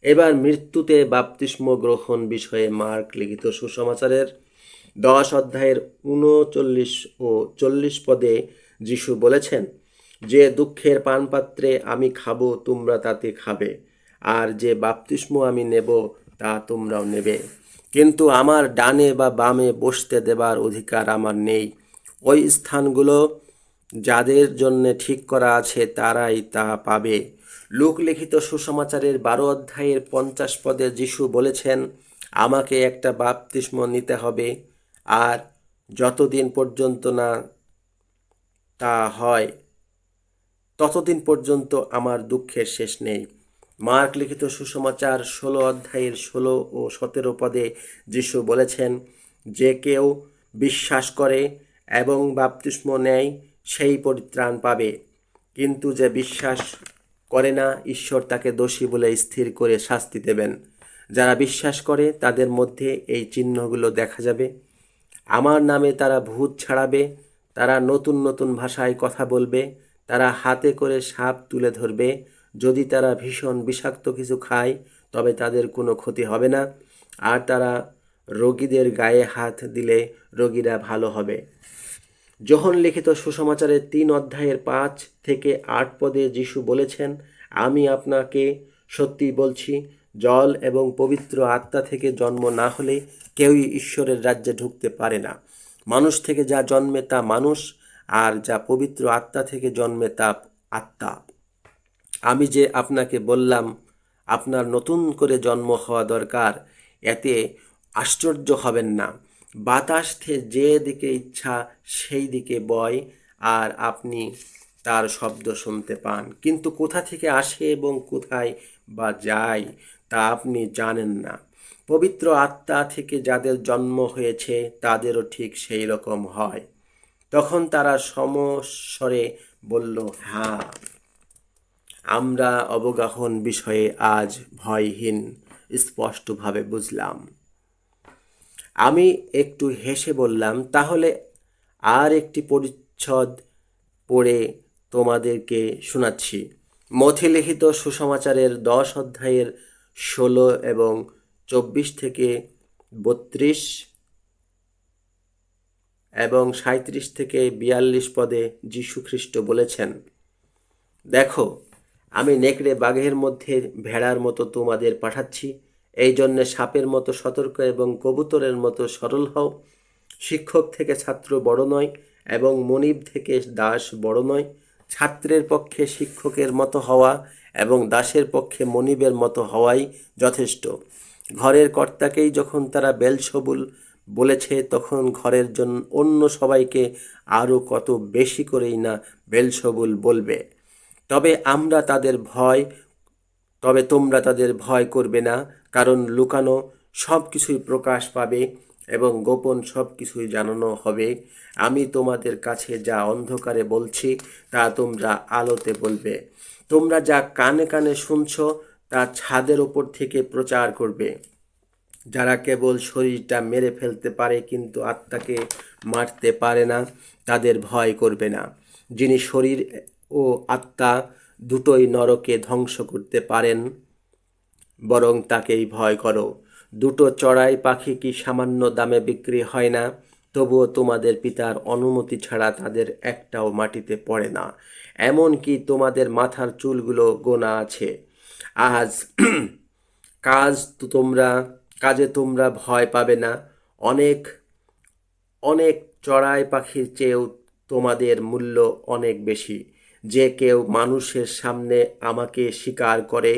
এবার মৃত্যুতে বাপ্তিস্ম গ্রহণ বিষয়ে মার্ক লিখিত সুসমাচারের 10 অধ্যায়ের 39 ও 40 পদে যিশু বলেছেন, যে দুঃখের পানপাত্রে আমি খাবো তোমরা তাতে খাবে, আর যে বাপ্তিস্ম আমি নেব তা তোমরাও নেবে, কিন্তু আমার ডানে বা বামে বসতে দেবার অধিকার আমার নেই। ওই স্থানগুলো যাদের জন্য ঠিক করা আছে তারাই তা পাবে। লূক লিখিত সুসমাচারের 12 অধ্যায়ের 50 পদে যিশু বলেছেন, আমাকে একটা বাপ্তিস্ম নিতে হবে, আর যতদিন পর্যন্ত না তা হয় ততদিন পর্যন্ত আমার দুঃখের শেষ নেই। মার্ক লিখিত সুসমাচার 16 অধ্যায়ের 16 ও 17 পদে যিশু বলেছেন, যে কেউ বিশ্বাস করে এবং বাপ্তিস্ম নেয় সেই পরিত্রাণ পাবে, কিন্তু যে বিশ্বাস করে না, ঈশ্বর তাকে দোষী বলে স্থির করে শাস্তি দেবেন। যারা বিশ্বাস করে তাদের মধ্যে এই চিহ্নগুলো দেখা যাবে। আমার নামে তারা ভূত ছাড়াবে, তারা নতুন নতুন ভাষায় কথা বলবে, তারা হাতে করে সাপ তুলে ধরবে, যদি তারা ভীষণ বিষাক্ত কিছু খায় তবে তাদের কোনো ক্ষতি হবে না, আর তারা রোগীদের গায়ে হাত দিলে রোগীরা ভালো হবে। যোহন লিখিত সুসমাচারের 3 অধ্যায়ের 5 থেকে 8 পদে যিশু বলেছেন, আমি আপনাকে সত্যি বলছি, জল এবং পবিত্র আত্মা থেকে জন্ম না হলে কেউই ঈশ্বরের রাজ্যে ঢুকতে পারে না। মানুষ থেকে যা জন্মে তা মানুষ, আর যা পবিত্র আত্মা থেকে জন্মে তা আত্মা। আমি যে আপনাকে বললাম আপনার নতুন করে জন্ম হওয়া দরকার, এতে আশ্চর্য হবেন না। বাতাস যে দিকে ইচ্ছা সেই দিকে বয়, আর আপনি তার শব্দ শুনতে পান, কিন্তু কোথা থেকে আসে এবং কোথায় বা যায় তা আপনি জানেন না। পবিত্র আত্মা থেকে যাদের জন্ম হয়েছে তাদেরও ঠিক সেই রকম হয়। তখন তারা সমস্বরে বলল, হ্যাঁ, আমরা অবগাহন বিষয়ে আজ ভয়হীন, স্পষ্টভাবে বুঝলাম। আমি একটু হেসে বললাম, তাহলে আর একটি পরিচ্ছদ পড়ে তোমাদেরকে শোনাচ্ছি। মথি লিখিত সুসমাচারের 10 অধ্যায়ের 16 এবং 24 থেকে 32 এবং 37 থেকে 42 পদে যীশু খ্রিস্ট বলেছেন, দেখো, আমি নেকড়ে বাঘের মধ্যে ভেড়ার মতো তোমাদের পাঠাচ্ছি। এই জন্যে সাপের মতো সতর্ক এবং কবুতরের মতো সরল হও। শিক্ষক থেকে ছাত্র বড় নয় এবং মনিব থেকে দাস বড় নয়। ছাত্রের পক্ষে শিক্ষকের মতো হওয়া এবং দাসের পক্ষে মনিবের মতো হওয়াই যথেষ্ট। ঘরের কর্তাকেই যখন তারা বেলসবুল বলেছে, তখন ঘরের জন্য অন্য সবাইকে আরও কত বেশি করেই না বেলসবুল বলবে। তবে তোমরা তাদের ভয় করবে না, কারণ লুকানো সব কিছুই প্রকাশ পাবে এবং গোপন সব কিছুই জানানো হবে। আমি তোমাদের কাছে যা অন্ধকারে বলছি তা তোমরা আলোতে বলবে। তোমরা যা কানে কানে শুনছ তা ছাদের ওপর থেকে প্রচার করবে। যারা কেবল শরীরটা মেরে ফেলতে পারে কিন্তু আত্মাকে মারতে পারে না, তাদের ভয় করবে না। যিনি শরীর ও আত্মা দুটোই নরকে ধ্বংস করতে পারেন, বরং তাকেই ভয় করো। দুটো চড়াই পাখি কি সামান্য দামে বিক্রি হয় না? তবুও তোমাদের পিতার অনুমতি ছাড়া তাদের একটাও মাটিতে পড়ে না। এমনকি তোমাদের মাথার চুলগুলো গোনা আছে। আজ কাজ তো তোমরা কাজে তোমরা ভয় পাবে না। অনেক অনেক চড়াই পাখির চেয়েও তোমাদের মূল্য অনেক বেশি। যে কেউ মানুষের সামনে আমাকে স্বীকার করে,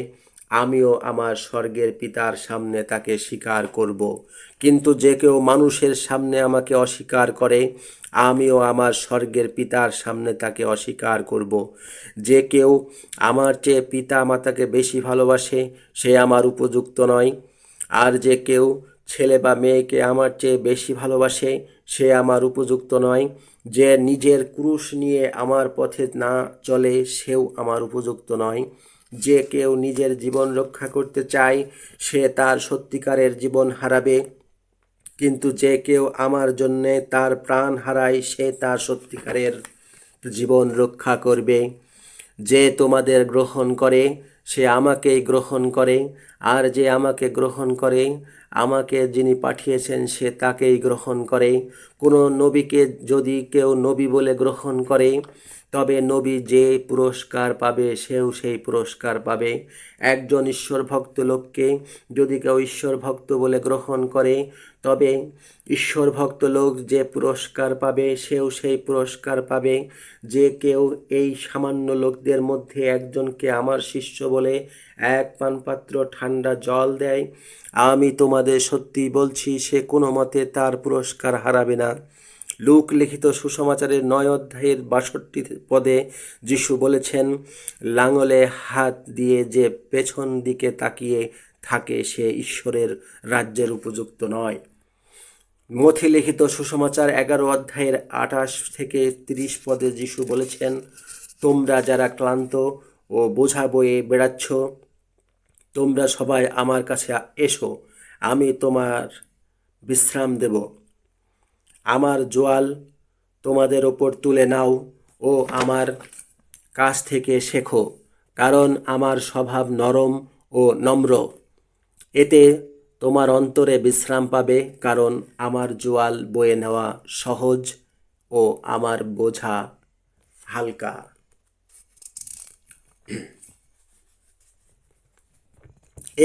আমিও আমার স্বর্গের পিতার সামনে তাকে স্বীকার করব। কিন্তু যে কেউ মানুষের সামনে আমাকে অস্বীকার করে, আমিও আমার স্বর্গের পিতার সামনে তাকে অস্বীকার করব। যে কেউ আমার চেয়ে পিতা মাতাকে বেশি ভালোবাসে, সে আমার উপযুক্ত নয়। আর যে কেউ ছেলে বা মেয়েকে আমার চেয়ে বেশি ভালোবাসে, সে আমার উপযুক্ত নয়। যে নিজের ক্রুশ নিয়ে আমার পথে না চলে, সেও আমার উপযুক্ত নয়। যে কেউ নিজের জীবন রক্ষা করতে চায়, সে তার সত্যিকারের জীবন হারাবে। কিন্তু যে কেউ আমার জন্যে তার প্রাণ হারায়, সে তার সত্যিকারের জীবন রক্ষা করবে। যে তোমাদের গ্রহণ করে, সে আমাকেই গ্রহণ করে। আর যে আমাকে গ্রহণ করে, আমাকে যিনি পাঠিয়েছেন সে তাকেই গ্রহণ করে। কোনো নবীকে যদি কেউ নবী বলে গ্রহণ করে, তবে নবী যে পুরস্কার পাবে সেও সেই পুরস্কার পাবে। একজন ঈশ্বরভক্ত লোককে যদি কেউ ঈশ্বরভক্ত বলে গ্রহণ করে, তবে ঈশ্বরভক্ত লোক যে পুরস্কার পাবে সেও সেই পুরস্কার পাবে। যে কেউ এই সামান্য লোকদের মধ্যে একজনকে আমার শিষ্য বলে এক পানপাত্র ঠান্ডা জল দেয়, আমি তোমাদের সত্যি বলছি, সে কোনো মতে তার পুরস্কার হারাবে না। লূক লিখিত সুসমাচারের 9 অধ্যায়ের 62 পদে যিশু বলেছেন, লাঙলে হাত দিয়ে যে পেছন দিকে তাকিয়ে থাকে সে ঈশ্বরের রাজ্যের উপযুক্ত নয়। মথি লিখিত সুসমাচার 11 অধ্যায়ের 28 থেকে 30 পদে যিশু বলেছেন, তোমরা যারা ক্লান্ত ও বোঝা বয়ে বেড়াচ্ছ, তোমরা সবাই আমার কাছে এসো, আমি তোমার বিশ্রাম দেব। আমার জোয়াল তোমাদের ওপর তুলে নাও ও আমার কাছ থেকে শেখো, কারণ আমার স্বভাব নরম ও নম্র। এতে তোমার অন্তরে বিশ্রাম পাবে, কারণ আমার জোয়াল বয়ে নেওয়া সহজ ও আমার বোঝা হালকা।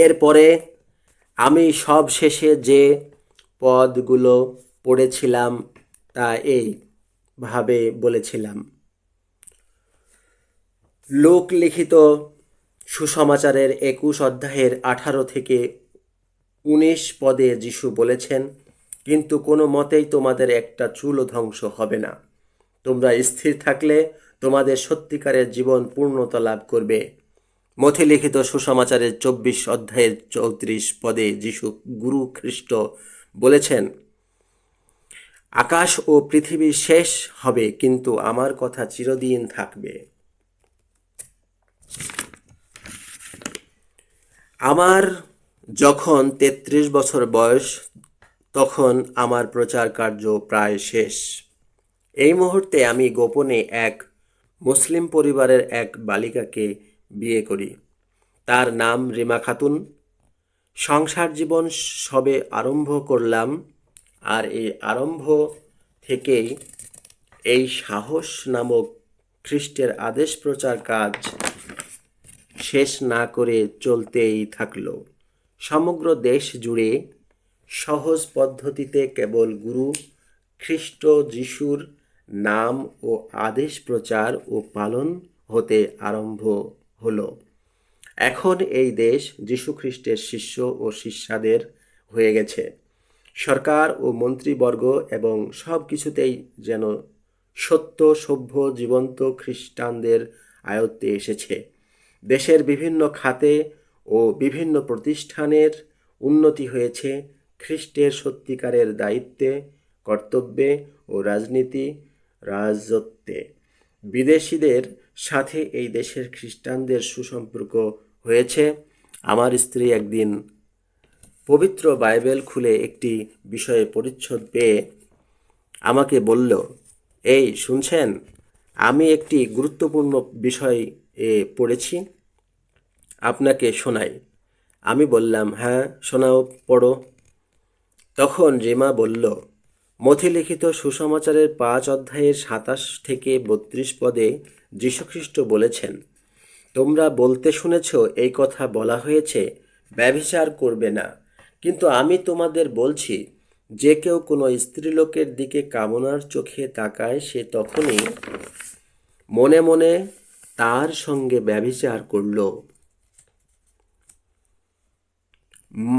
এরপরে আমি সব শেষে যে পদগুলো পড়েছিলাম তা এইভাবে বলেছিলাম। লোক লিখিত সুসমাচারের 21 অধ্যায়ের 18 থেকে 19 পদে যিশু বলেছেন, কিন্তু কোনো মতেই তোমাদের একটা চুলও ধ্বংস হবে না। তোমরা স্থির থাকলে তোমাদের সত্যিকারের জীবন পূর্ণতা লাভ করবে। মথি লিখিত সুসমাচারের 24 অধ্যায়ের 34 পদে যিশু গুরু খ্রিস্ট বলেছেন, আকাশ ও পৃথিবী শেষ হবে, কিন্তু আমার কথা চিরদিন থাকবে। আমার যখন 33 বছর বয়স, তখন আমার প্রচার কার্য প্রায় শেষ। এই মুহূর্তে আমি গোপনে এক মুসলিম পরিবারের এক বালিকাকে বিয়ে করি। তার নাম রিমা খাতুন। সংসার জীবন সবে আরম্ভ করলাম, আর এই আরম্ভ থেকেই এই সাহস নামক খ্রিস্টের আদেশ প্রচার কাজ শেষ না করে চলতেই থাকলো। সমগ্র দেশ জুড়ে সহজ পদ্ধতিতে কেবল গুরু খ্রিস্ট যিশুর নাম ও আদেশ প্রচার ও পালন হতে আরম্ভ হলো। এখন এই দেশ যীশুখ্রিস্টের শিষ্য ও শিষ্যাদের হয়ে গেছে। সরকার ও মন্ত্রীবর্গ এবং সব কিছুতেই যেন সত্য সভ্য জীবন্ত খ্রিস্টানদের আয়ত্তে এসেছে। দেশের বিভিন্ন খাতে ও বিভিন্ন প্রতিষ্ঠানের উন্নতি হয়েছে খ্রিস্টের সত্যিকারের দায়িত্বে, কর্তব্যে ও রাজত্বে। বিদেশিদের সাথে এই দেশের খ্রিস্টানদের সুসম্পর্ক হয়েছে। আমার স্ত্রী একদিন পবিত্র বাইবেল খুলে একটি বিষয়ে পরিচ্ছদ পেয়ে আমাকে বলল, এই শুনছেন, আমি একটি গুরুত্বপূর্ণ বিষয় পড়েছি, আপনাকে শোনাই। আমি বললাম, হ্যাঁ শোনাও, পড়ো। তখন রিমা বলল, মথিলিখিত সুসমাচারের 5 অধ্যায়ের 27 থেকে 32 পদে যীশুখ্রিস্ট বলেছেন, তোমরা বলতে শুনেছ এই কথা বলা হয়েছে, ব্যভিচার করবে না। কিন্তু আমি তোমাদের বলছি, যে কেউ কোনো স্ত্রীলোকের দিকে কামনার চোখে তাকায়, সে তখনই মনে মনে তার সঙ্গে ব্যভিচার করল।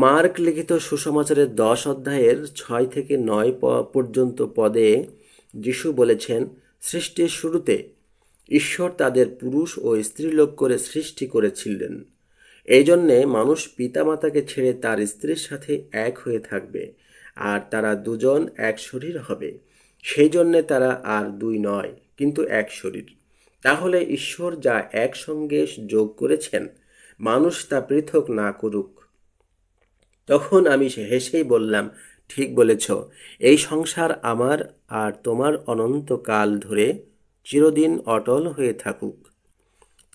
মার্ক লিখিত সুসমাচারের 10 অধ্যায়ের 6 থেকে 9 পর্যন্ত পদে যিশু বলেছেন, সৃষ্টির শুরুতে ঈশ্বর তাদের পুরুষ ও স্ত্রীলোক করে সৃষ্টি করেছিলেন। এই জন্যে মানুষ পিতামাতাকে ছেড়ে তার স্ত্রীর সাথে এক হয়ে থাকবে, আর তারা দুজন এক শরীর হবে। সেই জন্যে তারা আর দুই নয়, কিন্তু এক শরীর। তাহলে ঈশ্বর যা একসঙ্গে যোগ করেছেন, মানুষ তা পৃথক না করুক। তখন আমি হেসেই বললাম, ঠিক বলেছ, এই সংসার আমার আর তোমার অনন্তকাল ধরে চিরদিন অটল হয়ে থাকুক।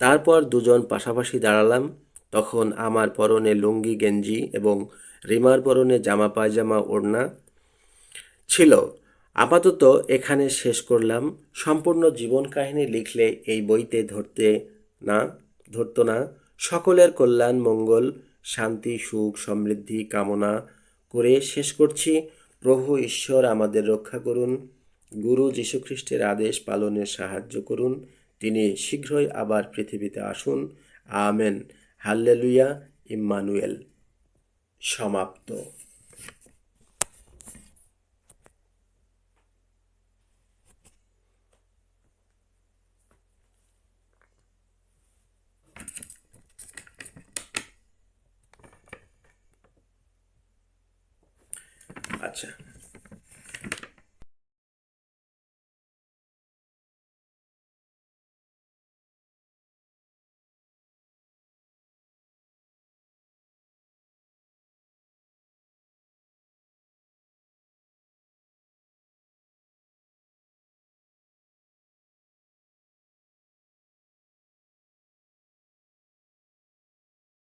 তারপর দুজন পাশাপাশি দাঁড়ালাম। তখন আমার পরনে লুঙ্গি গেঞ্জি এবং রিমার পরনে জামা পায়জামা ওড়না ছিল। আপাতত এখানে শেষ করলাম। সম্পূর্ণ জীবন কাহিনী লিখলে এই বইতে ধরতো না। সকলের কল্যাণ, মঙ্গল, শান্তি, সুখ, সমৃদ্ধি কামনা করে শেষ করছি। প্রভু ঈশ্বর আমাদের রক্ষা করুন। গুরু যীশুখ্রিস্টের আদেশ পালনে সাহায্য করুন। তিনি শীঘ্রই আবার পৃথিবীতে আসুন। আমেন। হাল্লেলুয়া। ইম্মানুয়েল। সমাপ্ত। আচ্ছা।